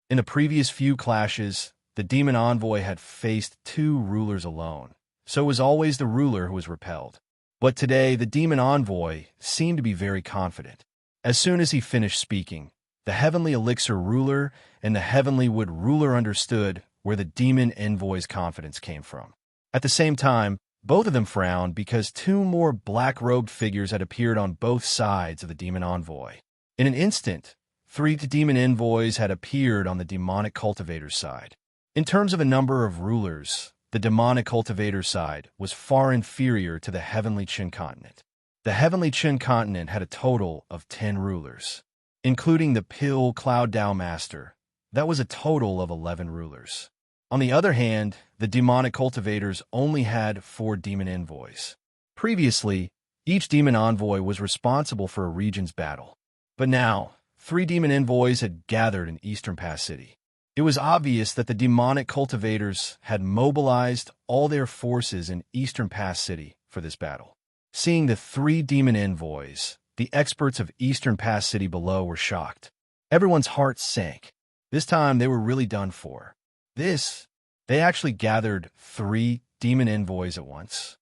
In the previous few clashes, the demon envoy had faced two rulers alone, so it was always the ruler who was repelled. But today, the demon envoy seemed to be very confident. As soon as he finished speaking, the Heavenly Elixir ruler and the Heavenly Wood ruler understood where the demon envoy's confidence came from. At the same time, both of them frowned because two more black-robed figures had appeared on both sides of the demon envoy. In an instant, three demon envoys had appeared on the demonic cultivator's side. In terms of a number of rulers, the demonic cultivator's side was far inferior to the Heavenly Chun continent. The Heavenly Chun continent had a total of 10 rulers, including the Pill Cloud Dao Master. That was a total of 11 rulers. On the other hand, the demonic cultivators only had 4 demon envoys. Previously, each demon envoy was responsible for a region's battle. But now, 3 demon envoys had gathered in Eastern Pass City. It was obvious that the demonic cultivators had mobilized all their forces in Eastern Pass City for this battle. Seeing the 3 demon envoys, the experts of Eastern Pass City below were shocked. Everyone's hearts sank. This time they were really done for. They actually gathered 3 demon envoys at once.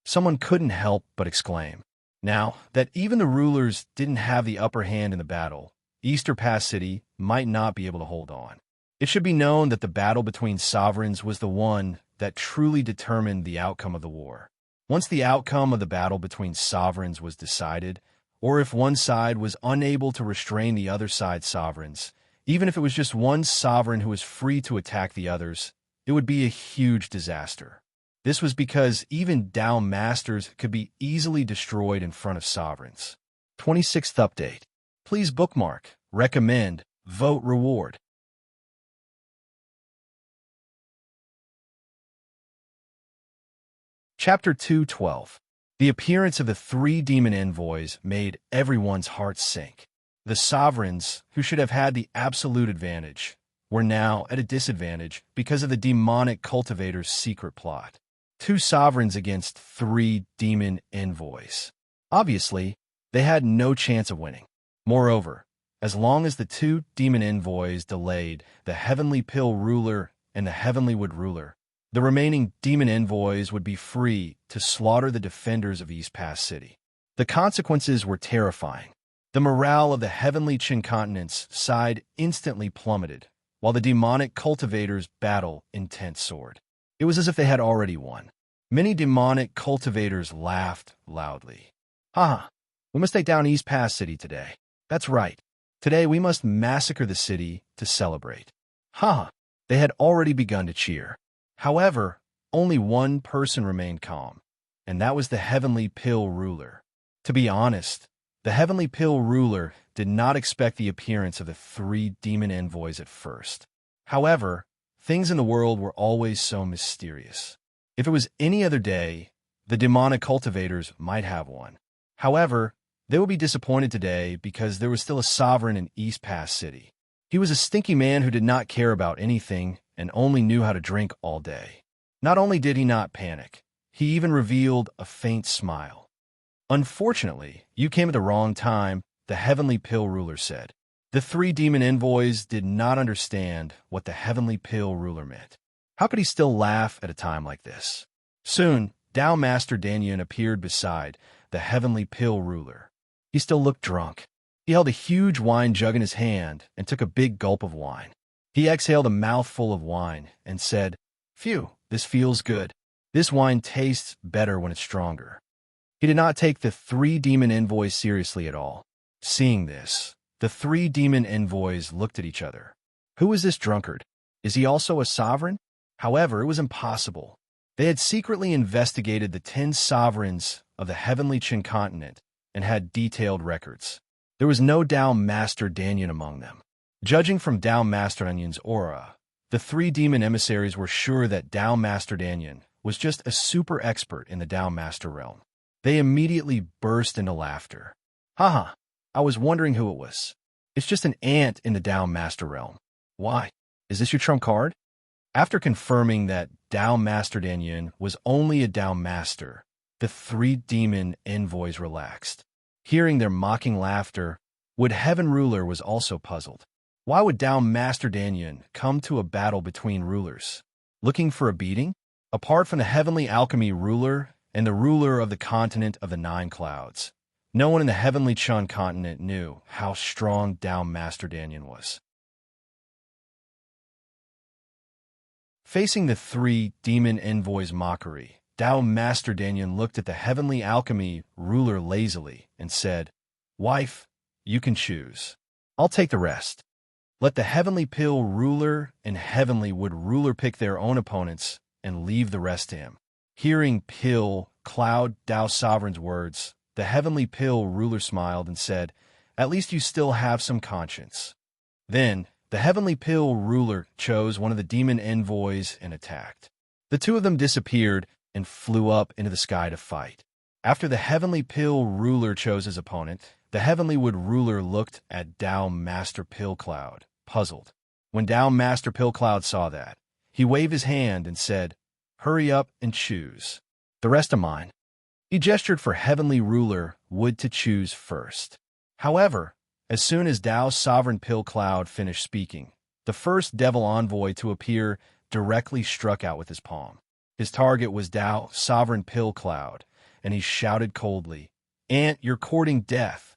Someone couldn't help but exclaim. Now that even the rulers didn't have the upper hand in the battle, Eastern Pass City might not be able to hold on. It should be known that the battle between sovereigns was the one that truly determined the outcome of the war. Once the outcome of the battle between sovereigns was decided, or if one side was unable to restrain the other side's sovereigns, even if it was just one sovereign who was free to attack the others, it would be a huge disaster. This was because even Dao Masters could be easily destroyed in front of sovereigns. 26th update. Please bookmark, recommend, vote, reward. Chapter 2:12. The appearance of the 3 demon envoys made everyone's hearts sink. The sovereigns, who should have had the absolute advantage, were now at a disadvantage because of the demonic cultivators' secret plot. 2 sovereigns against 3 demon envoys. Obviously, they had no chance of winning. Moreover, as long as the 2 demon envoys delayed the Heavenly Pill ruler and the Heavenly Wood ruler, the remaining demon envoys would be free to slaughter the defenders of East Pass City. The consequences were terrifying. The morale of the Heavenly Continent's side instantly plummeted, while the demonic cultivators' battle intent soared. It was as if they had already won. Many demonic cultivators laughed loudly. Haha, we must take down East Pass City today. That's right. Today we must massacre the city to celebrate. Haha, they had already begun to cheer. However, only one person remained calm, and that was the Heavenly Pill ruler. To be honest, the Heavenly Pill ruler did not expect the appearance of the 3 demon envoys at first. However, things in the world were always so mysterious. If it was any other day, the demonic cultivators might have won. However, they would be disappointed today because there was still a sovereign in East Pass City. He was a stinky man who did not care about anything and only knew how to drink all day. Not only did he not panic, he even revealed a faint smile. Unfortunately, you came at the wrong time, the Heavenly Pill ruler said. The 3 demon envoys did not understand what the Heavenly Pill ruler meant. How could he still laugh at a time like this? Soon, Dao Master Danyan appeared beside the Heavenly Pill ruler. He still looked drunk. He held a huge wine jug in his hand and took a big gulp of wine. He exhaled a mouthful of wine and said, "Phew, this feels good. This wine tastes better when it's stronger." He did not take the 3 demon envoys seriously at all. Seeing this, the 3 demon envoys looked at each other. Who is this drunkard? Is he also a sovereign? However, it was impossible. They had secretly investigated the 10 sovereigns of the Heavenly Continent and had detailed records. There was no Dao Master Danyan among them. Judging from Dao Master Danyan's aura, the 3 demon emissaries were sure that Dao Master Danyan was just a super expert in the Dao Master realm. They immediately burst into laughter. Haha, I was wondering who it was. It's just an ant in the Dao Master realm. Why? Is this your trump card? After confirming that Dao Master Danyan was only a Dao Master, the 3 demon envoys relaxed. Hearing their mocking laughter, Wood Heaven Ruler was also puzzled. Why would Dao Master Danyan come to a battle between rulers? Looking for a beating? Apart from the Heavenly Alchemy Ruler and the ruler of the continent of the 9 clouds, no one in the Heavenly Chun continent knew how strong Dao Master Danyan was. Facing the 3 demon envoys' mockery, Dao Master Danyan looked at the Heavenly Alchemy Ruler lazily and said, "Wife, you can choose. I'll take the rest. Let the Heavenly Pill Ruler and Heavenly Wood Ruler pick their own opponents and leave the rest to him." Hearing Pill, Cloud Dao Sovereign's words, the Heavenly Pill Ruler smiled and said, "At least you still have some conscience." Then, the Heavenly Pill ruler chose one of the demon envoys and attacked. The two of them disappeared and flew up into the sky to fight. After the Heavenly Pill ruler chose his opponent, the Heavenly Wood ruler looked at Tao Master Pill Cloud, puzzled. When Tao Master Pill Cloud saw that, he waved his hand and said, "Hurry up and choose. The rest of mine." He gestured for Heavenly Ruler Wood to choose first. However, as soon as Tao's Sovereign Pill Cloud finished speaking, the first devil envoy to appear directly struck out with his palm. His target was Tao's Sovereign Pill Cloud, and he shouted coldly, "Ant, you're courting death."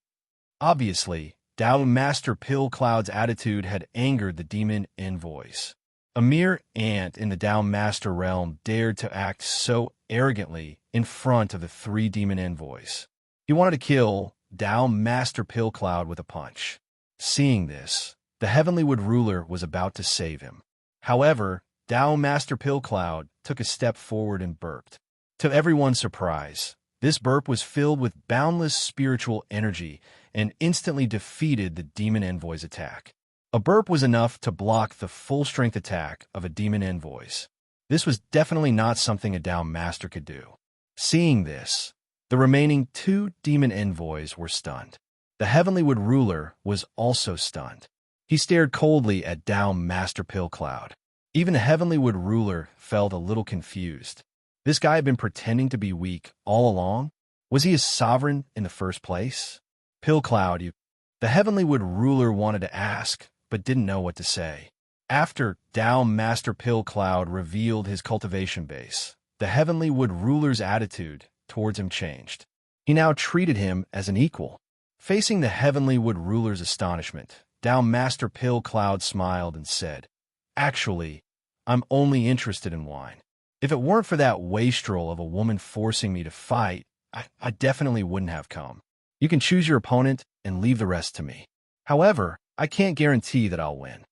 Obviously, Tao Master Pill Cloud's attitude had angered the demon envoys. A mere ant in the Tao Master realm dared to act so arrogantly in front of the three demon envoys. He wanted to kill Tao Master Pill Cloud with a punch. Seeing this, the Heavenly Wood ruler was about to save him. However, Tao Master Pill Cloud took a step forward and burped. To everyone's surprise, this burp was filled with boundless spiritual energy and instantly defeated the demon envoy's attack. A burp was enough to block the full-strength attack of a demon envoys. This was definitely not something a Tao Master could do. Seeing this, the remaining two demon envoys were stunned. The Heavenly Wood ruler was also stunned. He stared coldly at Tao Master Pill Cloud. Even the Heavenly Wood ruler felt a little confused. This guy had been pretending to be weak all along? Was he a sovereign in the first place? Pill Cloud, you... The Heavenly Wood ruler wanted to ask, but didn't know what to say. After Tao Master Pill Cloud revealed his cultivation base, the Heavenly Wood ruler's attitude towards him changed. He now treated him as an equal. Facing the Heavenly Wood ruler's astonishment, Tao Master Pill Cloud smiled and said, "Actually, I'm only interested in wine. If it weren't for that wastrel of a woman forcing me to fight, I definitely wouldn't have come. You can choose your opponent and leave the rest to me. However, I can't guarantee that I'll win."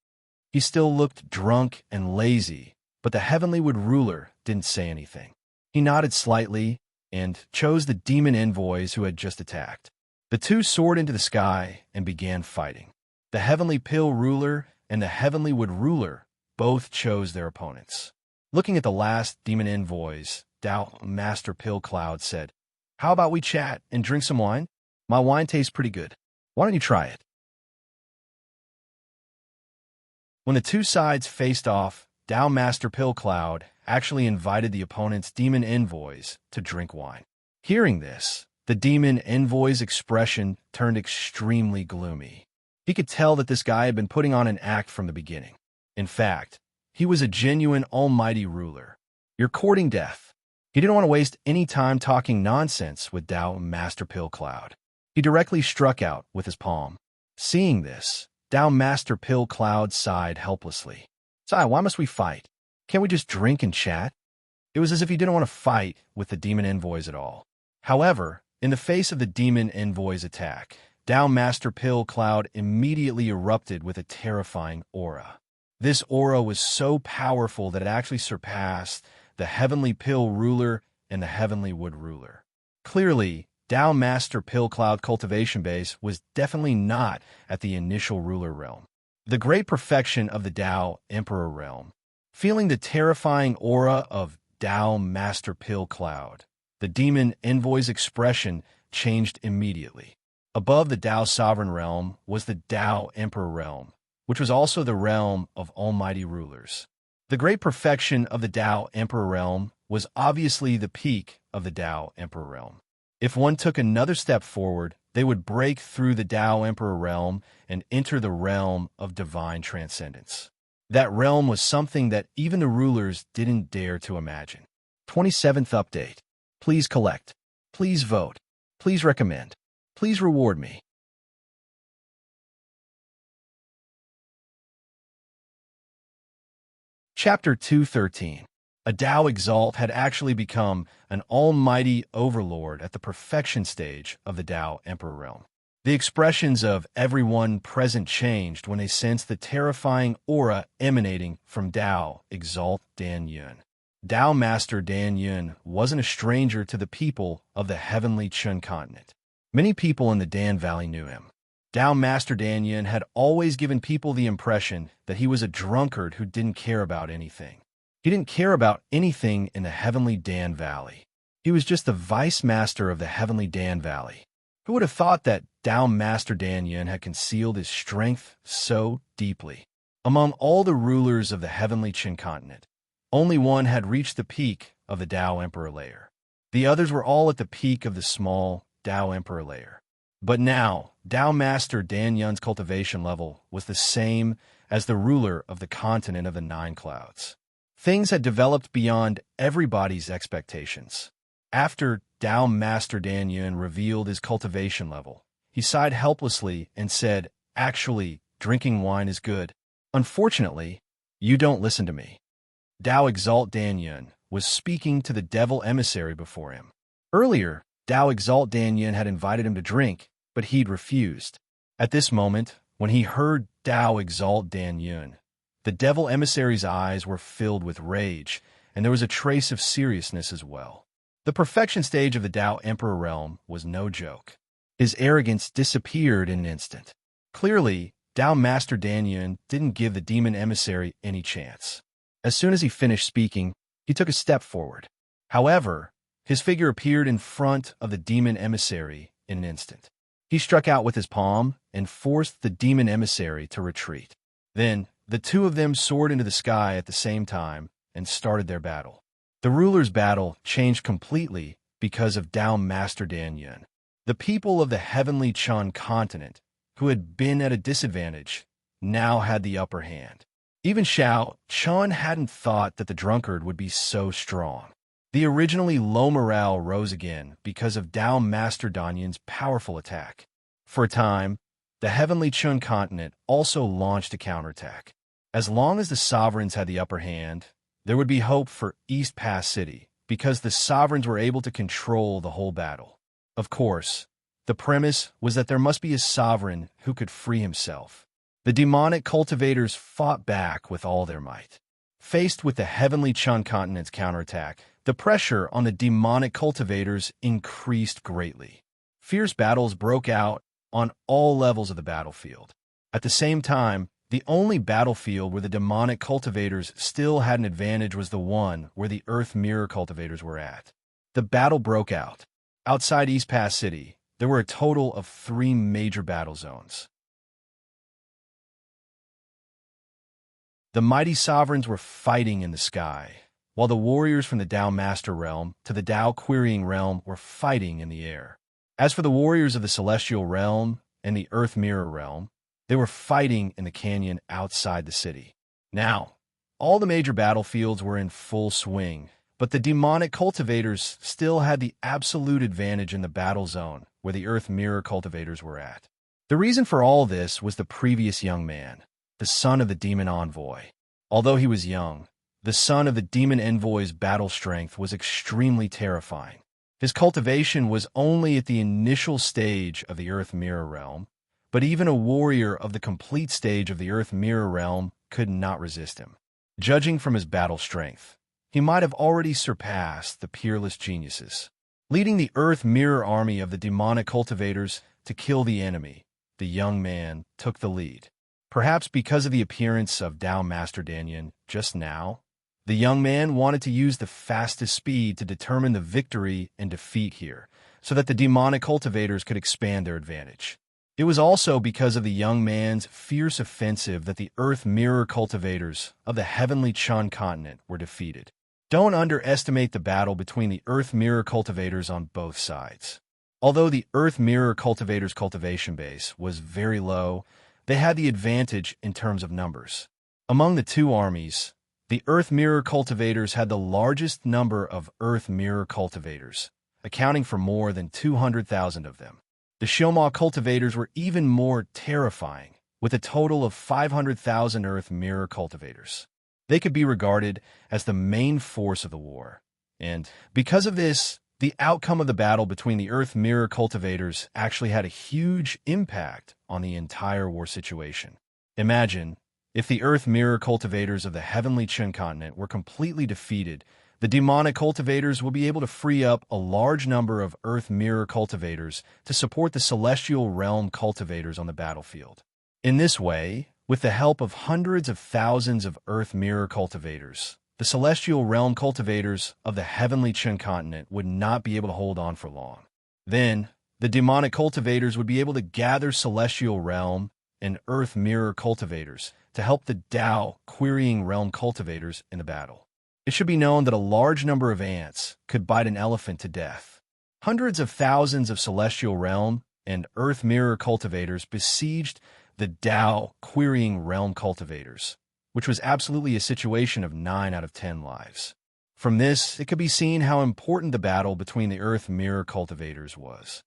He still looked drunk and lazy, but the Heavenly Wood ruler didn't say anything. He nodded slightly and chose the demon envoys who had just attacked. The two soared into the sky and began fighting. The Heavenly Pill ruler and the Heavenly Wood ruler both chose their opponents. Looking at the last demon envoys, Tao Master Pill Cloud said, "How about we chat and drink some wine? My wine tastes pretty good. Why don't you try it?" When the two sides faced off, Tao Master Pill Cloud actually invited the opponent's demon envoys to drink wine. Hearing this, the demon envoy's expression turned extremely gloomy. He could tell that this guy had been putting on an act from the beginning. In fact, he was a genuine almighty ruler. "You're courting death." He didn't want to waste any time talking nonsense with Tao Master Pill Cloud. He directly struck out with his palm. Seeing this, Tao Master Pill Cloud sighed helplessly. "Sai, why must we fight? Can't we just drink and chat?" It was as if he didn't want to fight with the demon envoys at all. However, in the face of the demon envoy's attack, Tao Master Pill Cloud immediately erupted with a terrifying aura. This aura was so powerful that it actually surpassed the Heavenly Pill ruler and the Heavenly Wood ruler. Clearly, Tao Master Pill Cloud cultivation base was definitely not at the initial ruler realm, the great perfection of the Tao Emperor realm. Feeling the terrifying aura of Tao Master Pill Cloud, the demon envoy's expression changed immediately. Above the Tao Sovereign realm was the Tao Emperor realm, which was also the realm of almighty rulers. The great perfection of the Tao Emperor realm was obviously the peak of the Tao Emperor realm. If one took another step forward, they would break through the Tao Emperor realm and enter the realm of divine transcendence. That realm was something that even the rulers didn't dare to imagine. 27th update. Please collect. Please vote. Please recommend. Please reward me. Chapter 213. A Tao Exalt had actually become an almighty overlord at the perfection stage of the Tao Emperor realm. The expressions of everyone present changed when they sensed the terrifying aura emanating from Tao Exalt Dan Yun. Tao Master Dan Yun wasn't a stranger to the people of the heavenly Chun continent. Many people in the Dan Valley knew him. Dao Master Dan Yin had always given people the impression that he was a drunkard who didn't care about anything. He didn't care about anything in the Heavenly Dan Valley. He was just the vice master of the Heavenly Dan Valley. Who would have thought that Dao Master Dan Yin had concealed his strength so deeply? Among all the rulers of the Heavenly Qin continent, only one had reached the peak of the Dao Emperor layer. The others were all at the peak of the small Dao Emperor layer. But now, Dao Master Dan Yin's cultivation level was the same as the ruler of the continent of the Nine Clouds. Things had developed beyond everybody's expectations. After Dao Master Dan Yin revealed his cultivation level, he sighed helplessly and said, "Actually, drinking wine is good. Unfortunately, you don't listen to me." Dao Exalt Dan Yin was speaking to the devil emissary before him. Earlier, Dao Exalt Dan Yin had invited him to drink, but he'd refused. At this moment, when he heard Dao Exalt Dan Yin, the devil emissary's eyes were filled with rage, and there was a trace of seriousness as well. The perfection stage of the Dao Emperor realm was no joke. His arrogance disappeared in an instant. Clearly, Dao Master Dan Yin didn't give the demon emissary any chance. As soon as he finished speaking, he took a step forward. However, his figure appeared in front of the demon emissary in an instant. He struck out with his palm and forced the demon emissary to retreat. Then, the two of them soared into the sky at the same time and started their battle. The ruler's battle changed completely because of Dao Master Dan Yin. The people of the Heavenly Qin continent, who had been at a disadvantage, now had the upper hand. Even Xiao Chun hadn't thought that the drunkard would be so strong. The originally low morale rose again because of Dao Master Dan Yin's powerful attack. For a time, the Heavenly Qin continent also launched a counterattack. As long as the sovereigns had the upper hand, there would be hope for East Pass City because the sovereigns were able to control the whole battle. Of course, the premise was that there must be a sovereign who could free himself. The demonic cultivators fought back with all their might. Faced with the Heavenly Qin continent's counterattack, the pressure on the demonic cultivators increased greatly. Fierce battles broke out on all levels of the battlefield. At the same time, the only battlefield where the demonic cultivators still had an advantage was the one where the Earth Mirror cultivators were at. The battle broke out. Outside East Pass City, there were a total of 3 major battle zones. The mighty sovereigns were fighting in the sky, while the warriors from the Dao Master Realm to the Dao Querying Realm were fighting in the air. As for the warriors of the Celestial Realm and the Earth Mirror Realm, they were fighting in the canyon outside the city. Now, all the major battlefields were in full swing, but the demonic cultivators still had the absolute advantage in the battle zone where the Earth Mirror cultivators were at. The reason for all this was the previous young man, the son of the demon envoy. Although he was young, the son of the demon envoy's battle strength was extremely terrifying. His cultivation was only at the initial stage of the Earth Mirror Realm, but even a warrior of the complete stage of the Earth Mirror Realm could not resist him. Judging from his battle strength, he might have already surpassed the peerless geniuses. Leading the Earth Mirror army of the demonic cultivators to kill the enemy, the young man took the lead. Perhaps because of the appearance of Dao Master Dan Yin just now, the young man wanted to use the fastest speed to determine the victory and defeat here, so that the demonic cultivators could expand their advantage. It was also because of the young man's fierce offensive that the Earth Mirror cultivators of the Heavenly Qin continent were defeated. Don't underestimate the battle between the Earth Mirror cultivators on both sides. Although the Earth Mirror cultivators' cultivation base was very low, they had the advantage in terms of numbers. Among the two armies, the Earth Mirror cultivators had the largest number of Earth Mirror cultivators, accounting for more than 200,000 of them. The Shoma cultivators were even more terrifying, with a total of 500,000 Earth Mirror cultivators. They could be regarded as the main force of the war, and because of this, the outcome of the battle between the Earth Mirror cultivators actually had a huge impact on the entire war situation. Imagine, if the Earth Mirror cultivators of the Heavenly Qin continent were completely defeated, The demonic cultivators will be able to free up a large number of Earth Mirror cultivators to support the celestial realm cultivators on the battlefield. In this way, with the help of hundreds of thousands of Earth Mirror cultivators, the celestial realm cultivators of the heavenly Chun continent would not be able to hold on for long. Then, the demonic cultivators would be able to gather celestial realm and Earth Mirror cultivators to help the Tao querying realm cultivators in the battle. It should be known that a large number of ants could bite an elephant to death. Hundreds of thousands of celestial realm and Earth Mirror cultivators besieged the Tao querying realm cultivators, which was absolutely a situation of 9 out of 10 lives. From this, it could be seen how important the battle between the Earth Mirror cultivators was.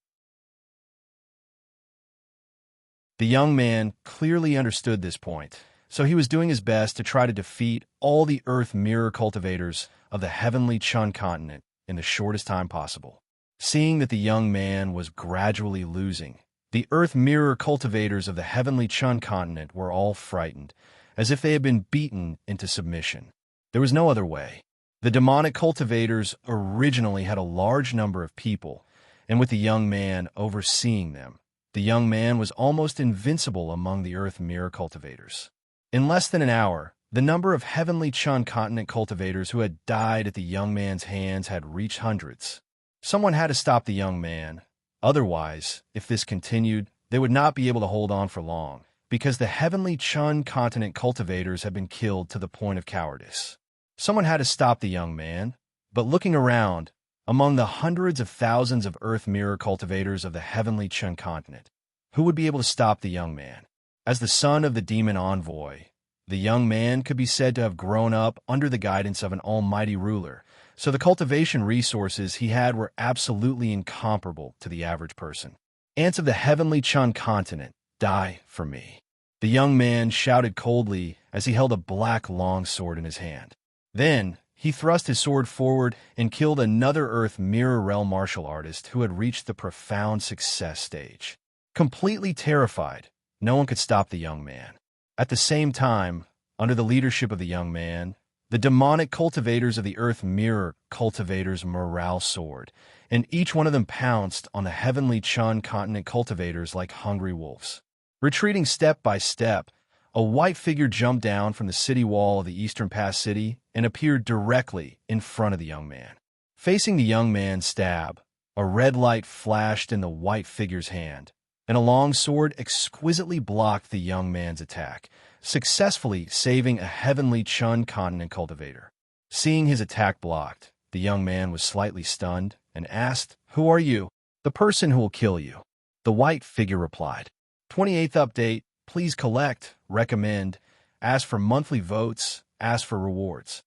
The young man clearly understood this point, so he was doing his best to try to defeat all the Earth Mirror cultivators of the heavenly Chun continent in the shortest time possible. Seeing that the young man was gradually losing, the Earth Mirror cultivators of the heavenly Chun continent were all frightened, as if they had been beaten into submission. There was no other way. The demonic cultivators originally had a large number of people, and with the young man overseeing them, the young man was almost invincible among the Earth Mirror cultivators. In less than an hour, the number of heavenly Chun continent cultivators who had died at the young man's hands had reached hundreds. Someone had to stop the young man. Otherwise, if this continued, they would not be able to hold on for long, because the heavenly Chun continent cultivators had been killed to the point of cowardice. Someone had to stop the young man, but looking around, among the hundreds of thousands of Earth Mirror cultivators of the heavenly Chun continent, who would be able to stop the young man? As the son of the demon envoy, the young man could be said to have grown up under the guidance of an almighty ruler, so the cultivation resources he had were absolutely incomparable to the average person. Ants of the heavenly Chun continent, die for me. The young man shouted coldly as he held a black long sword in his hand. Then, he thrust his sword forward and killed another Earth Mirror realm martial artist who had reached the profound success stage. Completely terrified, no one could stop the young man. At the same time, under the leadership of the young man, the demonic cultivators of the Earth Mirror cultivators' morale soared, and each one of them pounced on the heavenly Chun continent cultivators like hungry wolves. Retreating step by step, a white figure jumped down from the city wall of the Eastern Pass City and appeared directly in front of the young man. Facing the young man's stab, a red light flashed in the white figure's hand, and a long sword exquisitely blocked the young man's attack, successfully saving a heavenly Chun continent cultivator. Seeing his attack blocked, the young man was slightly stunned and asked, "Who are you?" "The person who will kill you," the white figure replied. 28th update, please collect, recommend, ask for monthly votes, ask for rewards.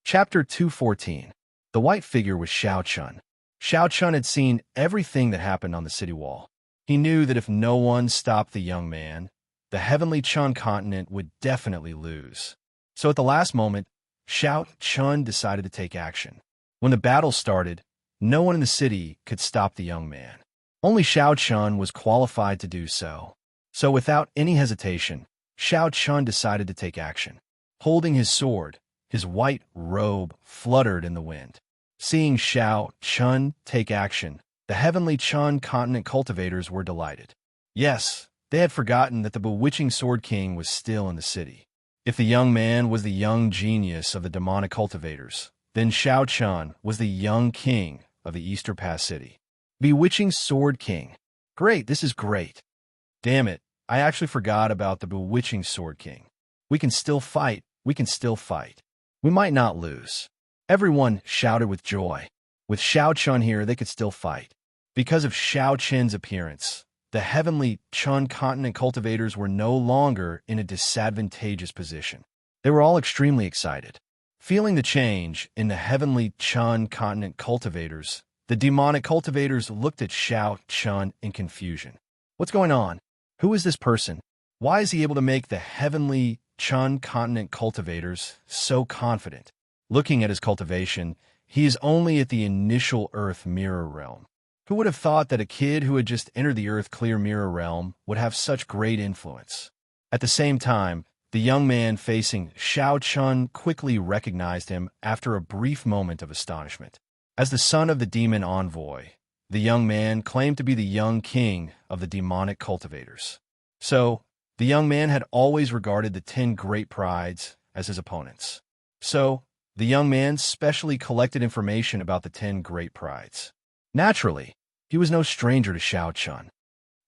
Chapter 214. The white figure was Xiao Chun. Xiao Chun had seen everything that happened on the city wall. He knew that if no one stopped the young man, the heavenly Chun continent would definitely lose. So at the last moment, Xiao Chun decided to take action. When the battle started, no one in the city could stop the young man. Only Xiao Chun was qualified to do so. So without any hesitation, Xiao Chun decided to take action. Holding his sword, his white robe fluttered in the wind. Seeing Xiao Chun take action, the heavenly Chun continent cultivators were delighted. Yes, they had forgotten that the bewitching Sword King was still in the city. If the young man was the young genius of the demonic cultivators, then Xiao Chun was the young king of the Eastern Pass City. Bewitching Sword King. Great, this is great. Damn it, I actually forgot about the bewitching Sword King. We can still fight, we can still fight. We might not lose. Everyone shouted with joy. With Xiao Chun here, they could still fight. Because of Xiao Chun's appearance, the heavenly Chun continent cultivators were no longer in a disadvantageous position. They were all extremely excited. Feeling the change in the heavenly Chun continent cultivators, the demonic cultivators looked at Xiao Chun in confusion. What's going on? Who is this person? Why is he able to make the heavenly Chun continent cultivators so confident? Looking at his cultivation, he is only at the initial Earth Mirror realm. Who would have thought that a kid who had just entered the Earth Clear Mirror realm would have such great influence? At the same time, the young man facing Xiao Chun quickly recognized him after a brief moment of astonishment. As the son of the demon envoy, the young man claimed to be the young king of the demonic cultivators. So, the young man had always regarded the 10 great prides as his opponents. So, the young man specially collected information about the 10 great prides. Naturally, he was no stranger to Xiao Chun.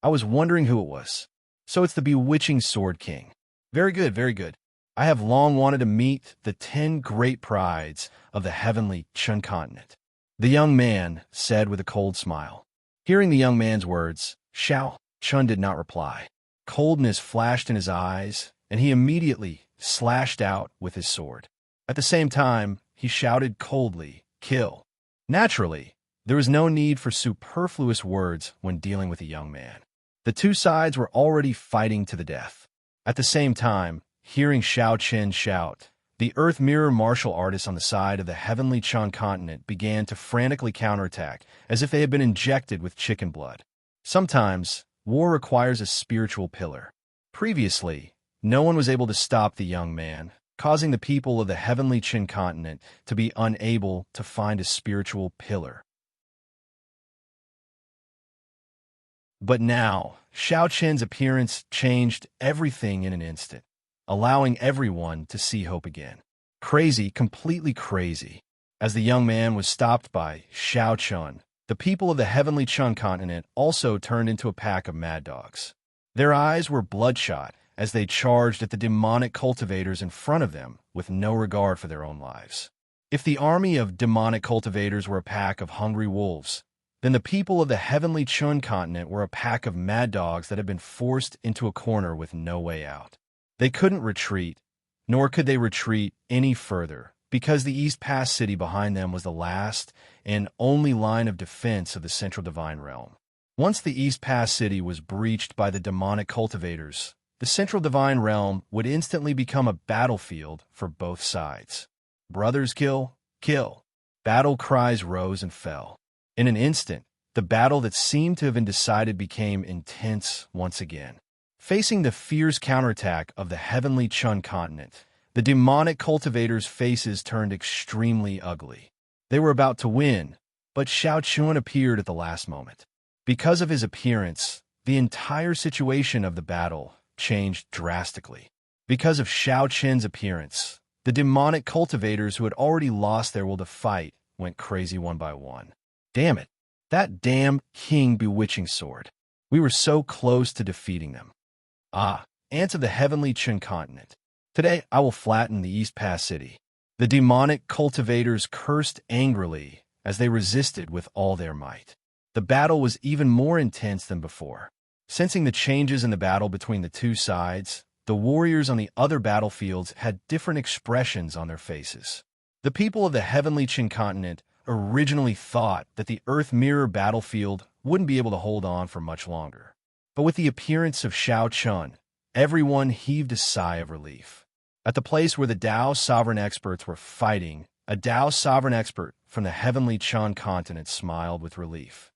I was wondering who it was. So it's the bewitching Sword King. Very good, very good. I have long wanted to meet the 10 great prides of the heavenly Chun continent. The young man said with a cold smile. Hearing the young man's words, Xiao Chun did not reply. Coldness flashed in his eyes, and he immediately slashed out with his sword. At the same time, he shouted coldly, "Kill!" Naturally, there was no need for superfluous words when dealing with a young man. The two sides were already fighting to the death. At the same time, hearing Xiao Chen shout, the Earth Mirror martial artists on the side of the heavenly Chun continent began to frantically counterattack, as if they had been injected with chicken blood. Sometimes, war requires a spiritual pillar. Previously, no one was able to stop the young man, causing the people of the heavenly Chun continent to be unable to find a spiritual pillar. But now, Xiao Chen's appearance changed everything in an instant, allowing everyone to see hope again. Crazy, completely crazy. As the young man was stopped by Xiao Chun, the people of the heavenly Chun continent also turned into a pack of mad dogs. Their eyes were bloodshot as they charged at the demonic cultivators in front of them with no regard for their own lives. If the army of demonic cultivators were a pack of hungry wolves, then the people of the heavenly Chun continent were a pack of mad dogs that had been forced into a corner with no way out. They couldn't retreat, nor could they retreat any further, because the East Pass city behind them was the last and only line of defense of the Central Divine Realm. Once the East Pass city was breached by the demonic cultivators, the Central Divine Realm would instantly become a battlefield for both sides. Brothers kill, kill. Battle cries rose and fell. In an instant, the battle that seemed to have been decided became intense once again. Facing the fierce counterattack of the heavenly Chun continent, the demonic cultivators' faces turned extremely ugly. They were about to win, but Xiao Chun appeared at the last moment. Because of his appearance, the entire situation of the battle changed drastically. Because of Xiao Chen's appearance, the demonic cultivators who had already lost their will to fight went crazy one by one. Damn it, that damn King Bewitching Sword. We were so close to defeating them. Ah, ants of the heavenly Chun continent. Today I will flatten the East Pass city. The demonic cultivators cursed angrily as they resisted with all their might. The battle was even more intense than before. Sensing the changes in the battle between the two sides, the warriors on the other battlefields had different expressions on their faces. The people of the heavenly Chun continent originally thought that the Earth Mirror battlefield wouldn't be able to hold on for much longer. But with the appearance of Xiao Chun, everyone heaved a sigh of relief. At the place where the Dao sovereign experts were fighting, a Dao sovereign expert from the heavenly Chun continent smiled with relief.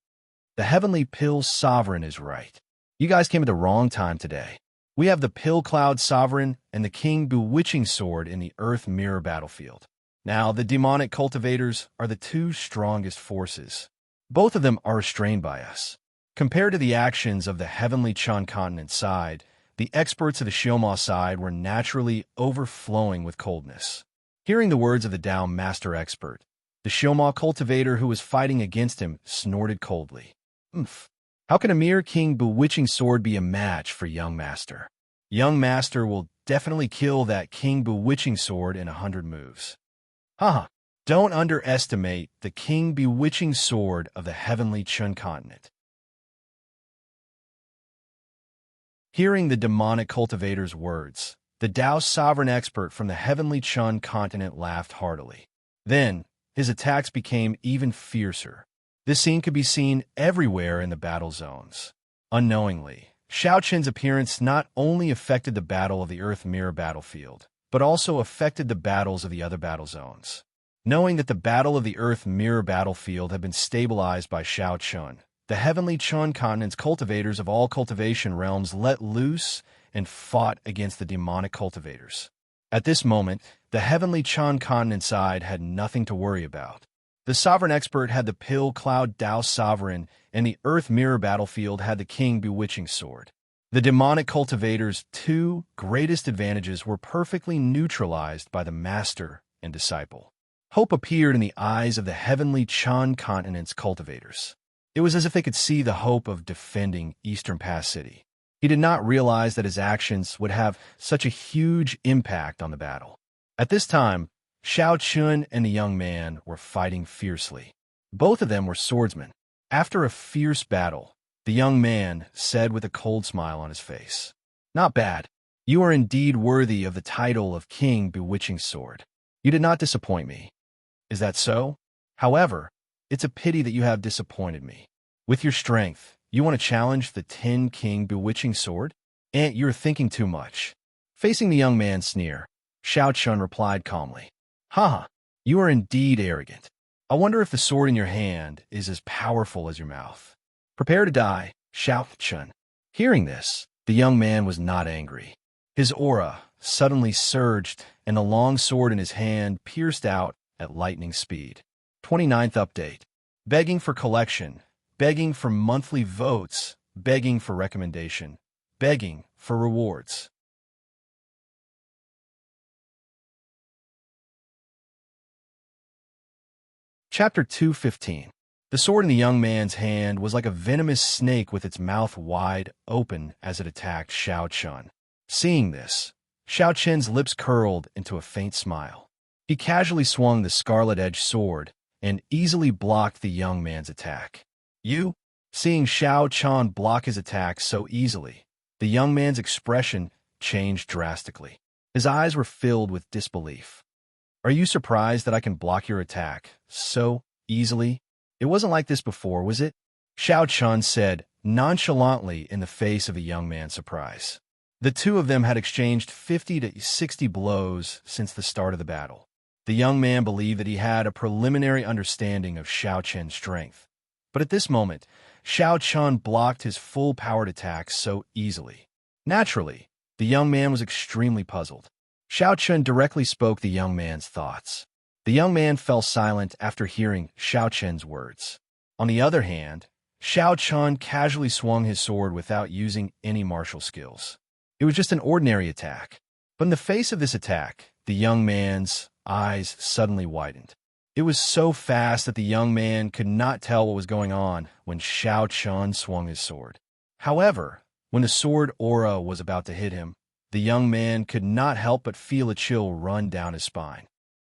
The heavenly Pill sovereign is right. You guys came at the wrong time today. We have the Pill Cloud sovereign and the King Bewitching Sword in the Earth Mirror battlefield. Now, the demonic cultivators are the two strongest forces. Both of them are restrained by us. Compared to the actions of the heavenly Chun continent side, the experts of the Xioma side were naturally overflowing with coldness. Hearing the words of the Dao master expert, the Xioma cultivator who was fighting against him snorted coldly. Umph. How can a mere King Bewitching Sword be a match for Young Master? Young Master will definitely kill that King Bewitching Sword in 100 moves. Haha, don't underestimate the King Bewitching Sword of the heavenly Chun continent. Hearing the demonic cultivator's words, the Dao sovereign expert from the heavenly Chun continent laughed heartily. Then, his attacks became even fiercer. This scene could be seen everywhere in the battle zones. Unknowingly, Xiao Chen's appearance not only affected the battle of the Earth Mirror battlefield, but also affected the battles of the other battle zones. Knowing that the battle of the Earth Mirror battlefield had been stabilized by Xiao Chun, the heavenly Chun continent's cultivators of all cultivation realms let loose and fought against the demonic cultivators. At this moment, the heavenly Chan continent side had nothing to worry about. The sovereign expert had the pill cloud Dao sovereign, and the earth mirror battlefield had the king bewitching sword. The demonic cultivators' two greatest advantages were perfectly neutralized by the master and disciple. Hope appeared in the eyes of the heavenly Chan continent's cultivators. It was as if they could see the hope of defending Eastern Pass City. He did not realize that his actions would have such a huge impact on the battle. At this time, Xiao Chun and the young man were fighting fiercely. Both of them were swordsmen. After a fierce battle, the young man said with a cold smile on his face, "Not bad. You are indeed worthy of the title of King Bewitching Sword. You did not disappoint me. Is that so? However, it's a pity that you have disappointed me. With your strength, you want to challenge the 10 King Bewitching Sword? And you're thinking too much." Facing the young man's sneer, Xiao Chun replied calmly, "Haha, you are indeed arrogant. I wonder if the sword in your hand is as powerful as your mouth. Prepare to die, Xiao Chun." Hearing this, the young man was not angry. His aura suddenly surged, and the long sword in his hand pierced out at lightning speed. 29th update. Begging for collection, begging for monthly votes, begging for recommendation, begging for rewards. Chapter 215. The sword in the young man's hand was like a venomous snake with its mouth wide open as it attacked Xiao Chun. Seeing this, Xiao Chun's lips curled into a faint smile. He casually swung the scarlet-edged sword and easily blocked the young man's attack. "You?" Seeing Xiao Chun block his attack so easily, the young man's expression changed drastically. His eyes were filled with disbelief. "Are you surprised that I can block your attack so easily? It wasn't like this before, was it?" Xiao Chun said nonchalantly in the face of the young man's surprise. The two of them had exchanged 50 to 60 blows since the start of the battle. The young man believed that he had a preliminary understanding of Xiao Chun's strength. But at this moment, Xiao Chun blocked his full-powered attack so easily. Naturally, the young man was extremely puzzled. Xiao Chun directly spoke the young man's thoughts. The young man fell silent after hearing Xiao Chun's words. On the other hand, Xiao Chun casually swung his sword without using any martial skills. It was just an ordinary attack. But in the face of this attack, the young man's eyes suddenly widened. It was so fast that the young man could not tell what was going on when Xiao Chun swung his sword. However, when the sword aura was about to hit him, the young man could not help but feel a chill run down his spine.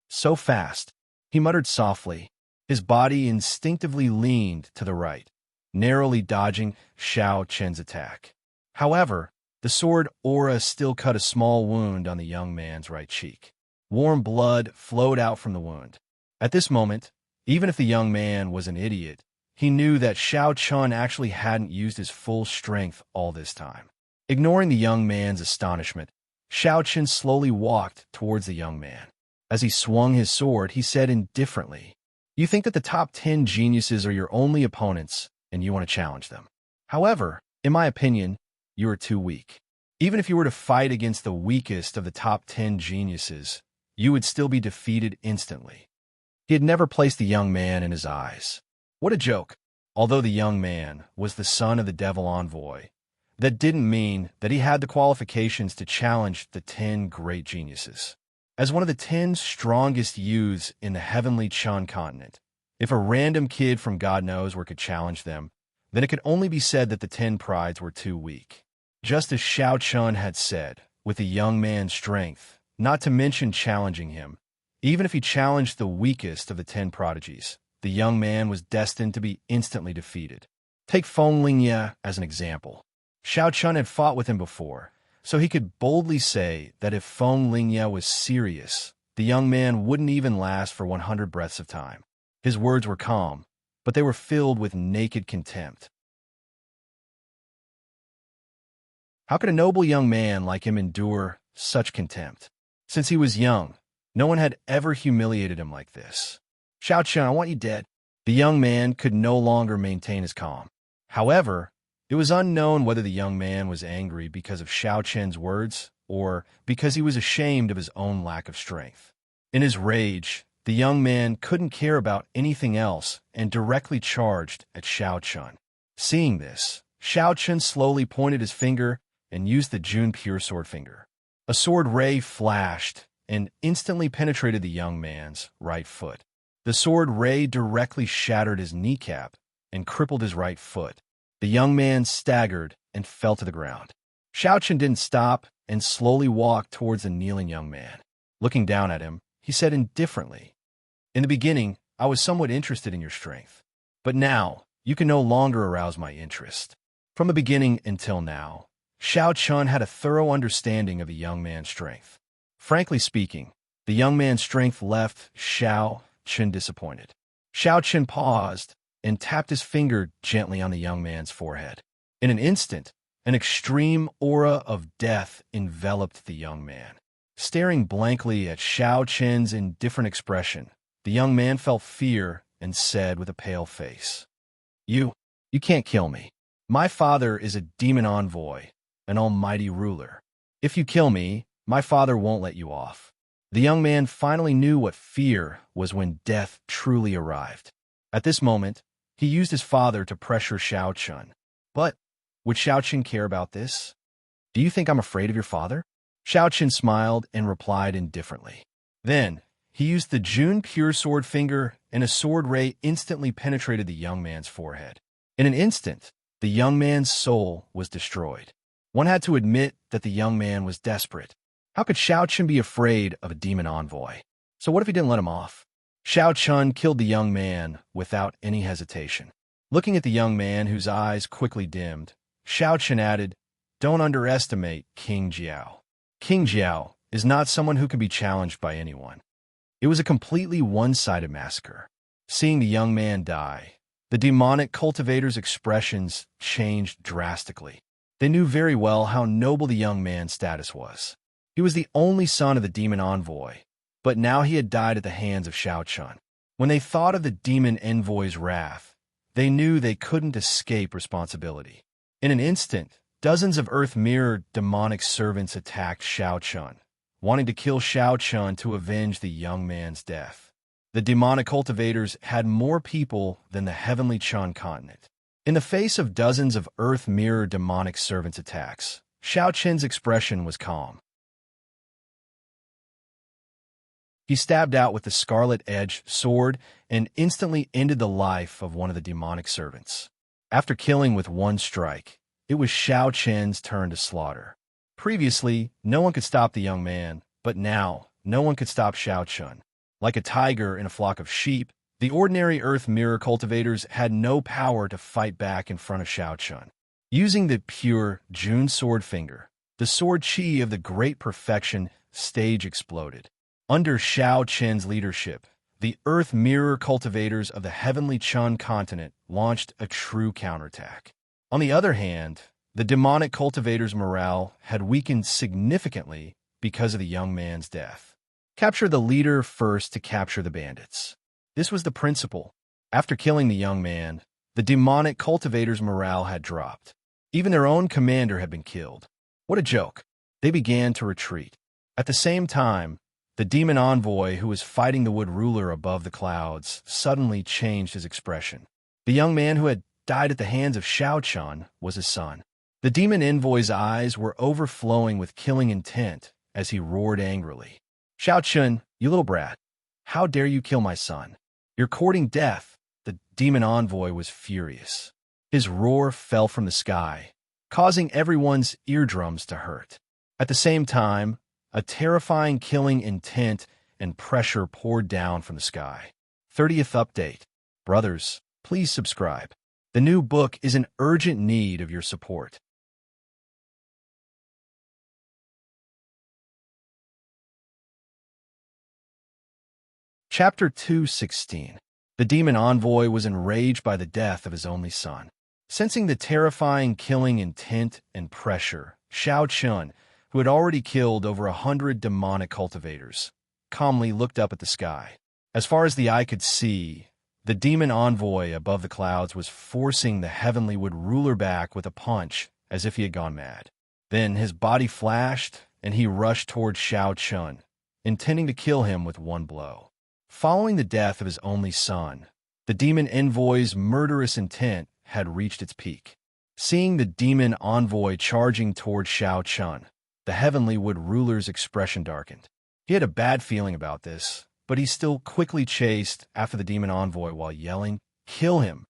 So fast, he muttered softly. His body instinctively leaned to the right, narrowly dodging Xiao Chun's attack. However, the sword aura still cut a small wound on the young man's right cheek. Warm blood flowed out from the wound. At this moment, even if the young man was an idiot, he knew that Xiao Chun actually hadn't used his full strength all this time. Ignoring the young man's astonishment, Xiao Chun slowly walked towards the young man. As he swung his sword, he said indifferently, "You think that the top 10 geniuses are your only opponents, and you want to challenge them. However, in my opinion, you are too weak. Even if you were to fight against the weakest of the top 10 geniuses, you would still be defeated instantly." He had never placed the young man in his eyes. What a joke. Although the young man was the son of the devil envoy, that didn't mean that he had the qualifications to challenge the 10 great geniuses. As one of the 10 strongest youths in the heavenly Chan continent, if a random kid from God knows where could challenge them, then it could only be said that the 10 prides were too weak. Just as Xiao Chun had said, with the young man's strength, not to mention challenging him, even if he challenged the weakest of the 10 prodigies, the young man was destined to be instantly defeated. Take Feng Lingye as an example. Xiao Chun had fought with him before, so he could boldly say that if Feng Lingye was serious, the young man wouldn't even last for 100 breaths of time. His words were calm, but they were filled with naked contempt. How could a noble young man like him endure such contempt? Since he was young, no one had ever humiliated him like this. "Xiao Chun, I want you dead." The young man could no longer maintain his calm. However, It was unknown whether the young man was angry because of Xiao Chen's words or because he was ashamed of his own lack of strength. In his rage, the young man couldn't care about anything else and directly charged at Xiao Chen. Seeing this, Xiao Chen slowly pointed his finger and used the June Pure Sword finger. A sword ray flashed and instantly penetrated the young man's right foot. The sword ray directly shattered his kneecap and crippled his right foot. The young man staggered and fell to the ground. Xiao Chen didn't stop and slowly walked towards the kneeling young man. Looking down at him, he said indifferently, "In the beginning, I was somewhat interested in your strength, but now you can no longer arouse my interest." From the beginning until now, Xiao Chen had a thorough understanding of the young man's strength. Frankly speaking, the young man's strength left Xiao Chen disappointed. Xiao Chen paused and tapped his finger gently on the young man's forehead. In an instant, an extreme aura of death enveloped the young man. Staring blankly at Xiao Chen's indifferent expression, the young man felt fear and said with a pale face, You can't kill me. My father is a demon envoy, an almighty ruler. If you kill me, my father won't let you off." The young man finally knew what fear was when death truly arrived. At this moment, he used his father to pressure Xiao Chen. But would Xiao Chen care about this? "Do you think I'm afraid of your father?" Xiao Chen smiled and replied indifferently. Then, he used the June Pure Sword finger, and a sword ray instantly penetrated the young man's forehead. In an instant, the young man's soul was destroyed. One had to admit that the young man was desperate. How could Xiao Chen be afraid of a demon envoy? So what if he didn't let him off? Xiao Chen killed the young man without any hesitation. Looking at the young man, whose eyes quickly dimmed, Xiao Chen added, "Don't underestimate King Jiao. King Jiao is not someone who can be challenged by anyone." It was a completely one-sided massacre. Seeing the young man die, the demonic cultivators' expressions changed drastically. They knew very well how noble the young man's status was. He was the only son of the demon envoy, but now he had died at the hands of Xiao Chen. When they thought of the demon envoy's wrath, they knew they couldn't escape responsibility. In an instant, dozens of Earth Mirror demonic servants attacked Xiao Chen, wanting to kill Xiao Chen to avenge the young man's death. The demonic cultivators had more people than the heavenly Chen continent. In the face of dozens of Earth Mirror demonic servants' attacks, Xiao Chen's expression was calm. He stabbed out with the scarlet-edged sword and instantly ended the life of one of the demonic servants. After killing with one strike, it was Xiao Chen's turn to slaughter. Previously, no one could stop the young man, but now, no one could stop Xiao Chen. Like a tiger in a flock of sheep, the ordinary Earth Mirror cultivators had no power to fight back in front of Xiao Chen. Using the pure June sword finger, the sword chi of the Great Perfection stage exploded. Under Xiao Chen's leadership, the Earth Mirror cultivators of the heavenly Chen continent launched a true counterattack. On the other hand, the demonic cultivators' morale had weakened significantly because of the young man's death. Capture the leader first to capture the bandits. This was the principle. After killing the young man, the demonic cultivators' morale had dropped. Even their own commander had been killed. What a joke. They began to retreat. At the same time, the demon envoy who was fighting the wood ruler above the clouds suddenly changed his expression. The young man who had died at the hands of Xiao Chen was his son. The demon envoy's eyes were overflowing with killing intent as he roared angrily. "Xiao Chen, you little brat, how dare you kill my son? You're courting death." The demon envoy was furious. His roar fell from the sky, causing everyone's eardrums to hurt. At the same time, a terrifying killing intent and pressure poured down from the sky. 30th update. Brothers, please subscribe. The new book is in urgent need of your support. Chapter 2:16. The demon envoy was enraged by the death of his only son. Sensing the terrifying killing intent and pressure, Xiao Chen, who had already killed over 100 demonic cultivators, calmly looked up at the sky. As far as the eye could see, The demon envoy above the clouds was forcing the heavenly wood ruler back with a punch, as if he had gone mad. Then his body flashed, and he rushed toward Shao Chun, intending to kill him with one blow. Following the death of his only son, the demon envoy's murderous intent had reached its peak. Seeing the demon envoy charging toward Shao Chun, the heavenly wood ruler's expression darkened. He had a bad feeling about this, but he still quickly chased after the demon envoy while yelling, "Kill him!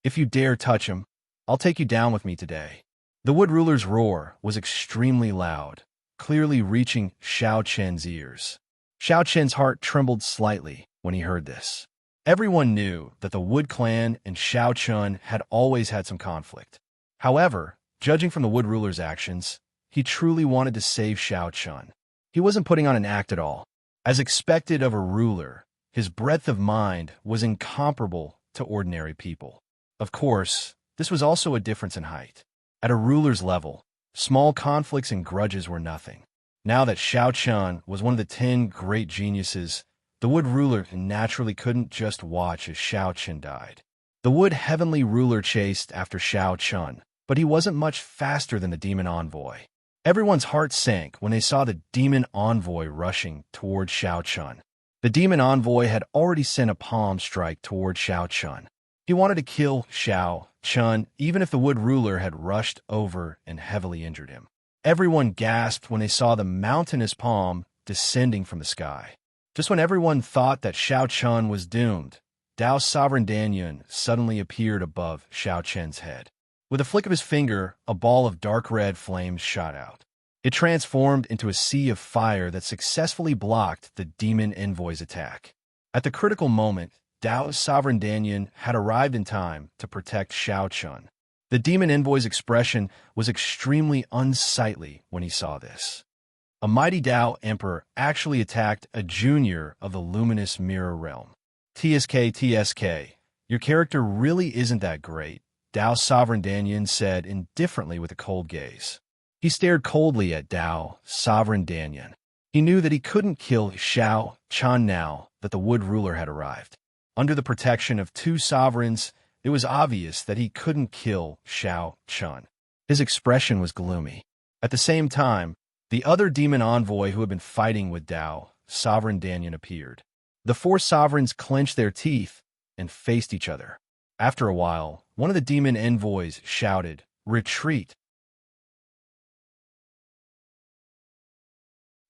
If you dare touch him, I'll take you down with me today." The wood ruler's roar was extremely loud, clearly reaching Shao Chen's ears. Shao Chen's heart trembled slightly when he heard this. Everyone knew that the Wood Clan and Shao Chun had always had some conflict. However, judging from the wood ruler's actions, he truly wanted to save Shao Chun. He wasn't putting on an act at all. As expected of a ruler, his breadth of mind was incomparable to ordinary people. Of course, this was also a difference in height. At a ruler's level, small conflicts and grudges were nothing. Now that Shao Chun was one of the 10 great geniuses, the wood ruler naturally couldn't just watch as Shao Chun died. The wood heavenly ruler chased after Shao Chun, but he wasn't much faster than the demon envoy. Everyone's heart sank when they saw the demon envoy rushing toward Shao Chun. The demon envoy had already sent a palm strike toward Shao Chun. He wanted to kill Shao Chun, even if the wood ruler had rushed over and heavily injured him. Everyone gasped when they saw the mountainous palm descending from the sky. Just when everyone thought that Shao Chun was doomed, Dao's sovereign Danyun suddenly appeared above Shao Chen's head. With a flick of his finger, a ball of dark red flames shot out. It transformed into a sea of fire that successfully blocked the demon envoy's attack. At the critical moment, Dao's sovereign Danyun had arrived in time to protect Shao Chun. The demon envoy's expression was extremely unsightly when he saw this. A mighty Dao emperor actually attacked a junior of the luminous mirror realm. TSK, your character really isn't that great, Dao's sovereign Danyun said indifferently with a cold gaze. He stared coldly at Dao's sovereign Danyun. He knew that he couldn't kill Shao Chun now that the wood ruler had arrived. Under the protection of 2 sovereigns, it was obvious that he couldn't kill Shao Chun. His expression was gloomy. At the same time, the other demon envoy who had been fighting with Dao's sovereign Danyun appeared. The 4 sovereigns clenched their teeth and faced each other. After a while, one of the demon envoys shouted, "Retreat!"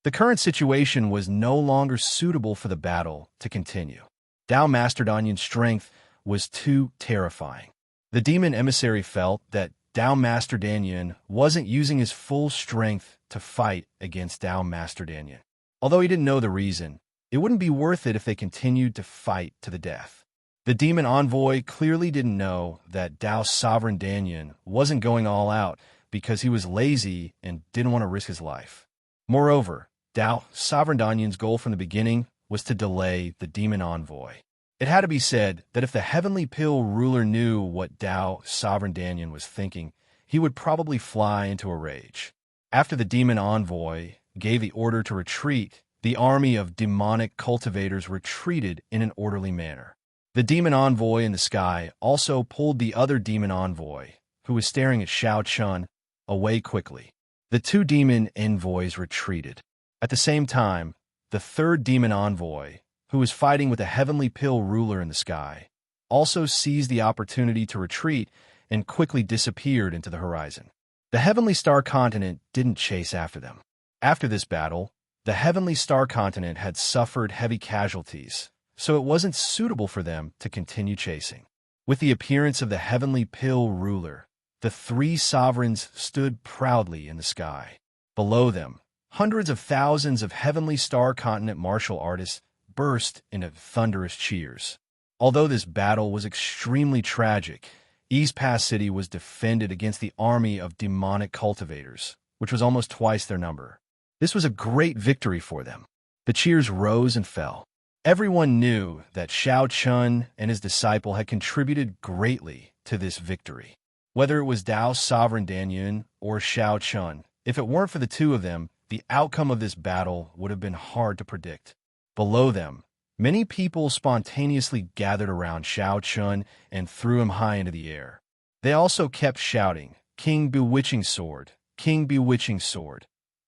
The current situation was no longer suitable for the battle to continue. Dao Master Danyun's strength was too terrifying. The demon emissary felt that Dao Master Danyun wasn't using his full strength to fight against Dao Master Danyun. Although he didn't know the reason, it wouldn't be worth it if they continued to fight to the death. The demon envoy clearly didn't know that Dao's sovereign Danyun wasn't going all out because he was lazy and didn't want to risk his life. Moreover, Dao's sovereign Danyun's goal from the beginning was to delay the demon envoy. It had to be said that if the heavenly pill ruler knew what Dao's sovereign Danyun was thinking, he would probably fly into a rage. After the demon envoy gave the order to retreat, the army of demonic cultivators retreated in an orderly manner. The demon envoy in the sky also pulled the other demon envoy, who was staring at Shao Chun, away quickly. The 2 demon envoys retreated. At the same time, the 3rd demon envoy, who was fighting with the heavenly pill ruler in the sky, also seized the opportunity to retreat and quickly disappeared into the horizon. The heavenly star continent didn't chase after them. After this battle, the heavenly star continent had suffered heavy casualties, so it wasn't suitable for them to continue chasing. With the appearance of the heavenly pill ruler, the 3 sovereigns stood proudly in the sky. Below them, hundreds of thousands of heavenly star continent martial artists burst into thunderous cheers. Although this battle was extremely tragic, East Pass City was defended against the army of demonic cultivators, which was almost twice their number. This was a great victory for them. The cheers rose and fell. Everyone knew that Shao Chun and his disciple had contributed greatly to this victory. Whether it was Dao's sovereign Danyun or Shao Chun, if it weren't for the 2 of them, the outcome of this battle would have been hard to predict. Below them, Many people spontaneously gathered around Shao Chun and threw him high into the air. They also kept shouting, "King Bewitching Sword! King Bewitching Sword!"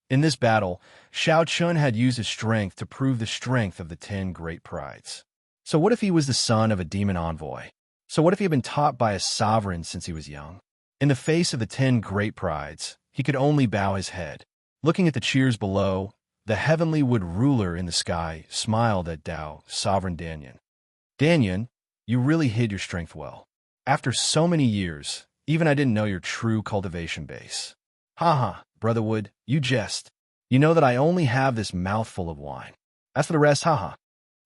In this battle, Shao Chun had used his strength to prove the strength of the 10 great prides. So what if he was the son of a demon envoy? So what if he had been taught by a sovereign since he was young? In the face of the 10 great prides, he could only bow his head. Looking at the cheers below, the heavenly wood ruler in the sky smiled at Dao, Sovereign Danyan. Danyan, you really hid your strength well. After so many years, even I didn't know your true cultivation base. Haha, Brotherwood, you jest. You know that I only have this mouthful of wine. As for the rest, haha.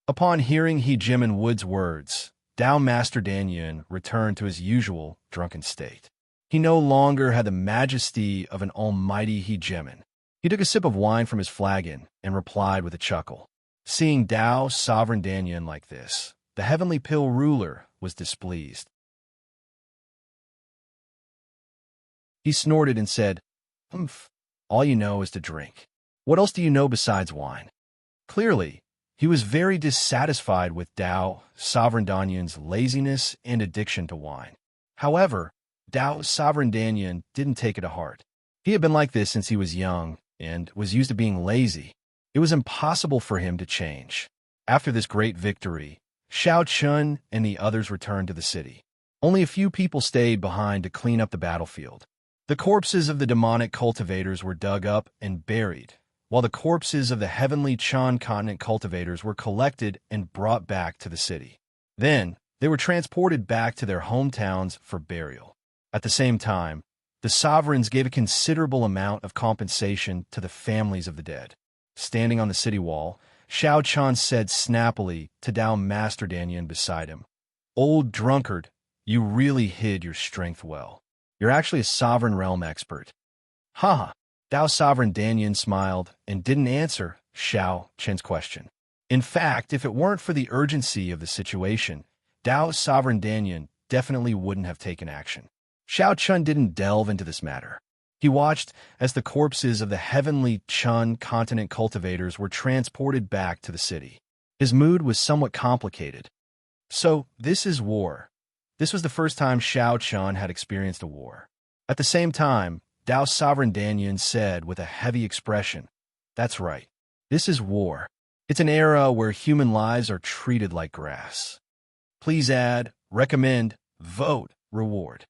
Upon hearing He Jimin Wood's words, Dao Master Danyan returned to his usual drunken state. He no longer had the majesty of an almighty He Jimin. He took a sip of wine from his flagon and replied with a chuckle. Seeing Dao Sovereign Danyan like this, the heavenly pill ruler was displeased. He snorted and said, "Humph, all you know is to drink. What else do you know besides wine?" Clearly, he was very dissatisfied with Dao Sovereign Danyan's laziness and addiction to wine. However, Dao Sovereign Danyan didn't take it to heart. He had been like this since he was young and was used to being lazy. It was impossible for him to change. After this great victory, Shao Chun and the others returned to the city. Only a few people stayed behind to clean up the battlefield. The corpses of the demonic cultivators were dug up and buried, while the corpses of the heavenly Chan continent cultivators were collected and brought back to the city. Then, they were transported back to their hometowns for burial. At the same time, the sovereigns gave a considerable amount of compensation to the families of the dead. Standing on the city wall, Shao Chun said snappily to Dao Master Danyan beside him, "Old drunkard, you really hid your strength well. You're actually a sovereign realm expert." Haha. Dao Sovereign Danyan smiled and didn't answer Shao Chun's question. In fact, if it weren't for the urgency of the situation, Dao Sovereign Danyan definitely wouldn't have taken action. Shao Chun didn't delve into this matter. He watched as the corpses of the heavenly Chun continent cultivators were transported back to the city. His mood was somewhat complicated. So, this is war. This was the first time Shao Chun had experienced a war. At the same time, Dao Sovereign Danyan said with a heavy expression, "That's right. This is war. It's an era where human lives are treated like grass. Please add, recommend, vote, reward."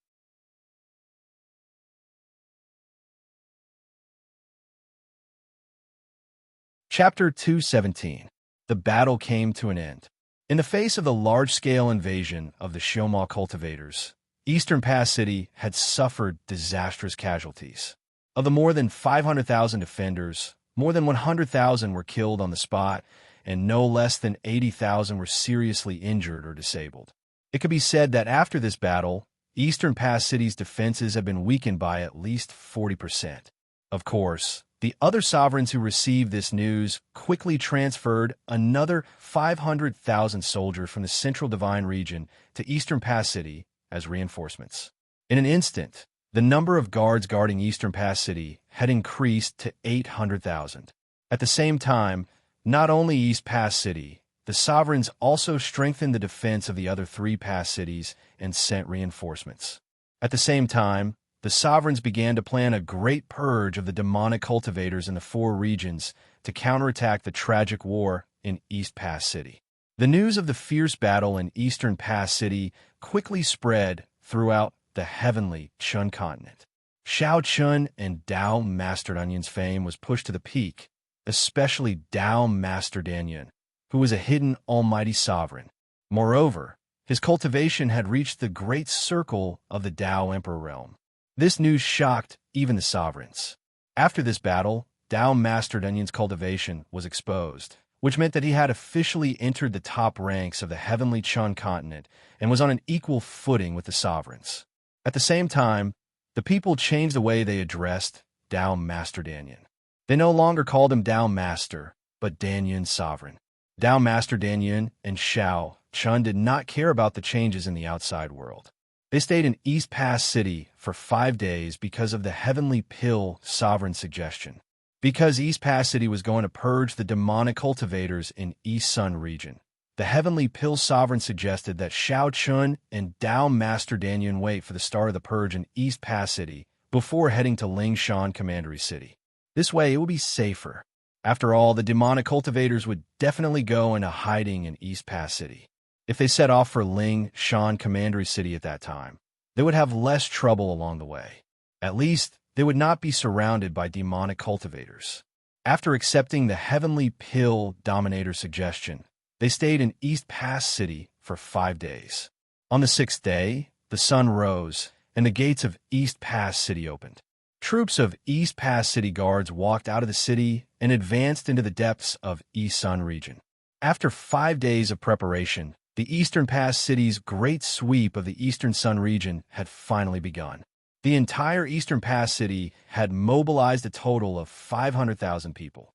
Chapter 217. The battle came to an end. In the face of the large-scale invasion of the Xioma cultivators, Eastern Pass City had suffered disastrous casualties. Of the more than 500,000 defenders, more than 100,000 were killed on the spot, and no less than 80,000 were seriously injured or disabled. It could be said that after this battle, Eastern Pass City's defenses have been weakened by at least 40%. Of course, the other sovereigns who received this news quickly transferred another 500,000 soldiers from the Central Divine region to Eastern Pass City as reinforcements. In an instant, the number of guards guarding Eastern Pass City had increased to 800,000. At the same time, not only East Pass City, the sovereigns also strengthened the defense of the other 3 pass cities and sent reinforcements. At the same time, the sovereigns began to plan a great purge of the demonic cultivators in the 4 regions to counterattack the tragic war in East Pass City. The news of the fierce battle in Eastern Pass City quickly spread throughout the heavenly Chun continent. Shao Chun and Dao Master Danyan's fame was pushed to the peak, especially Dao Master Danyan, who was a hidden almighty sovereign. Moreover, his cultivation had reached the great circle of the Dao Emperor realm. This news shocked even the sovereigns. After this battle, Dao Master Danyan's cultivation was exposed, which meant that he had officially entered the top ranks of the heavenly Chun continent and was on an equal footing with the sovereigns. At the same time, the people changed the way they addressed Dao Master Danyan. They no longer called him Dao Master, but Danyan Sovereign. Dao Master Danyan and Shao Chun did not care about the changes in the outside world. They stayed in East Pass City for 5 days because of the heavenly pill sovereign suggestion. Because East Pass City was going to purge the demonic cultivators in East Sun region, the Heavenly Pill Sovereign suggested that Shao Chun and Dao Master Danyun wait for the start of the purge in East Pass City before heading to Lingshan Commandery City. This way, it would be safer. After all, the demonic cultivators would definitely go into hiding in East Pass City. If they set off for Lingshan Commandery City at that time, they would have less trouble along the way. At least, they would not be surrounded by demonic cultivators. After accepting the Heavenly Pill Dominator's suggestion, they stayed in East Pass City for 5 days. On the 6th day, the sun rose, and the gates of East Pass City opened. Troops of East Pass City guards walked out of the city and advanced into the depths of East Sun region. After 5 days of preparation, the Eastern Pass City's great sweep of the Eastern Sun region had finally begun. The entire Eastern Pass City had mobilized a total of 500,000 people.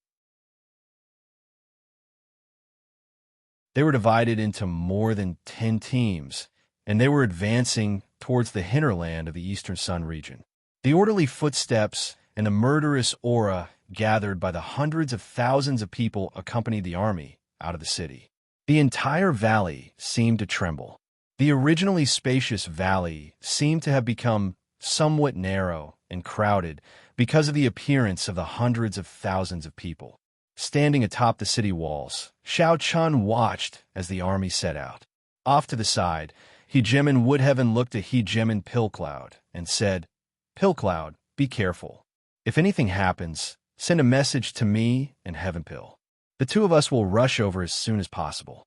They were divided into more than 10 teams, and they were advancing towards the hinterland of the Eastern Sun region. The orderly footsteps and the murderous aura gathered by the hundreds of thousands of people accompanied the army out of the city. The entire valley seemed to tremble. The originally spacious valley seemed to have become somewhat narrow and crowded because of the appearance of the hundreds of thousands of people. Standing atop the city walls, Shao Chun watched as the army set out. Off to the side, Hegemin Woodheaven looked at Hegemin Pillcloud and said, "Pillcloud, be careful. If anything happens, send a message to me and Heaven Pill. The two of us will rush over as soon as possible."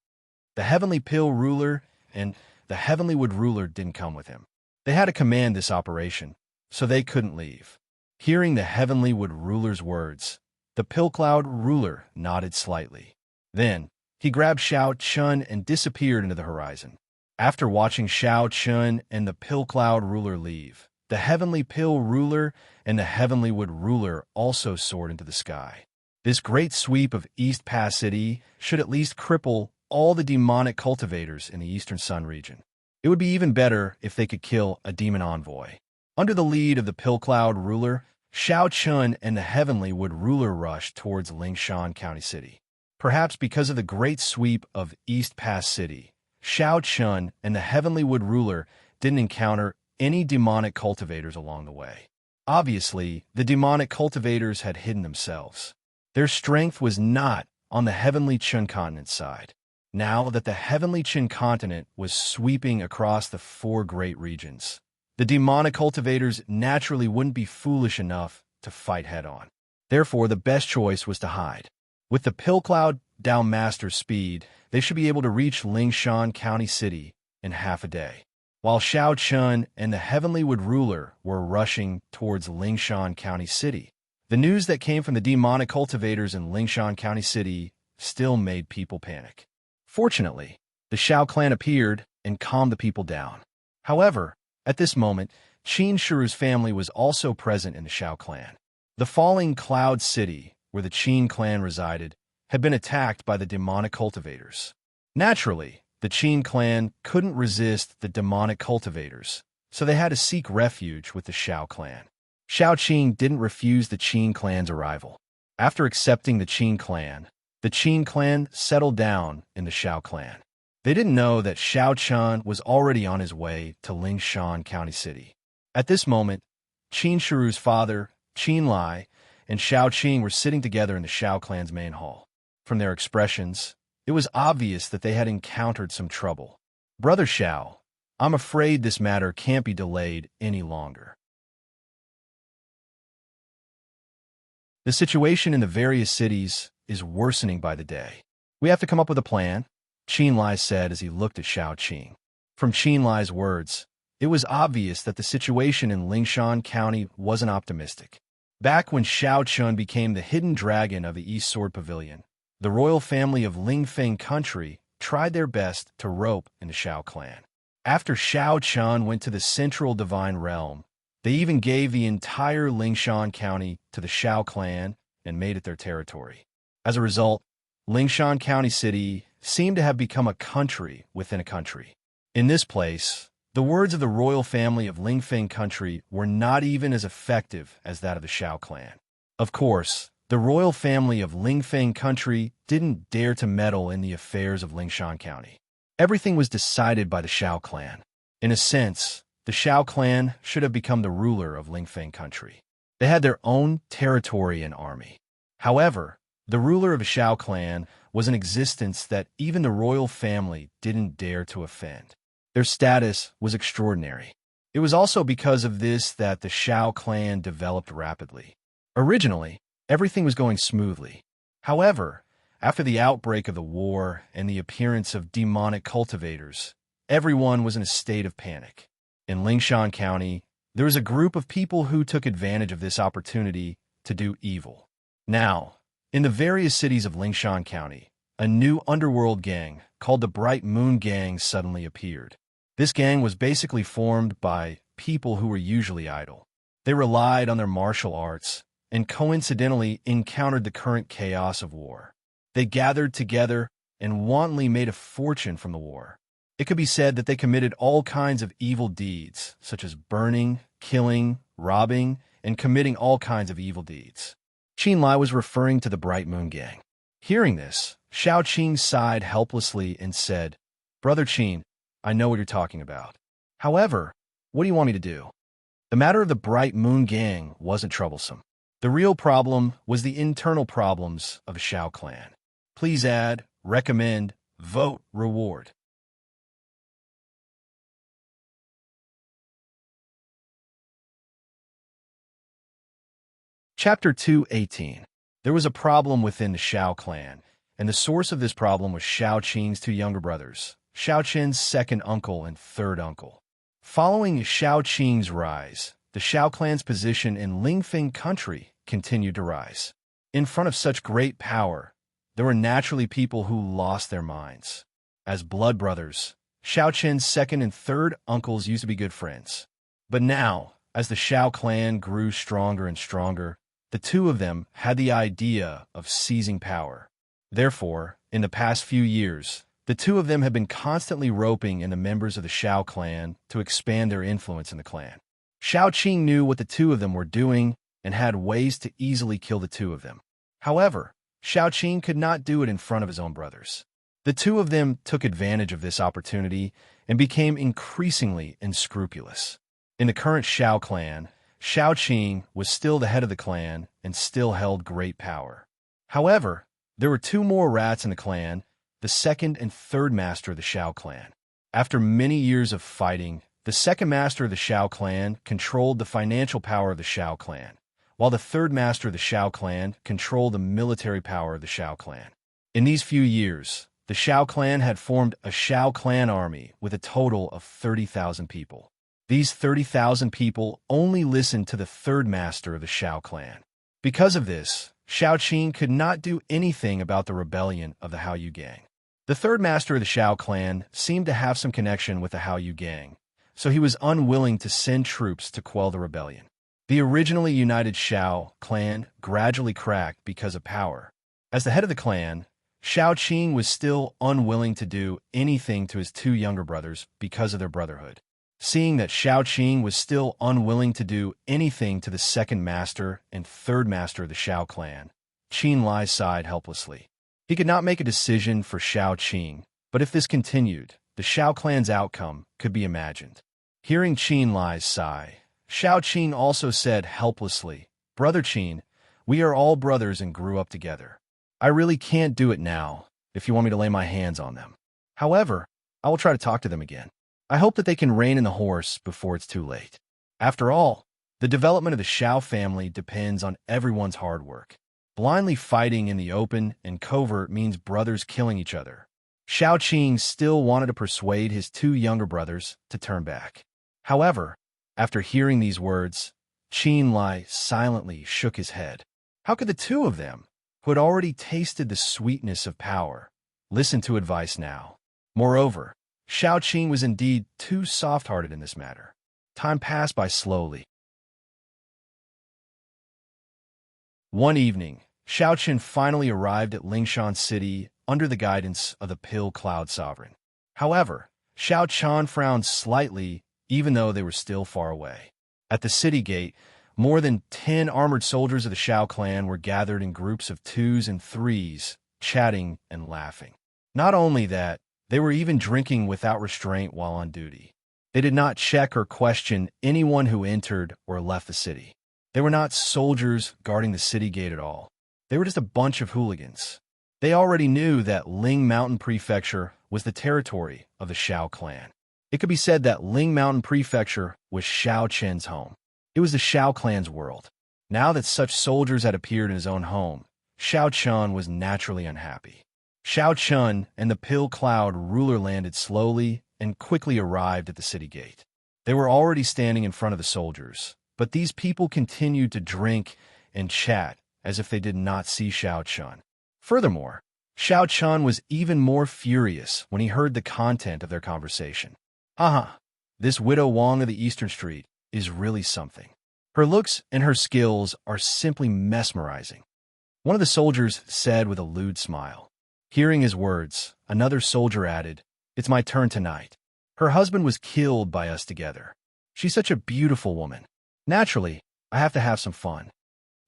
The Heavenly Pill ruler and the Heavenly Wood ruler didn't come with him. They had to command this operation, so they couldn't leave. Hearing the Heavenly Wood ruler's words, the Pillcloud ruler nodded slightly. Then, he grabbed Shao Chun and disappeared into the horizon. After watching Shao Chun and the Pillcloud ruler leave, the Heavenly Pill ruler and the Heavenly Wood ruler also soared into the sky. This great sweep of East Pass City should at least cripple all the demonic cultivators in the Eastern Sun region. It would be even better if they could kill a demon envoy. Under the lead of the Pillcloud ruler, Shao Chun and the Heavenly Wood ruler rushed towards Lingshan County City. Perhaps because of the great sweep of East Pass City, Shao Chun and the Heavenly Wood ruler didn't encounter any demonic cultivators along the way. Obviously, the demonic cultivators had hidden themselves. Their strength was not on the Heavenly Chun continent side. Now that the Heavenly Chin continent was sweeping across the 4 great regions, the demonic cultivators naturally wouldn't be foolish enough to fight head-on. Therefore, the best choice was to hide. With the Pillcloud Dao Master's speed, they should be able to reach Lingshan County City in half a day. While Shao Chun and the Heavenly Wood ruler were rushing towards Lingshan County City, the news that came from the demonic cultivators in Lingshan County City still made people panic. Fortunately, the Shao clan appeared and calmed the people down. However, at this moment, Qin Shiru's family was also present in the Shao clan. The falling Cloud City, where the Qin clan resided, had been attacked by the demonic cultivators. Naturally, the Qin clan couldn't resist the demonic cultivators, so they had to seek refuge with the Shao clan. Shao Qin didn't refuse the Qin clan's arrival. After accepting the Qin clan settled down in the Shao clan. They didn't know that Shao Chun was already on his way to Lingshan County City. At this moment, Qin Shiru's father, Qin Lai, and Shao Qing were sitting together in the Shao clan's main hall. From their expressions, it was obvious that they had encountered some trouble. "Brother Shao, I'm afraid this matter can't be delayed any longer. The situation in the various cities is worsening by the day. We have to come up with a plan," Qin Lai said as he looked at Shao Qing. From Qin Lai's words, it was obvious that the situation in Lingshan County wasn't optimistic. Back when Shao Chun became the hidden dragon of the East Sword Pavilion, the royal family of Lingfeng Country tried their best to rope in the Shao clan. After Shao Chun went to the Central Divine Realm, they even gave the entire Lingshan County to the Shao clan and made it their territory. As a result, Lingshan County City seemed to have become a country within a country. In this place, the words of the royal family of Lingfeng Country were not even as effective as that of the Shao clan. Of course, The royal family of Lingfeng country didn't dare to meddle in the affairs of Lingshan County. Everything was decided by the Shao clan. In a sense, the Shao clan should have become the ruler of Lingfeng country. They had their own territory and army. However, the ruler of the Shao clan was an existence that even the royal family didn't dare to offend. Their status was extraordinary. It was also because of this that the Shao clan developed rapidly. Originally, everything was going smoothly. However, after the outbreak of the war and the appearance of demonic cultivators, everyone was in a state of panic. In Lingshan County, there was a group of people who took advantage of this opportunity to do evil. Now, in the various cities of Lingshan County, a new underworld gang called the Bright Moon Gang suddenly appeared. This gang was basically formed by people who were usually idle. They relied on their martial arts and coincidentally encountered the current chaos of war. They gathered together and wantonly made a fortune from the war. It could be said that they committed all kinds of evil deeds, such as burning, killing, robbing, and committing all kinds of evil deeds. Qin Lai was referring to the Bright Moon Gang. Hearing this, Shao Qing sighed helplessly and said, "Brother Qin, I know what you're talking about. However, what do you want me to do?" The matter of the Bright Moon Gang wasn't troublesome. The real problem was the internal problems of the Shao clan. Please add, recommend, vote, reward. Chapter 2:18. There was a problem within the Shao clan, and the source of this problem was Shao Qing's two younger brothers, Shao Qin's second uncle and third uncle. Following Shao Qing's rise, the Shao clan's position in Lingfeng country continued to rise. In front of such great power, there were naturally people who lost their minds. As blood brothers, Shao Qin's second and third uncles used to be good friends. But now, as the Shao clan grew stronger and stronger, the two of them had the idea of seizing power. Therefore, in the past few years, the two of them have been constantly roping in the members of the Shao clan to expand their influence in the clan. Shao Qing knew what the two of them were doing and had ways to easily kill the two of them. However, Shao Qing could not do it in front of his own brothers. The two of them took advantage of this opportunity and became increasingly unscrupulous. In the current Shao clan, Shao Qing was still the head of the clan and still held great power. However, there were two more rats in the clan, the second and third master of the Shao clan. After many years of fighting, the second master of the Shao clan controlled the financial power of the Shao clan, while the third master of the Shao clan controlled the military power of the Shao clan. In these few years, the Shao clan had formed a Shao clan army with a total of 30,000 people. These 30,000 people only listened to the third master of the Shao clan. Because of this, Shao Qing could not do anything about the rebellion of the Haoyu gang. The third master of the Shao clan seemed to have some connection with the Haoyu gang, so he was unwilling to send troops to quell the rebellion. The originally united Shao clan gradually cracked because of power. As the head of the clan, Shao Qing was still unwilling to do anything to his two younger brothers because of their brotherhood. Seeing that Shao Qing was still unwilling to do anything to the second master and third master of the Shao clan, Qin Lai sighed helplessly. He could not make a decision for Shao Qing, but if this continued, the Shao clan's outcome could be imagined. Hearing Qin Lai's sigh, Shao Qing also said helplessly, "Brother Qin, we are all brothers and grew up together. I really can't do it now, if you want me to lay my hands on them. However, I will try to talk to them again. I hope that they can rein in the horse before it's too late. After all, the development of the Shao family depends on everyone's hard work. Blindly fighting in the open and covert means brothers killing each other." Shao Qing still wanted to persuade his two younger brothers to turn back. However, after hearing these words, Qin Lai silently shook his head. How could the two of them, who had already tasted the sweetness of power, listen to advice now? Moreover, Shao Qing was indeed too soft-hearted in this matter. Time passed by slowly. One evening, Shao Qin finally arrived at Lingshan City under the guidance of the Pill Cloud Sovereign. However, Shao Qian frowned slightly even though they were still far away. At the city gate, More than 10 armored soldiers of the Shao clan were gathered in groups of twos and threes, chatting and laughing. Not only that, they were even drinking without restraint while on duty. They did not check or question anyone who entered or left the city. They were not soldiers guarding the city gate at all. They were just a bunch of hooligans. They already knew that Ling Mountain Prefecture was the territory of the Shao clan. It could be said that Ling Mountain Prefecture was Shao Chen's home. It was the Shao clan's world. Now that such soldiers had appeared in his own home, Shao Chun was naturally unhappy. Shao Chun and the Pill Cloud ruler landed slowly and quickly arrived at the city gate. They were already standing in front of the soldiers, but these people continued to drink and chat as if they did not see Shao Chun. Furthermore, Shao Chun was even more furious when he heard the content of their conversation. This widow Wang of the Eastern Street is really something. Her looks and her skills are simply mesmerizing. One of the soldiers said with a lewd smile. Hearing his words, another soldier added, "It's my turn tonight. Her husband was killed by us together. She's such a beautiful woman. Naturally, I have to have some fun."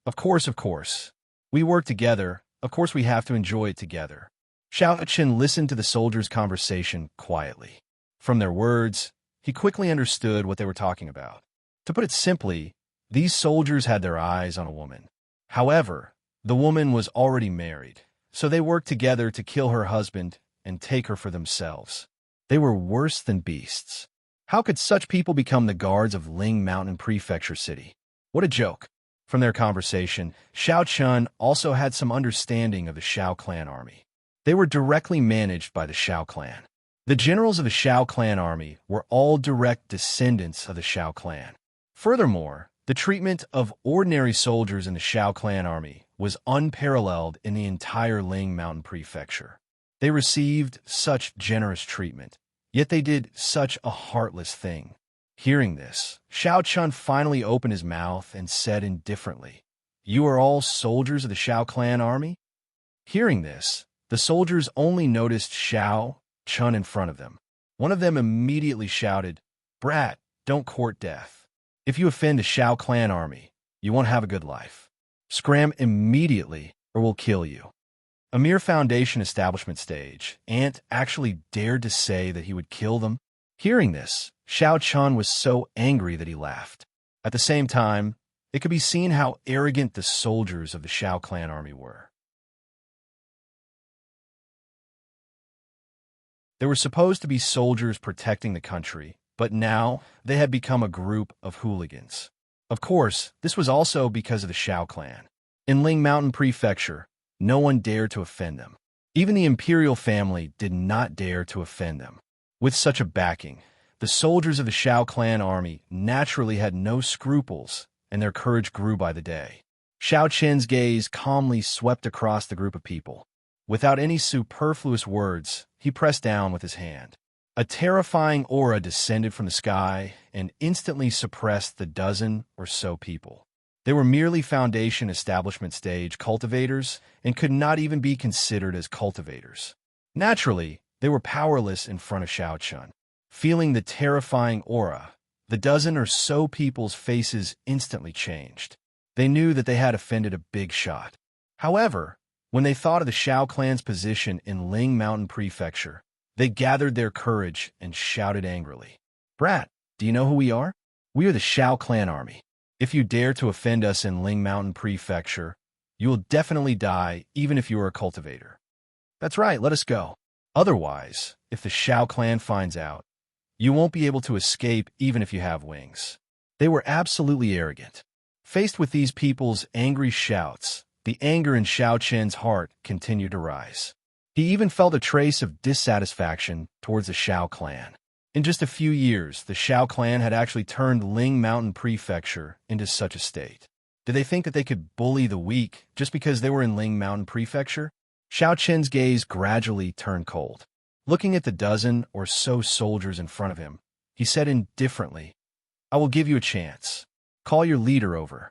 Of course. We work together. Of course we have to enjoy it together. Shao Chen listened to the soldiers' conversation quietly. From their words, he quickly understood what they were talking about. To put it simply, these soldiers had their eyes on a woman. However, the woman was already married, so they worked together to kill her husband and take her for themselves. They were worse than beasts. How could such people become the guards of Ling Mountain Prefecture City? What a joke. From their conversation, Shao Chun also had some understanding of the Shao clan army. They were directly managed by the Shao clan. The generals of the Shao clan army were all direct descendants of the Shao clan. Furthermore, the treatment of ordinary soldiers in the Shao clan army was unparalleled in the entire Ling Mountain Prefecture. They received such generous treatment, yet they did such a heartless thing. Hearing this, Shao Chun finally opened his mouth and said indifferently, "You are all soldiers of the Shao clan army?" Hearing this, the soldiers only noticed Shao Chun in front of them. One of them immediately shouted, "Brat, don't court death. If you offend the Shao clan army, you won't have a good life. Scram immediately or we'll kill you." A mere foundation establishment stage, Ant actually dared to say that he would kill them. Hearing this, Shao Chun was so angry that he laughed. At the same time, it could be seen how arrogant the soldiers of the Shao clan army were. They were supposed to be soldiers protecting the country, but now they had become a group of hooligans. Of course, this was also because of the Shao clan. In Ling Mountain Prefecture, no one dared to offend them. Even the imperial family did not dare to offend them. With such a backing, the soldiers of the Shao clan army naturally had no scruples, and their courage grew by the day. Shao Chen's gaze calmly swept across the group of people. Without any superfluous words, he pressed down with his hand. A terrifying aura descended from the sky and instantly suppressed the dozen or so people. They were merely foundation establishment stage cultivators and could not even be considered as cultivators. Naturally, they were powerless in front of Shao Chun. Feeling the terrifying aura, the dozen or so people's faces instantly changed. They knew that they had offended a big shot. However, when they thought of the Shao clan's position in Ling Mountain Prefecture, they gathered their courage and shouted angrily, "Brat, do you know who we are? We are the Shao clan army. If you dare to offend us in Ling Mountain Prefecture, you will definitely die even if you are a cultivator. That's right, let us go. Otherwise, if the Shao clan finds out, you won't be able to escape even if you have wings." They were absolutely arrogant. Faced with these people's angry shouts, the anger in Shao Chen's heart continued to rise. He even felt a trace of dissatisfaction towards the Shao clan. In just a few years, the Shao clan had actually turned Ling Mountain Prefecture into such a state. Did they think that they could bully the weak just because they were in Ling Mountain Prefecture? Shao Chen's gaze gradually turned cold. Looking at the dozen or so soldiers in front of him, he said indifferently, "I will give you a chance. Call your leader over."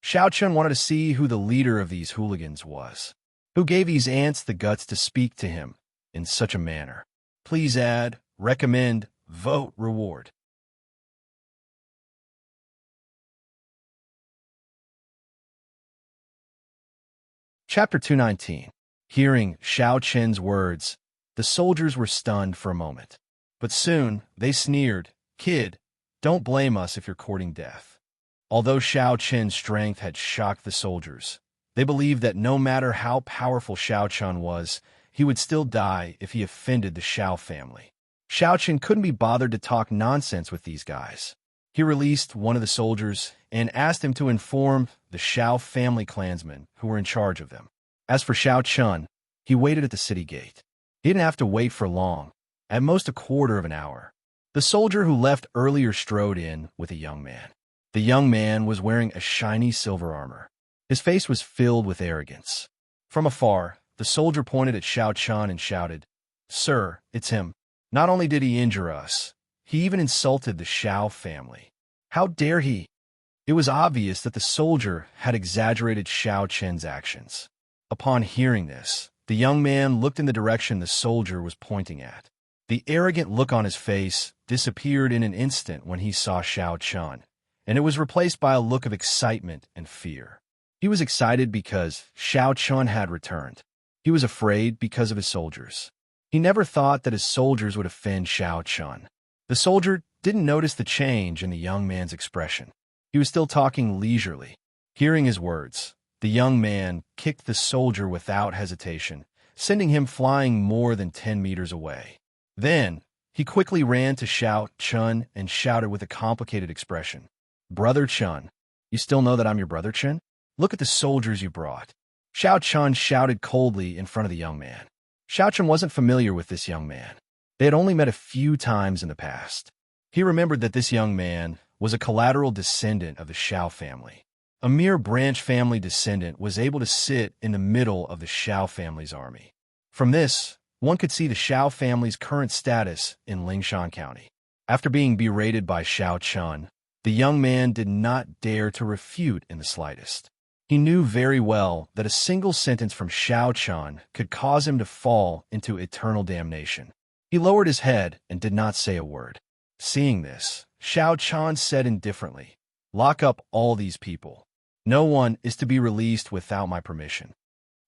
Shao Chun wanted to see who the leader of these hooligans was. Who gave these ants the guts to speak to him in such a manner? Please add, recommend, vote, reward. Chapter 219. Hearing Xiao Qin's words, the soldiers were stunned for a moment. But soon, they sneered, "Kid, don't blame us if you're courting death." Although Xiao Qin's strength had shocked the soldiers, they believed that no matter how powerful Xiao Qin was, he would still die if he offended the Xiao family. Xiao Qin couldn't be bothered to talk nonsense with these guys. He released one of the soldiers and asked him to inform the Xiao family clansmen who were in charge of them. As for Xiao Qin, he waited at the city gate. He didn't have to wait for long, at most a quarter of an hour. The soldier who left earlier strode in with a young man. The young man was wearing a shiny silver armor. His face was filled with arrogance. From afar, the soldier pointed at Xiao Qin and shouted, "Sir, it's him. Not only did he injure us, he even insulted the Xiao family. How dare he?" It was obvious that the soldier had exaggerated Xiao Qin's actions. Upon hearing this, the young man looked in the direction the soldier was pointing at. The arrogant look on his face disappeared in an instant when he saw Xiao Qin, and it was replaced by a look of excitement and fear. He was excited because Xiao Qin had returned. He was afraid because of his soldiers. He never thought that his soldiers would offend Xiao Qin. The soldier didn't notice the change in the young man's expression. He was still talking leisurely. Hearing his words, the young man kicked the soldier without hesitation, sending him flying more than 10 meters away. Then, he quickly ran to Xiao Qin and shouted with a complicated expression, "Brother Qin, you still know that I'm your brother Qin? Look at the soldiers you brought." Xiao Qin shouted coldly in front of the young man. Xiao Qin wasn't familiar with this young man. They had only met a few times in the past. He remembered that this young man was a collateral descendant of the Xiao family. A mere branch family descendant was able to sit in the middle of the Xiao family's army. From this, one could see the Xiao family's current status in Lingshan County. After being berated by Xiao Qin, the young man did not dare to refute in the slightest. He knew very well that a single sentence from Xiao Qin could cause him to fall into eternal damnation. He lowered his head and did not say a word. Seeing this, Xiao Qin said indifferently, "Lock up all these people. No one is to be released without my permission."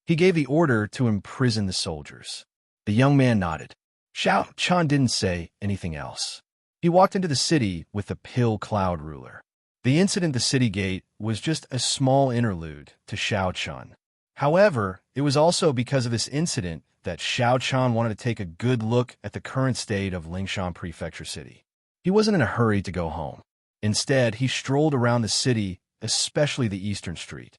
He gave the order to imprison the soldiers. The young man nodded. Xiao Qin didn't say anything else. He walked into the city with the Pill Cloud ruler. The incident at the city gate was just a small interlude to Xiao Qin. However, it was also because of this incident that Xiao Qin wanted to take a good look at the current state of Lingshan Prefecture City. He wasn't in a hurry to go home. Instead, he strolled around the city, especially the Eastern Street.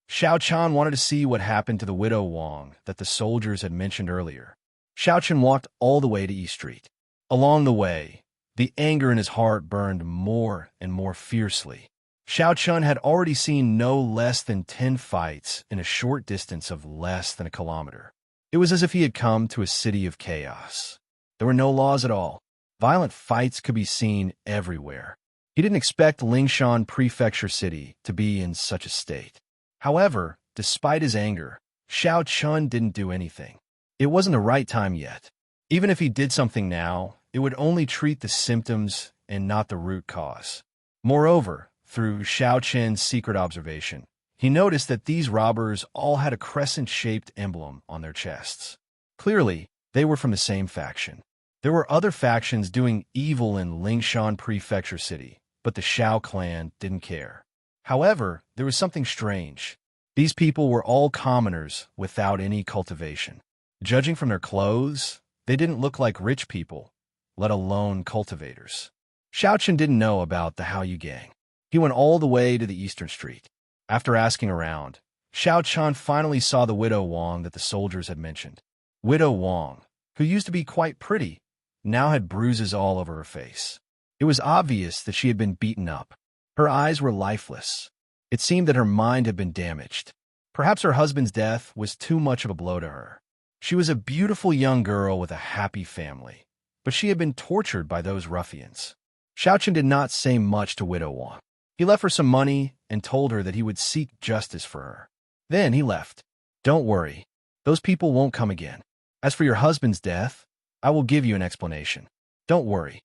Xiao Qin wanted to see what happened to the widow Wang that the soldiers had mentioned earlier. Xiao Qin walked all the way to East Street. Along the way, the anger in his heart burned more and more fiercely. Xiao Qin had already seen no less than 10 fights in a short distance of less than a kilometer. It was as if he had come to a city of chaos. There were no laws at all. Violent fights could be seen everywhere. He didn't expect Lingshan Prefecture City to be in such a state. However, despite his anger, Xiao Qin didn't do anything. It wasn't the right time yet. Even if he did something now, it would only treat the symptoms and not the root cause. Moreover, through Xiao Qin's secret observation, he noticed that these robbers all had a crescent-shaped emblem on their chests. Clearly, they were from the same faction. There were other factions doing evil in Lingshan Prefecture City, but the Xiao clan didn't care. However, there was something strange. These people were all commoners without any cultivation. Judging from their clothes, they didn't look like rich people, let alone cultivators. Xiao Qin didn't know about the Hao Yu gang. He went all the way to the Eastern Street. After asking around, Xiao Qin finally saw the widow Wang that the soldiers had mentioned. Widow Wang, who used to be quite pretty, now had bruises all over her face. It was obvious that she had been beaten up. Her eyes were lifeless. It seemed that her mind had been damaged. Perhaps her husband's death was too much of a blow to her. She was a beautiful young girl with a happy family, but she had been tortured by those ruffians. Xiao Qin did not say much to widow Wang. He left her some money and told her that he would seek justice for her. Then he left. "Don't worry. Those people won't come again. As for your husband's death, I will give you an explanation. Don't worry,"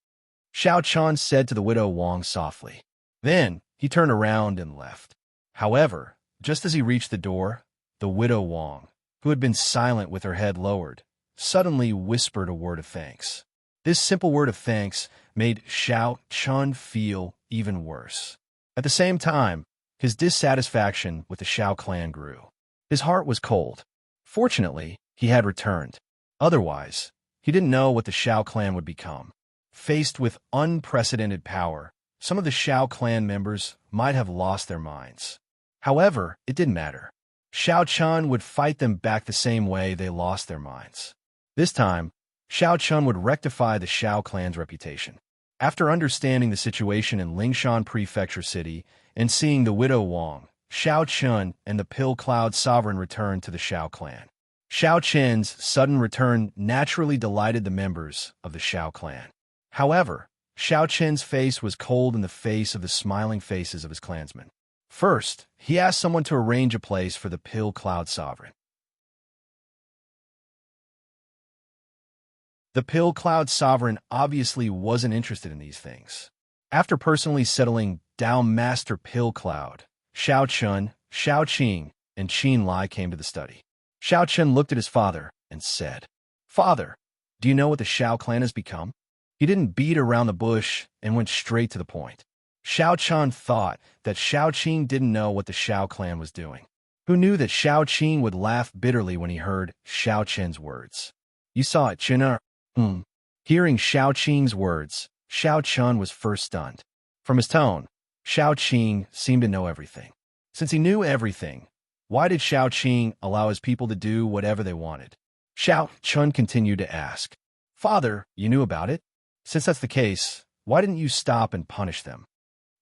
Xiao Qin said to the widow Wang softly. Then he turned around and left. However, just as he reached the door, the widow Wang, who had been silent with her head lowered, suddenly whispered a word of thanks. This simple word of thanks made Xiao Chun feel even worse. At the same time, his dissatisfaction with the Xiao clan grew. His heart was cold. Fortunately, he had returned. Otherwise, he didn't know what the Xiao clan would become. Faced with unprecedented power, some of the Xiao clan members might have lost their minds. However, it didn't matter. Xiao Chun would fight them back the same way they lost their minds. This time, Xiao Chun would rectify the Xiao clan's reputation. After understanding the situation in Lingshan Prefecture City and seeing the widow Wang, Xiao Chun and the Pill Cloud Sovereign returned to the Xiao clan. Xiao Chen's sudden return naturally delighted the members of the Xiao clan. However, Xiao Chen's face was cold in the face of the smiling faces of his clansmen. First, he asked someone to arrange a place for the Pill Cloud Sovereign. The Pill Cloud Sovereign obviously wasn't interested in these things. After personally settling down Master Pill Cloud, Xiao Chun, Xiao Qing, and Qin Lai came to the study. Xiao Chun looked at his father and said, "Father, do you know what the Xiao clan has become?" He didn't beat around the bush and went straight to the point. Xiao Chun thought that Xiao Qing didn't know what the Xiao clan was doing. Who knew that Xiao Qing would laugh bitterly when he heard Xiao Chen's words? "You saw it, China." Hearing Xiao Qing's words, Xiao Chun was first stunned. From his tone, Xiao Qing seemed to know everything. Since he knew everything, why did Xiao Qing allow his people to do whatever they wanted? Xiao Chun continued to ask, "Father, you knew about it? Since that's the case, why didn't you stop and punish them?"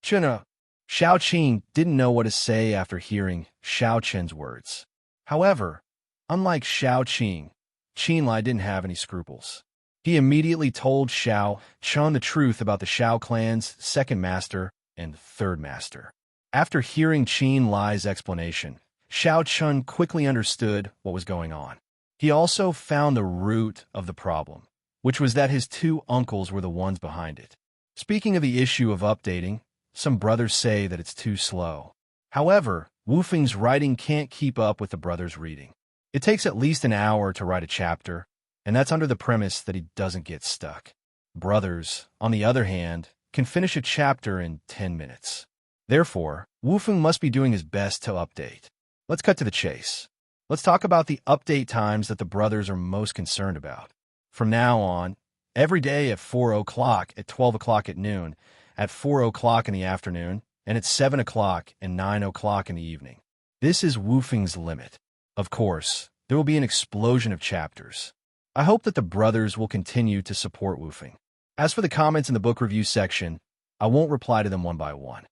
China. Xiao Qing didn't know what to say after hearing Xiao Chen's words. However, unlike Xiao Qing, Qin Lai didn't have any scruples. He immediately told Xiao Chun the truth about the Xiao clan's second master and third master. After hearing Qin Lai's explanation, Xiao Chun quickly understood what was going on. He also found the root of the problem, which was that his two uncles were the ones behind it. Speaking of the issue of updating, some brothers say that it's too slow. However, Wu Feng's writing can't keep up with the brothers' reading. It takes at least an hour to write a chapter, and that's under the premise that he doesn't get stuck. Brothers, on the other hand, can finish a chapter in 10 minutes. Therefore, Wu Feng must be doing his best to update. Let's cut to the chase. Let's talk about the update times that the brothers are most concerned about. From now on, every day at 4 o'clock, at 12 o'clock at noon, at 4 o'clock in the afternoon, and at 7 o'clock and 9 o'clock in the evening. This is Wu Feng's limit. Of course, there will be an explosion of chapters. I hope that the brothers will continue to support Wu Feng. As for the comments in the book review section, I won't reply to them one by one.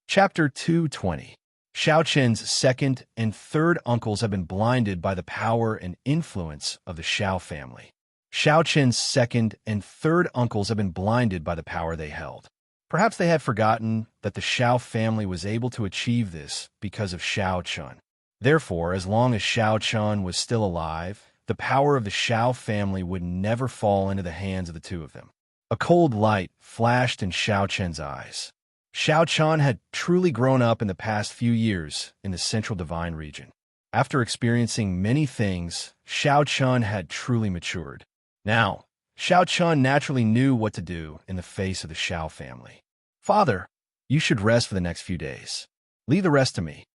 Chapter 220. Xiao Chen's second and third uncles have been blinded by the power and influence of the Xiao family. Xiao Chen's second and third uncles have been blinded by the power they held. Perhaps they had forgotten that the Xiao family was able to achieve this because of Xiao Chun. Therefore, as long as Xiao Chun was still alive, the power of the Xiao family would never fall into the hands of the two of them. A cold light flashed in Xiao Chen's eyes. Xiao Chun had truly grown up in the past few years in the Central Divine region. After experiencing many things, Xiao Chun had truly matured. Now, Xiao Chun naturally knew what to do in the face of the Xiao family. "Father, you should rest for the next few days. Leave the rest to me."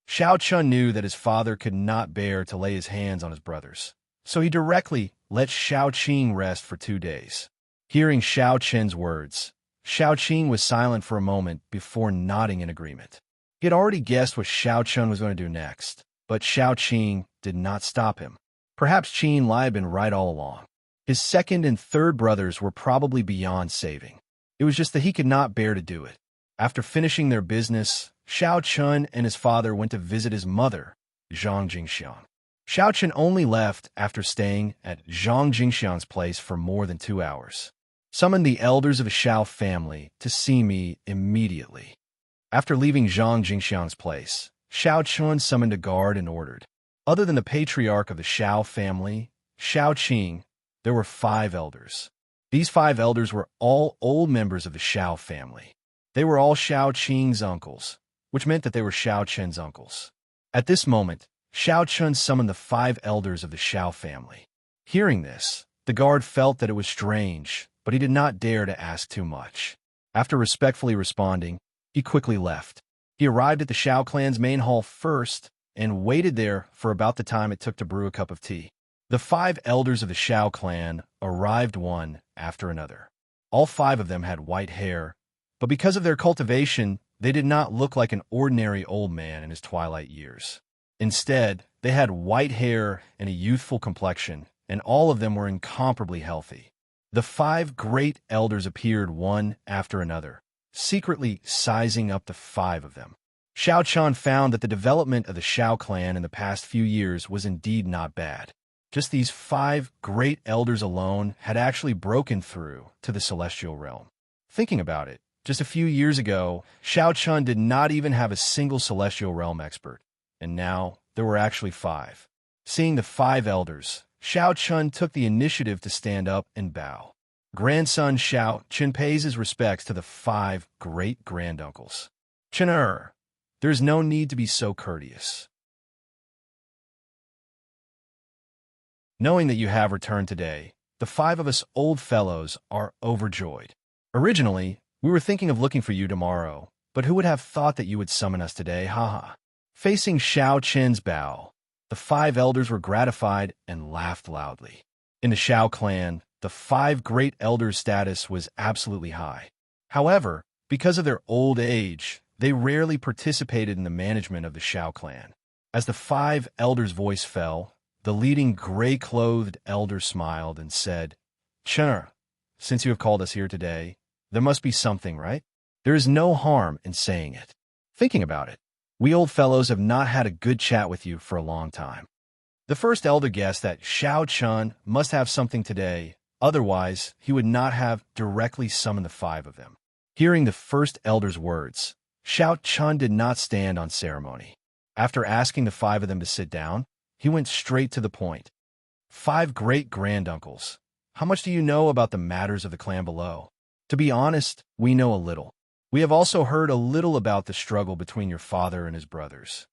Xiao Chun knew that his father could not bear to lay his hands on his brothers, so he directly let Xiao Qing rest for 2 days. Hearing Xiao Chen's words, Xiao Qing was silent for a moment before nodding in agreement. He had already guessed what Xiao Chun was going to do next, but Xiao Qing did not stop him. Perhaps Qin Lai had been right all along. His second and third brothers were probably beyond saving. It was just that he could not bear to do it. After finishing their business, Xiao Chun and his father went to visit his mother, Zhang Jingxiang. Xiao Chun only left after staying at Zhang Jingxiang's place for more than 2 hours. "Summon the elders of the Xiao family to see me immediately." After leaving Zhang Jingxiang's place, Xiao Chun summoned a guard and ordered, "Other than the patriarch of the Xiao family, Xiao Qing, there were 5 elders. These 5 elders were all old members of the Shao family. They were all Shao Qing's uncles, which meant that they were Shao Chen's uncles. At this moment, Shao Chun summoned the 5 elders of the Shao family. Hearing this, the guard felt that it was strange, but he did not dare to ask too much. After respectfully responding, he quickly left. He arrived at the Shao clan's main hall first and waited there for about the time it took to brew a cup of tea. The 5 elders of the Shao clan arrived one after another. All 5 of them had white hair, but because of their cultivation, they did not look like an ordinary old man in his twilight years. Instead, they had white hair and a youthful complexion, and all of them were incomparably healthy. The 5 great elders appeared one after another, secretly sizing up the 5 of them. Shao Chun found that the development of the Shao clan in the past few years was indeed not bad. Just these 5 great elders alone had actually broken through to the celestial realm. Thinking about it, just a few years ago, Shao Chun did not even have a single celestial realm expert, and now there were actually 5. Seeing the 5 elders, Shao Chun took the initiative to stand up and bow. Grandson Shao Chun pays his respects to the 5 great-granduncles. Chun-er, there is no need to be so courteous. Knowing that you have returned today, the 5 of us old fellows are overjoyed. Originally, we were thinking of looking for you tomorrow, but who would have thought that you would summon us today, haha. Facing Shao Chen's bow, the 5 elders were gratified and laughed loudly. In the Shao clan, the 5 great elders' status was absolutely high. However, because of their old age, they rarely participated in the management of the Shao clan. As the 5 elders' voice fell, the leading gray-clothed elder smiled and said, Chun, since you have called us here today, there must be something, right? There is no harm in saying it. Thinking about it, we old fellows have not had a good chat with you for a long time. The first elder guessed that Shao Chun must have something today, otherwise he would not have directly summoned the 5 of them. Hearing the first elder's words, Shao Chun did not stand on ceremony. After asking the 5 of them to sit down, he went straight to the point. 5 great-granduncles, how much do you know about the matters of the clan below? To be honest, we know a little. We have also heard a little about the struggle between your father and his brothers.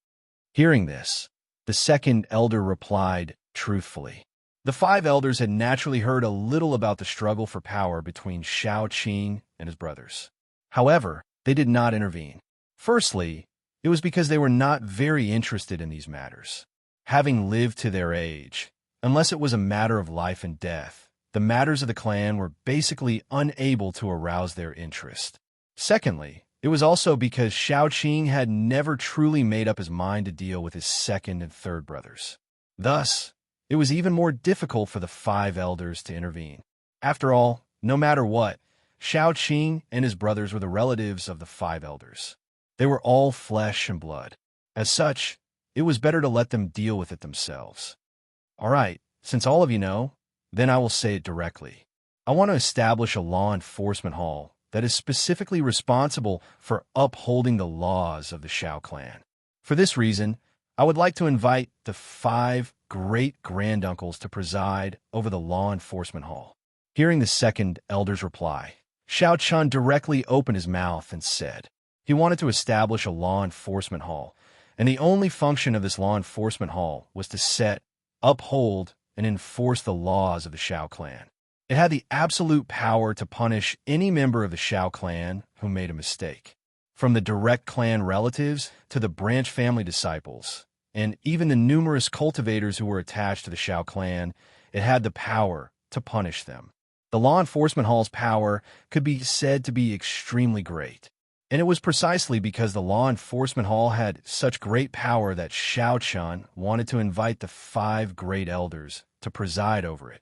Hearing this, the second elder replied truthfully. The 5 elders had naturally heard a little about the struggle for power between Shao Qing and his brothers. However, they did not intervene. Firstly, it was because they were not very interested in these matters. Having lived to their age, unless it was a matter of life and death, the matters of the clan were basically unable to arouse their interest. Secondly, it was also because Shao Qing had never truly made up his mind to deal with his second and third brothers. Thus, it was even more difficult for the 5 elders to intervene. After all, no matter what, Shao Qing and his brothers were the relatives of the 5 elders. They were all flesh and blood. As such, it was better to let them deal with it themselves. All right, since all of you know, then I will say it directly. I want to establish a law enforcement hall that is specifically responsible for upholding the laws of the Shao clan. For this reason, I would like to invite the 5 great-granduncles to preside over the law enforcement hall. Hearing the second elder's reply, Shao Chun directly opened his mouth and said he wanted to establish a law enforcement hall, and the only function of this law enforcement hall was to set, uphold, and enforce the laws of the Shao clan. It had the absolute power to punish any member of the Shao clan who made a mistake. From the direct clan relatives to the branch family disciples, and even the numerous cultivators who were attached to the Shao clan, it had the power to punish them. The law enforcement hall's power could be said to be extremely great. And it was precisely because the law enforcement hall had such great power that Shao Chun wanted to invite the 5 great elders to preside over it.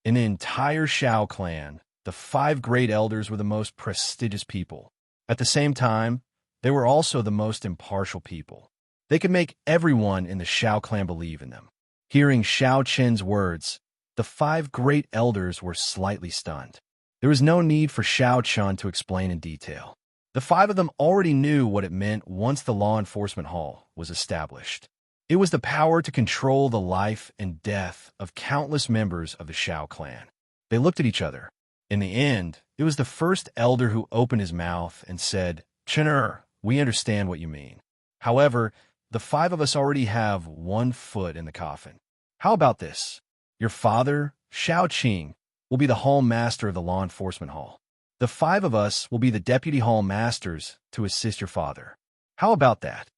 In the entire Shao clan, the 5 great elders were the most prestigious people. At the same time, they were also the most impartial people. They could make everyone in the Shao clan believe in them. Hearing Shao Chen's words, the 5 great elders were slightly stunned. There was no need for Shao Chun to explain in detail. The 5 of them already knew what it meant once the law enforcement hall was established. It was the power to control the life and death of countless members of the Shao clan. They looked at each other. In the end, it was the first elder who opened his mouth and said, "Chen'er, we understand what you mean. However, the 5 of us already have 1 foot in the coffin. How about this? Your father, Shao Qing, will be the hall master of the law enforcement hall. The 5 of us will be the deputy hall masters to assist your father. How about that?"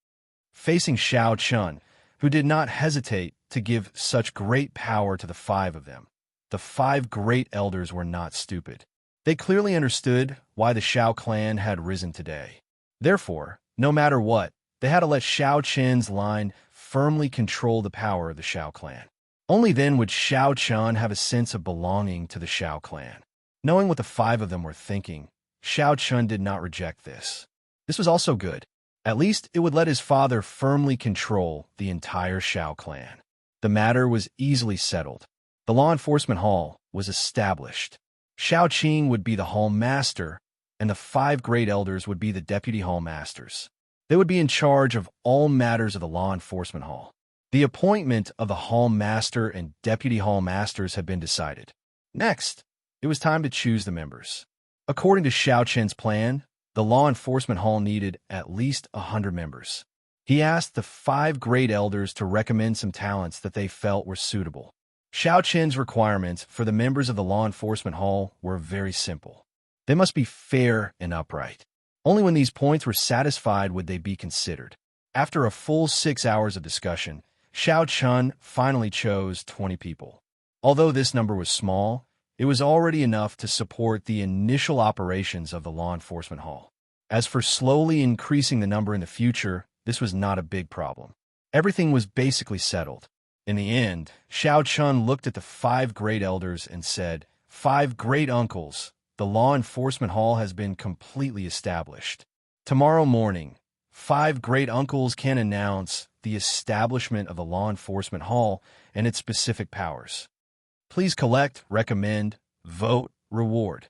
Facing Shao Chun, who did not hesitate to give such great power to the 5 of them, the 5 great elders were not stupid. They clearly understood why the Shao clan had risen today. Therefore, no matter what, they had to let Shao Chen's line firmly control the power of the Shao clan. Only then would Shao Chun have a sense of belonging to the Shao clan. Knowing what the 5 of them were thinking, Shao Chun did not reject this. This was also good. At least it would let his father firmly control the entire Shao clan. The matter was easily settled. The law enforcement hall was established. Shao Qing would be the hall master, and the 5 great elders would be the deputy hall masters. They would be in charge of all matters of the law enforcement hall. The appointment of the hall master and deputy hall masters had been decided. Next, it was time to choose the members. According to Shao Chen's plan, the law enforcement hall needed at least 100 members. He asked the 5 great elders to recommend some talents that they felt were suitable. Shao Chen's requirements for the members of the law enforcement hall were very simple. They must be fair and upright. Only when these points were satisfied would they be considered. After a full 6 hours of discussion, Shao Chun finally chose 20 people. Although this number was small, it was already enough to support the initial operations of the law enforcement hall. As for slowly increasing the number in the future, this was not a big problem. Everything was basically settled. In the end, Shao Chun looked at the 5 great elders and said, "5 great uncles, the law enforcement hall has been completely established. Tomorrow morning, 5 great uncles can announce the establishment of the law enforcement hall and its specific powers. Please collect, recommend, vote, reward."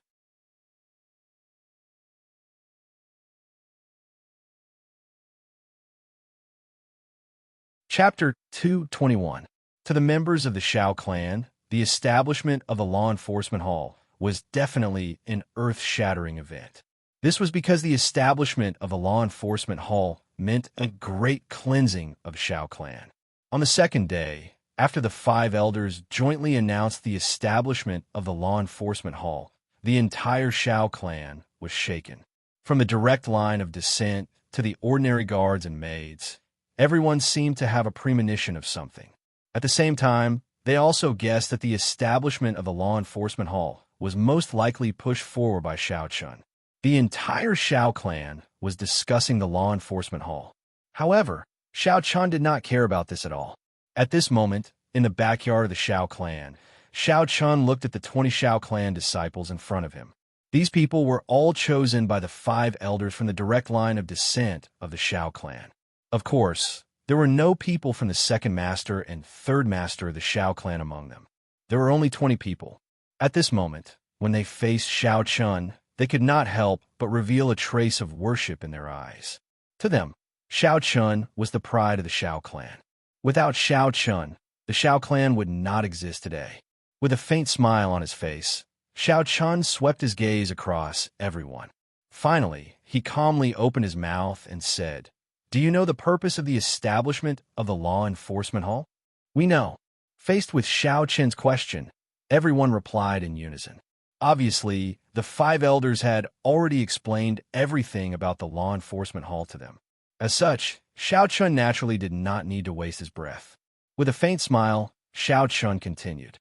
Chapter 221. To the members of the Shao clan, the establishment of the law enforcement hall was definitely an earth-shattering event. This was because the establishment of the law enforcement hall meant a great cleansing of Shao clan. On the second day, after the 5 elders jointly announced the establishment of the law enforcement hall, the entire Shao clan was shaken. From the direct line of descent to the ordinary guards and maids, everyone seemed to have a premonition of something. At the same time, they also guessed that the establishment of the law enforcement hall was most likely pushed forward by Shao Chun. The entire Shao clan was discussing the law enforcement hall. However, Shao Chun did not care about this at all. At this moment, in the backyard of the Shao clan, Shao Chun looked at the 20 Shao clan disciples in front of him. These people were all chosen by the 5 elders from the direct line of descent of the Shao clan. Of course, there were no people from the 2nd master and 3rd master of the Shao clan among them. There were only 20 people. At this moment, when they faced Shao Chun, they could not help but reveal a trace of worship in their eyes. To them, Shao Chun was the pride of the Shao clan. Without Shao Chun, the Shao clan would not exist today. With a faint smile on his face, Shao Chun swept his gaze across everyone. Finally, he calmly opened his mouth and said, "Do you know the purpose of the establishment of the law enforcement hall?" "We know." Faced with Shao Chen's question, everyone replied in unison. Obviously, the 5 elders had already explained everything about the law enforcement hall to them. As such, Shao Chun naturally did not need to waste his breath. With a faint smile, Shao Chun continued,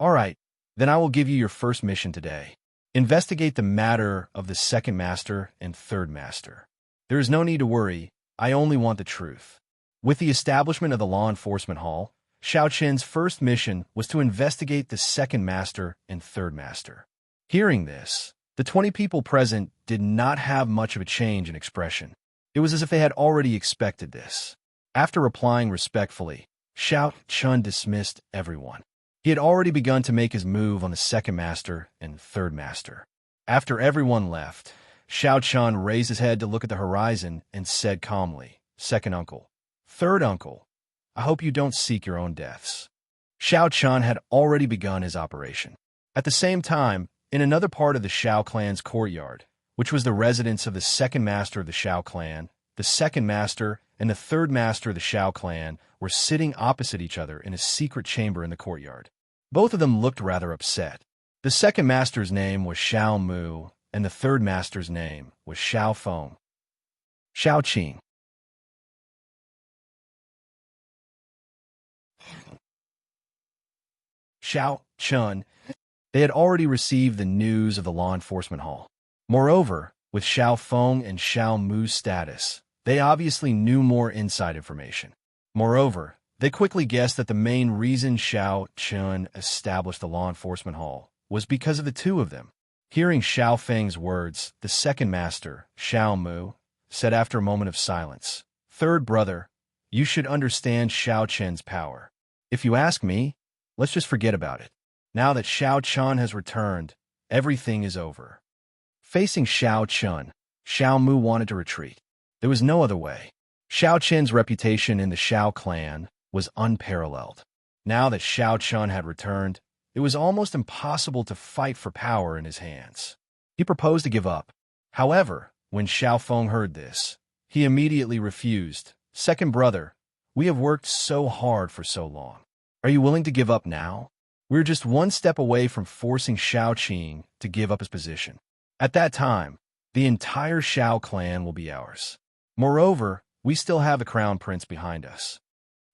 "All right, then I will give you your first mission today. Investigate the matter of the 2nd master and 3rd master. There is no need to worry, I only want the truth." With the establishment of the law enforcement hall, Shao Chen's first mission was to investigate the 2nd master and 3rd master. Hearing this, the 20 people present did not have much of a change in expression. It was as if they had already expected this. After replying respectfully, Shao Chun dismissed everyone. He had already begun to make his move on the 2nd master and 3rd master. After everyone left, Shao Chun raised his head to look at the horizon and said calmly, "2nd uncle, 3rd uncle, I hope you don't seek your own deaths." Xiao Chun had already begun his operation. At the same time, in another part of the Xiao clan's courtyard, which was the residence of the second master of the Xiao clan, the second master and the third master of the Xiao clan were sitting opposite each other in a secret chamber in the courtyard. Both of them looked rather upset. The second master's name was Xiao Mu, and the third master's name was Xiao Feng. Xiao Qing. Xiao Chun. They had already received the news of the law enforcement hall. Moreover, with Xiao Feng and Xiao Mu's status, they obviously knew more inside information. Moreover, they quickly guessed that the main reason Xiao Chun established the law enforcement hall was because of the two of them. Hearing Xiao Feng's words, the second master, Xiao Mu, said after a moment of silence, "Third brother, you should understand Xiao Chen's power. If you ask me, let's just forget about it. Now that Xiao Chun has returned, everything is over." Facing Xiao Chun, Xiao Mu wanted to retreat. There was no other way. Xiao Chen's reputation in the Xiao clan was unparalleled. Now that Xiao Chun had returned, it was almost impossible to fight for power in his hands. He proposed to give up. However, when Xiao Feng heard this, he immediately refused. "Second brother, we have worked so hard for so long. Are you willing to give up now? We're just one step away from forcing Xiao Qing to give up his position. At that time, the entire Xiao clan will be ours. Moreover, we still have the crown prince behind us."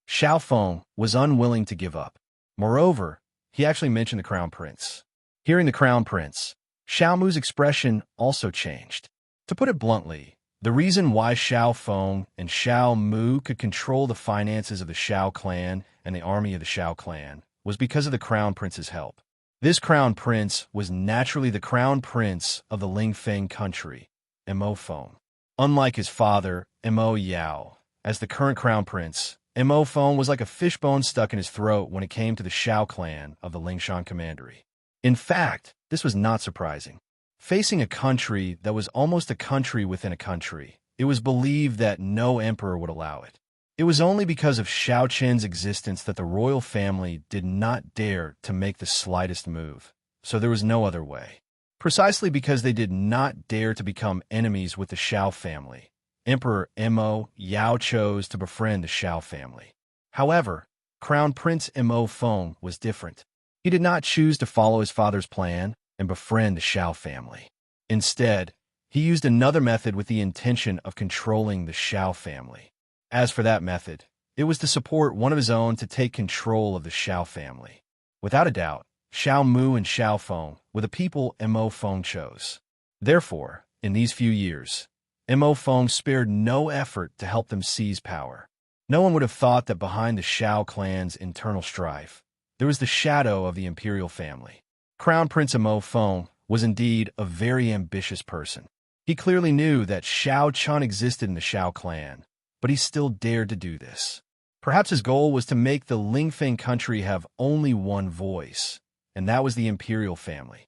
Xiao Feng was unwilling to give up. Moreover, he actually mentioned the crown prince. Hearing the crown prince, Xiao Mu's expression also changed. To put it bluntly, the reason why Xiao Feng and Xiao Mu could control the finances of the Xiao clan and the army of the Xiao clan was because of the crown prince's help. This crown prince was naturally the crown prince of the Lingfeng country, Mo Feng. Unlike his father, Mo Yao, as the current crown prince, Mo Feng was like a fishbone stuck in his throat when it came to the Xiao clan of the Lingshan commandery. In fact, this was not surprising. Facing a country that was almost a country within a country, it was believed that no emperor would allow it. It was only because of Xiao Chen's existence that the royal family did not dare to make the slightest move, so there was no other way. Precisely because they did not dare to become enemies with the Xiao family, Emperor Mo Yao chose to befriend the Xiao family. However, Crown Prince Mo Feng was different. He did not choose to follow his father's plan and befriend the Xiao family. Instead, he used another method with the intention of controlling the Xiao family. As for that method, it was to support one of his own to take control of the Xiao family. Without a doubt, Xiao Mu and Xiao Feng were the people Mo Feng chose. Therefore, in these few years, Mo Feng spared no effort to help them seize power. No one would have thought that behind the Xiao clan's internal strife, there was the shadow of the imperial family. Crown Prince Mo Feng was indeed a very ambitious person. He clearly knew that Xiao Chun existed in the Xiao clan, but he still dared to do this. Perhaps his goal was to make the Lingfeng country have only one voice, and that was the imperial family.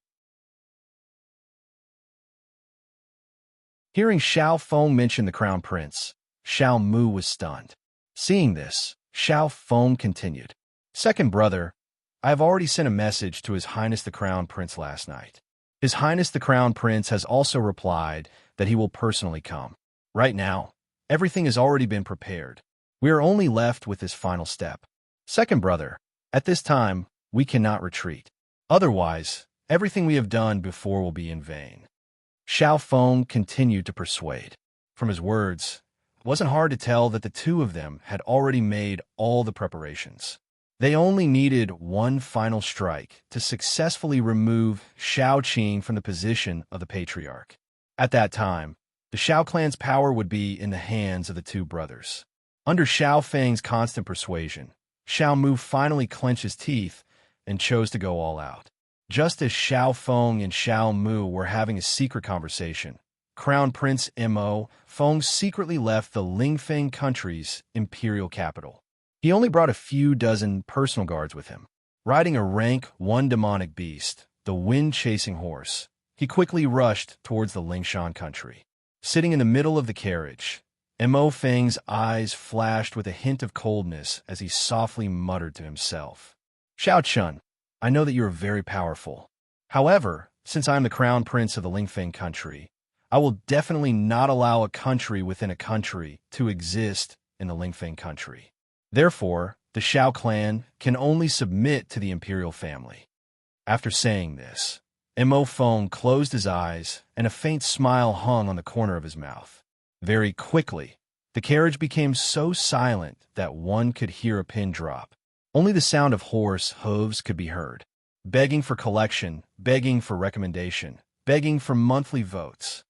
Hearing Xiao Feng mention the crown prince, Xiao Mu was stunned. Seeing this, Xiao Feng continued, "Second brother, I have already sent a message to His Highness the Crown Prince last night. His Highness the Crown Prince has also replied that he will personally come. Right now, everything has already been prepared. We are only left with this final step. Second brother, at this time, we cannot retreat. Otherwise, everything we have done before will be in vain." Xiao Feng continued to persuade. From his words, it wasn't hard to tell that the two of them had already made all the preparations. They only needed one final strike to successfully remove Xiao Qing from the position of the patriarch. At that time, the Xiao clan's power would be in the hands of the two brothers. Under Xiao Feng's constant persuasion, Xiao Mu finally clenched his teeth and chose to go all out. Just as Xiao Feng and Xiao Mu were having a secret conversation, Crown Prince Mo Feng secretly left the Lingfeng country's imperial capital. He only brought a few dozen personal guards with him. Riding a rank 1 demonic beast, the wind-chasing horse, he quickly rushed towards the Lingshan country. Sitting in the middle of the carriage, Mo Feng's eyes flashed with a hint of coldness as he softly muttered to himself. Xiao Chun, I know that you are very powerful. However, since I am the crown prince of the Lingfeng country, I will definitely not allow a country within a country to exist in the Lingfeng country. Therefore, the Xiao clan can only submit to the imperial family. After saying this, Mo Feng closed his eyes and a faint smile hung on the corner of his mouth. Very quickly, the carriage became so silent that one could hear a pin drop. Only the sound of horse hooves could be heard. Begging for collection, begging for recommendation, begging for monthly votes.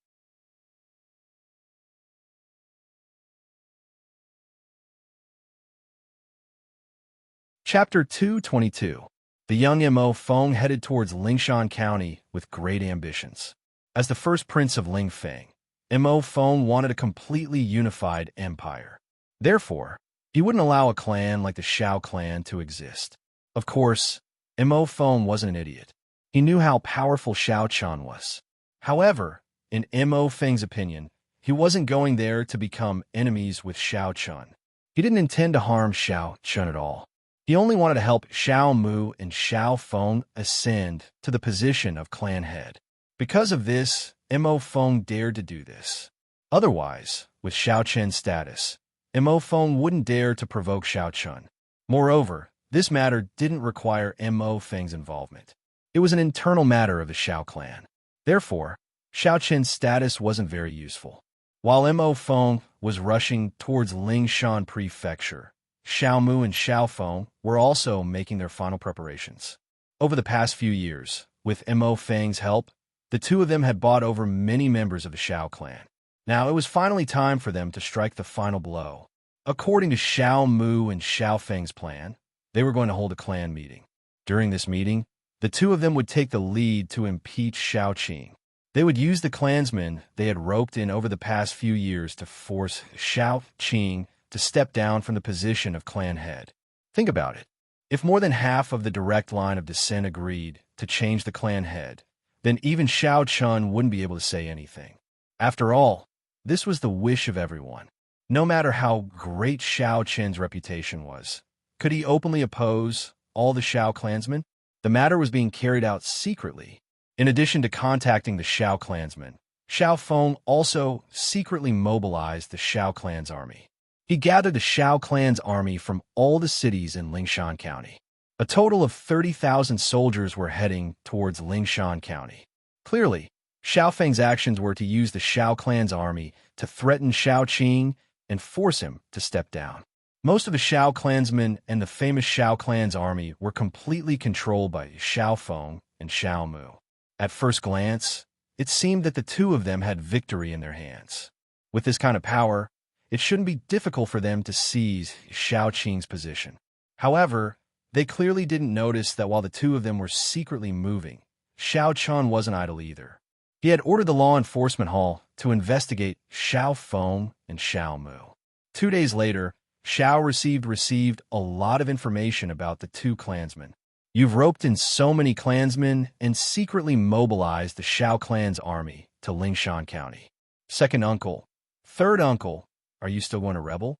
Chapter 222. The young Mo Feng headed towards Lingshan County with great ambitions. As the first prince of Lingfeng, Mo Feng wanted a completely unified empire. Therefore, he wouldn't allow a clan like the Xiao clan to exist. Of course, Mo Feng wasn't an idiot. He knew how powerful Xiao Chun was. However, in Mo Feng's opinion, he wasn't going there to become enemies with Xiao Chun. He didn't intend to harm Xiao Chun at all. He only wanted to help Xiao Mu and Xiao Feng ascend to the position of clan head. Because of this, Mo Feng dared to do this. Otherwise, with Xiao Chen's status, Mo Feng wouldn't dare to provoke Xiao Chun. Moreover, this matter didn't require Mo Feng's involvement. It was an internal matter of the Xiao clan. Therefore, Xiao Chen's status wasn't very useful. While Mo Feng was rushing towards Lingshan Prefecture, Xiao Mu and Xiao Feng were also making their final preparations. Over the past few years, with Mo Feng's help, the two of them had bought over many members of the Xiao clan. Now it was finally time for them to strike the final blow. According to Xiao Mu and Xiao Feng's plan, they were going to hold a clan meeting. During this meeting, the two of them would take the lead to impeach Xiao Qing. They would use the clansmen they had roped in over the past few years to force Xiao Qing to step down from the position of clan head. Think about it. If more than half of the direct line of descent agreed to change the clan head, then even Xiao Chun wouldn't be able to say anything. After all, this was the wish of everyone. No matter how great Xiao Chen's reputation was, could he openly oppose all the Xiao clansmen? The matter was being carried out secretly. In addition to contacting the Xiao clansmen, Xiao Feng also secretly mobilized the Xiao clan's army. He gathered the Xiao clan's army from all the cities in Lingshan County. A total of 30,000 soldiers were heading towards Lingshan County. Clearly, Xiao Feng's actions were to use the Xiao clan's army to threaten Xiao Qing and force him to step down. Most of the Xiao clansmen and the famous Xiao clan's army were completely controlled by Xiao Feng and Xiao Mu. At first glance, it seemed that the two of them had victory in their hands. With this kind of power, it shouldn't be difficult for them to seize Xiao Qing's position. However, they clearly didn't notice that while the two of them were secretly moving, Xiao Chun wasn't idle either. He had ordered the law enforcement hall to investigate Xiao Feng and Xiao Mu. 2 days later, Xiao received a lot of information about the two clansmen. You've roped in so many clansmen and secretly mobilized the Xiao clan's army to Lingshan County. Second uncle, third uncle, are you still going to rebel?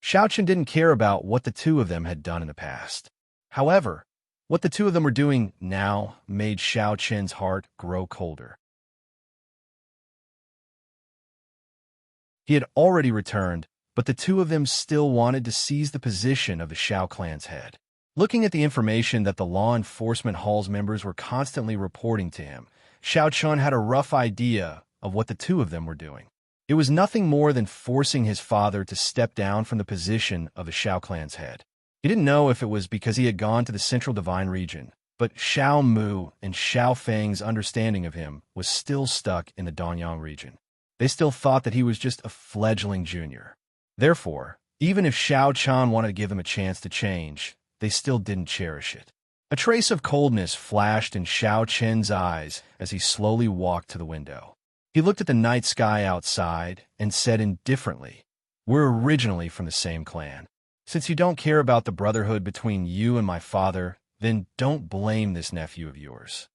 Xiao Chen didn't care about what the two of them had done in the past. However, what the two of them were doing now made Xiao Chen's heart grow colder. He had already returned, but the two of them still wanted to seize the position of the Xiao clan's head. Looking at the information that the law enforcement hall's members were constantly reporting to him, Xiao Chun had a rough idea of what the two of them were doing. It was nothing more than forcing his father to step down from the position of the Xiao clan's head. He didn't know if it was because he had gone to the Central Divine region, but Xiao Mu and Xiao Feng's understanding of him was still stuck in the Danyang region. They still thought that he was just a fledgling junior. Therefore, even if Xiao Chan wanted to give them a chance to change, they still didn't cherish it. A trace of coldness flashed in Xiao Chen's eyes as he slowly walked to the window. He looked at the night sky outside and said indifferently, "We're originally from the same clan. Since you don't care about the brotherhood between you and my father, then don't blame this nephew of yours."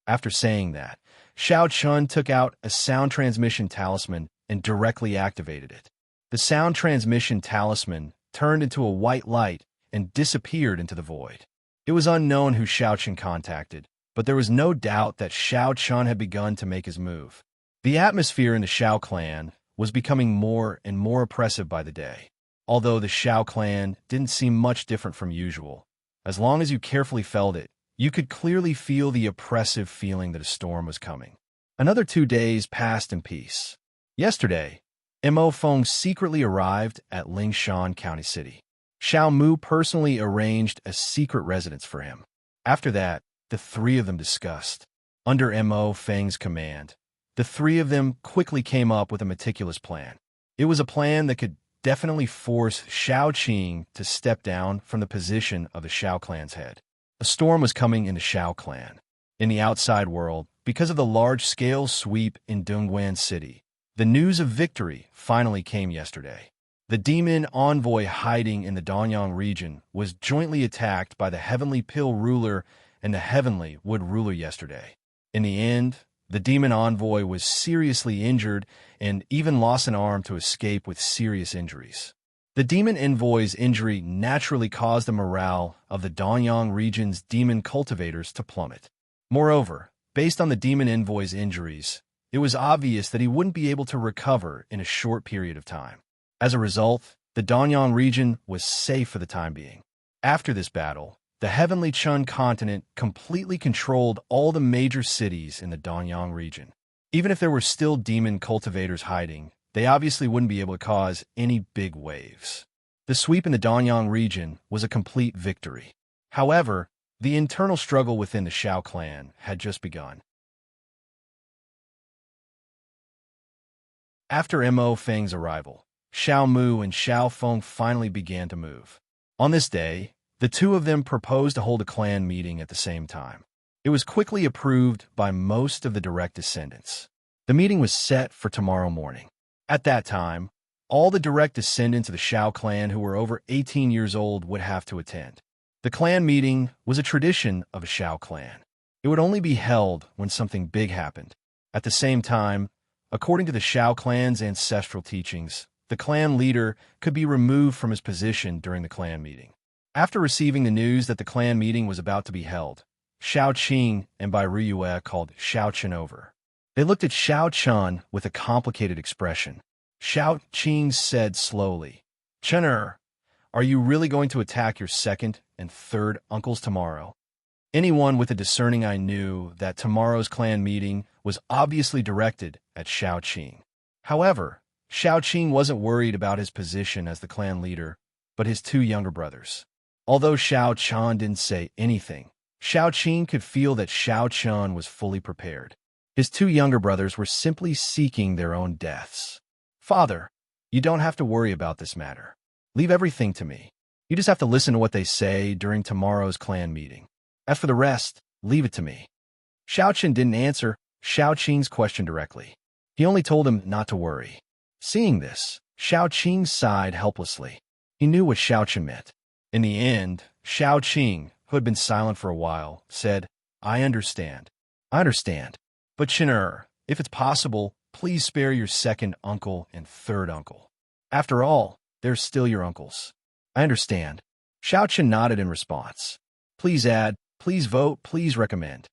After saying that, Xiao Chun took out a sound transmission talisman and directly activated it. The sound transmission talisman turned into a white light and disappeared into the void. It was unknown who Xiao Chen contacted, but there was no doubt that Xiao Chun had begun to make his move. The atmosphere in the Xiao clan was becoming more and more oppressive by the day. Although the Xiao clan didn't seem much different from usual, as long as you carefully felt it, you could clearly feel the oppressive feeling that a storm was coming. Another 2 days passed in peace. Yesterday, Mo Feng secretly arrived at Lingshan County City. Xiao Mu personally arranged a secret residence for him. After that, the three of them discussed. Under Mo Feng's command, the three of them quickly came up with a meticulous plan. It was a plan that could definitely force Xiao Qing to step down from the position of the Xiao clan's head. A storm was coming in the Xiao clan. In the outside world, because of the large-scale sweep in Dongguan City, the news of victory finally came yesterday. The demon envoy hiding in the Danyang region was jointly attacked by the Heavenly Pill ruler and the Heavenly Wood ruler yesterday. In the end, the demon envoy was seriously injured and even lost an arm to escape with serious injuries. The demon envoy's injury naturally caused the morale of the Danyang region's demon cultivators to plummet. Moreover, based on the demon envoy's injuries, it was obvious that he wouldn't be able to recover in a short period of time. As a result, the Danyang region was safe for the time being. After this battle, the Heavenly Chun continent completely controlled all the major cities in the Danyang region. Even if there were still demon cultivators hiding, they obviously wouldn't be able to cause any big waves. The sweep in the Danyang region was a complete victory. However, the internal struggle within the Xiao clan had just begun. After Mo Feng's arrival, Xiao Mu and Xiao Feng finally began to move. On this day, the two of them proposed to hold a clan meeting at the same time. It was quickly approved by most of the direct descendants. The meeting was set for tomorrow morning. At that time, all the direct descendants of the Xiao clan who were over 18 years old would have to attend. The clan meeting was a tradition of a Xiao clan. It would only be held when something big happened. At the same time, according to the Xiao clan's ancestral teachings, the clan leader could be removed from his position during the clan meeting. After receiving the news that the clan meeting was about to be held, Xiao Qing and Bai Riyue called Xiao Chen over. They looked at Xiao Chen with a complicated expression. Xiao Qing said slowly, "Chen, are you really going to attack your second and third uncles tomorrow?" Anyone with a discerning eye knew that tomorrow's clan meeting was obviously directed at Xiao Qing. However, Xiao Qing wasn't worried about his position as the clan leader, but his two younger brothers. Although Xiao Chen didn't say anything, Xiao Qing could feel that Xiao Chen was fully prepared. His two younger brothers were simply seeking their own deaths. "Father, you don't have to worry about this matter. Leave everything to me. You just have to listen to what they say during tomorrow's clan meeting. As for the rest, leave it to me." Xiao Chen didn't answer Xiao Qing's question directly. He only told him not to worry. Seeing this, Xiao Qing sighed helplessly. He knew what Xiao Chen meant. In the end, Xiao Qing, who had been silent for a while, said, "I understand. I understand. But Chen, if it's possible, please spare your second uncle and third uncle. After all, they're still your uncles." "I understand." Xiao Chen nodded in response. "Please add, please vote, please recommend."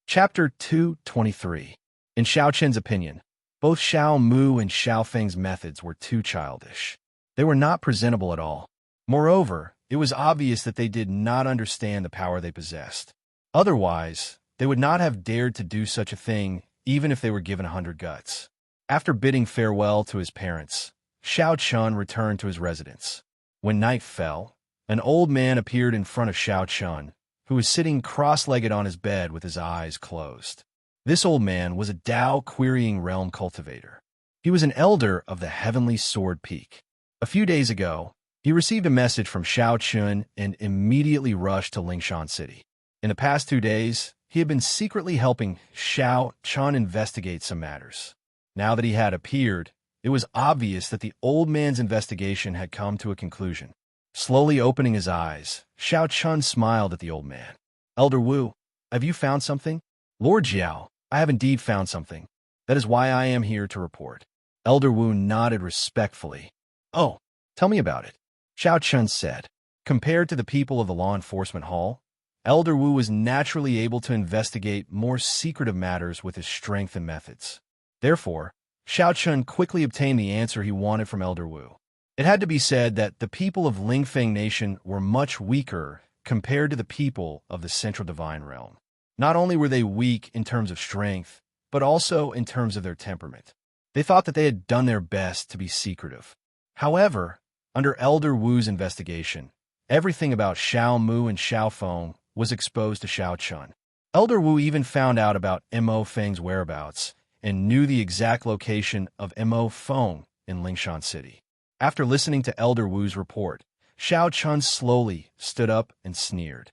Chapter 223. In Xiao Chen's opinion, both Xiao Mu and Xiao Feng's methods were too childish. They were not presentable at all. Moreover, it was obvious that they did not understand the power they possessed. Otherwise, they would not have dared to do such a thing even if they were given 100 guts. After bidding farewell to his parents, Xiao Chun returned to his residence. When night fell, an old man appeared in front of Xiao Chun, who was sitting cross-legged on his bed with his eyes closed. This old man was a Dao Querying Realm cultivator. He was an elder of the Heavenly Sword Peak. A few days ago, he received a message from Xiao Chun and immediately rushed to Lingshan City. In the past 2 days, he had been secretly helping Xiao Chun investigate some matters. Now that he had appeared, it was obvious that the old man's investigation had come to a conclusion. Slowly opening his eyes, Xiao Chun smiled at the old man. "Elder Wu, Have you found something? Lord Jiao, I have indeed found something. That is why I am here to report. Elder Wu nodded respectfully. Oh, tell me about it. Xiao Chun said. Compared to the people of the law enforcement hall, Elder Wu was naturally able to investigate more secretive matters with his strength and methods. Therefore, Xiao Chun quickly obtained the answer he wanted from Elder Wu. It had to be said that the people of Lingfeng Nation were much weaker compared to the people of the Central Divine Realm. Not only were they weak in terms of strength, but also in terms of their temperament. They thought that they had done their best to be secretive. However, under Elder Wu's investigation, everything about Xiao Mu and Xiao Feng was exposed to Xiao Chun. Elder Wu even found out about Mo Feng's whereabouts and knew the exact location of Mo Feng in Lingshan City. After listening to Elder Wu's report, Xiao Chun slowly stood up and sneered.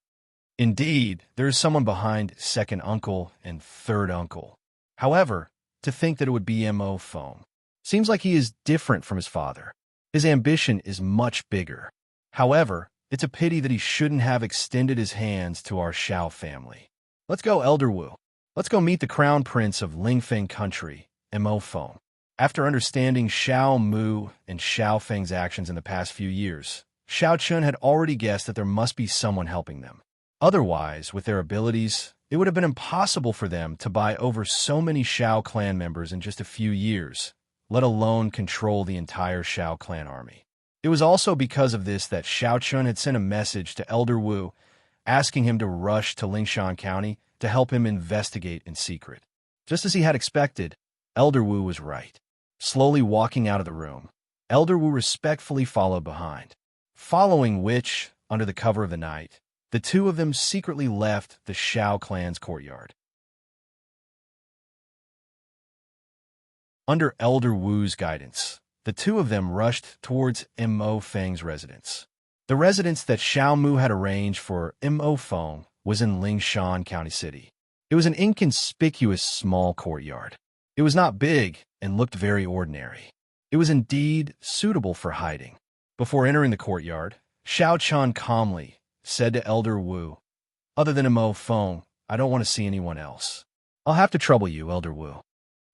Indeed, there is someone behind second uncle and third uncle. However, to think that it would be Mo Feng seems like he is different from his father. His ambition is much bigger. However, it's a pity that he shouldn't have extended his hands to our Xiao family. Let's go, Elder Wu. Let's go meet the crown prince of Lingfeng country, Mo Feng. After understanding Xiao Mu and Xiao Feng's actions in the past few years, Xiao Chun had already guessed that there must be someone helping them. Otherwise, with their abilities, it would have been impossible for them to buy over so many Xiao clan members in just a few years, let alone control the entire Xiao clan army. It was also because of this that Xiao Chun had sent a message to Elder Wu, asking him to rush to Lingshan County to help him investigate in secret. Just as he had expected, Elder Wu was right. Slowly walking out of the room, Elder Wu respectfully followed behind. Following which, under the cover of the night, the two of them secretly left the Xiao clan's courtyard. Under Elder Wu's guidance, the two of them rushed towards Mo Feng's residence. The residence that Xiao Mu had arranged for Mo Feng was in Lingshan County City. It was an inconspicuous small courtyard. It was not big and looked very ordinary. It was indeed suitable for hiding. Before entering the courtyard, Xiao Chun calmly said to Elder Wu, "Other than Mo Feng, I don't want to see anyone else. I'll have to trouble you, Elder Wu."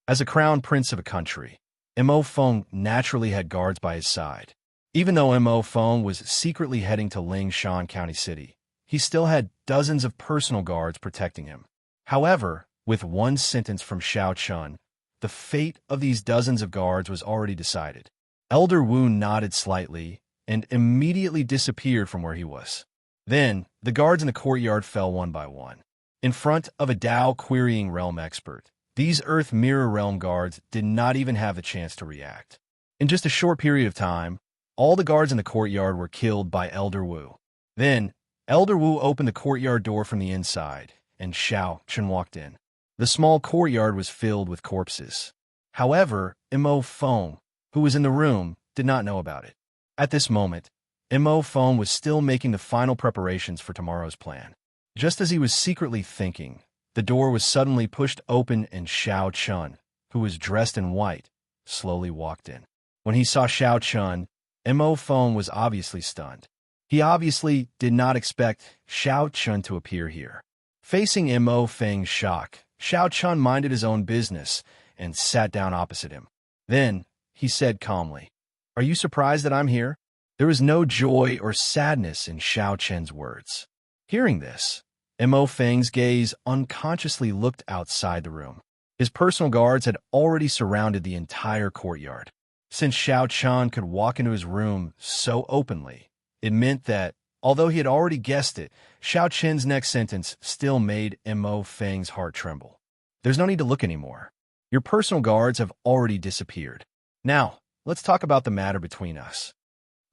As a crown prince of a country, Mo Feng naturally had guards by his side. Even though Mo Feng was secretly heading to Lingshan County City, he still had dozens of personal guards protecting him. However, with one sentence from Xiao Chun, the fate of these dozens of guards was already decided. Elder Wu nodded slightly and immediately disappeared from where he was. Then, the guards in the courtyard fell one by one. In front of a Dao querying realm expert, these Earth Mirror Realm guards did not even have the chance to react. In just a short period of time, all the guards in the courtyard were killed by Elder Wu. Then, Elder Wu opened the courtyard door from the inside, and Xiao Chun walked in. The small courtyard was filled with corpses. However, Mo Feng, who was in the room, did not know about it. At this moment, Mo Feng was still making the final preparations for tomorrow's plan. Just as he was secretly thinking, the door was suddenly pushed open and Xiao Chun, who was dressed in white, slowly walked in. When he saw Xiao Chun, Mo Feng was obviously stunned. He obviously did not expect Xiao Chun to appear here. Facing Mo Feng's shock, Xiao Chun minded his own business and sat down opposite him. Then, he said calmly, "Are you surprised that I'm here?" There was no joy or sadness in Xiao Chun's words. Hearing this, Mo Feng's gaze unconsciously looked outside the room. His personal guards had already surrounded the entire courtyard. Since Xiao Chun could walk into his room so openly, it meant that, although he had already guessed it, Xiao Chun's next sentence still made Mo Feng's heart tremble. "There's no need to look anymore. Your personal guards have already disappeared. Now, let's talk about the matter between us."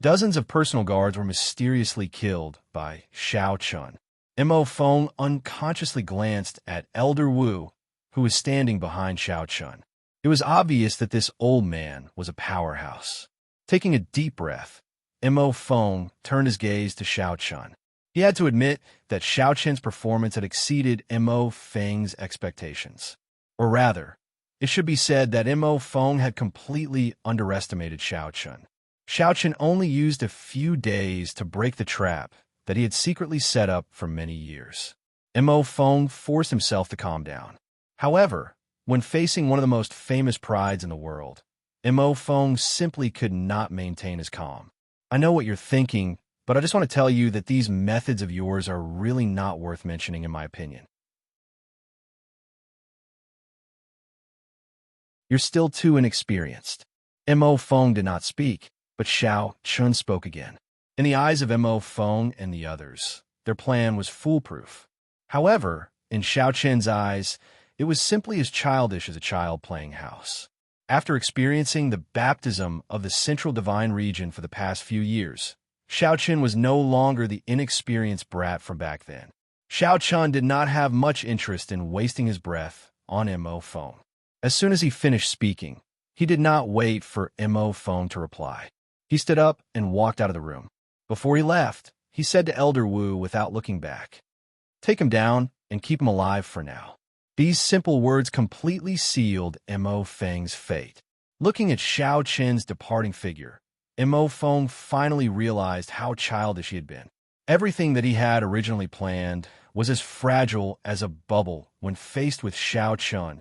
Dozens of personal guards were mysteriously killed by Xiao Chun. Mo Feng unconsciously glanced at Elder Wu, who was standing behind Xiao Chun. It was obvious that this old man was a powerhouse. Taking a deep breath, Mo Feng turned his gaze to Xiao Chun. He had to admit that Xiao Chun's performance had exceeded Mo Feng's expectations. Or rather, it should be said that Mo Feng had completely underestimated Xiao Chun. Xiao Chun only used a few days to break the trap that he had secretly set up for many years. Mo Feng forced himself to calm down. However, when facing one of the most famous prides in the world, Mo Feng simply could not maintain his calm. I know what you're thinking, but I just want to tell you that these methods of yours are really not worth mentioning in my opinion. You're still too inexperienced. Mo Feng did not speak, but Xiao Chun spoke again. In the eyes of Mo Feng and the others, their plan was foolproof. However, in Xiao Chen's eyes, it was simply as childish as a child playing house. After experiencing the baptism of the central divine region for the past few years, Xiao Chen was no longer the inexperienced brat from back then. Xiao Chen did not have much interest in wasting his breath on Mo Feng. As soon as he finished speaking, he did not wait for Mo Feng to reply. He stood up and walked out of the room. Before he left, he said to Elder Wu without looking back, "Take him down and keep him alive for now." These simple words completely sealed Mo Feng's fate. Looking at Xiao Chen's departing figure, Mo Feng finally realized how childish he had been. Everything that he had originally planned was as fragile as a bubble when faced with Xiao Chen,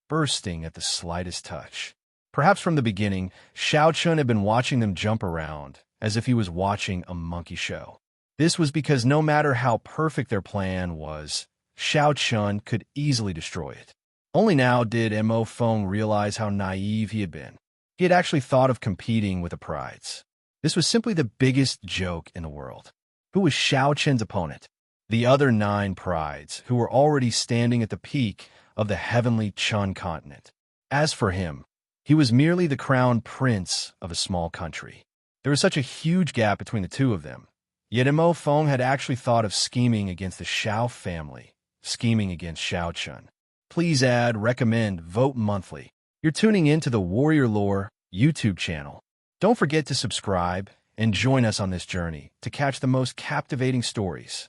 bursting at the slightest touch. Perhaps from the beginning, Xiao Chen had been watching them jump around, as if he was watching a monkey show. This was because no matter how perfect their plan was, Xiao Chen could easily destroy it. Only now did Mo Feng realize how naive he had been. He had actually thought of competing with the prides. This was simply the biggest joke in the world. Who was Xiao Chen's opponent? The other 9 prides, who were already standing at the peak of the heavenly Chun continent. As for him, he was merely the crown prince of a small country. There was such a huge gap between the two of them. Yet Mo Feng had actually thought of scheming against the Xiao family, scheming against Xiao Chun. Please recommend, vote monthly. You're tuning in to the Warrior Lore YouTube channel. Don't forget to subscribe and join us on this journey to catch the most captivating stories.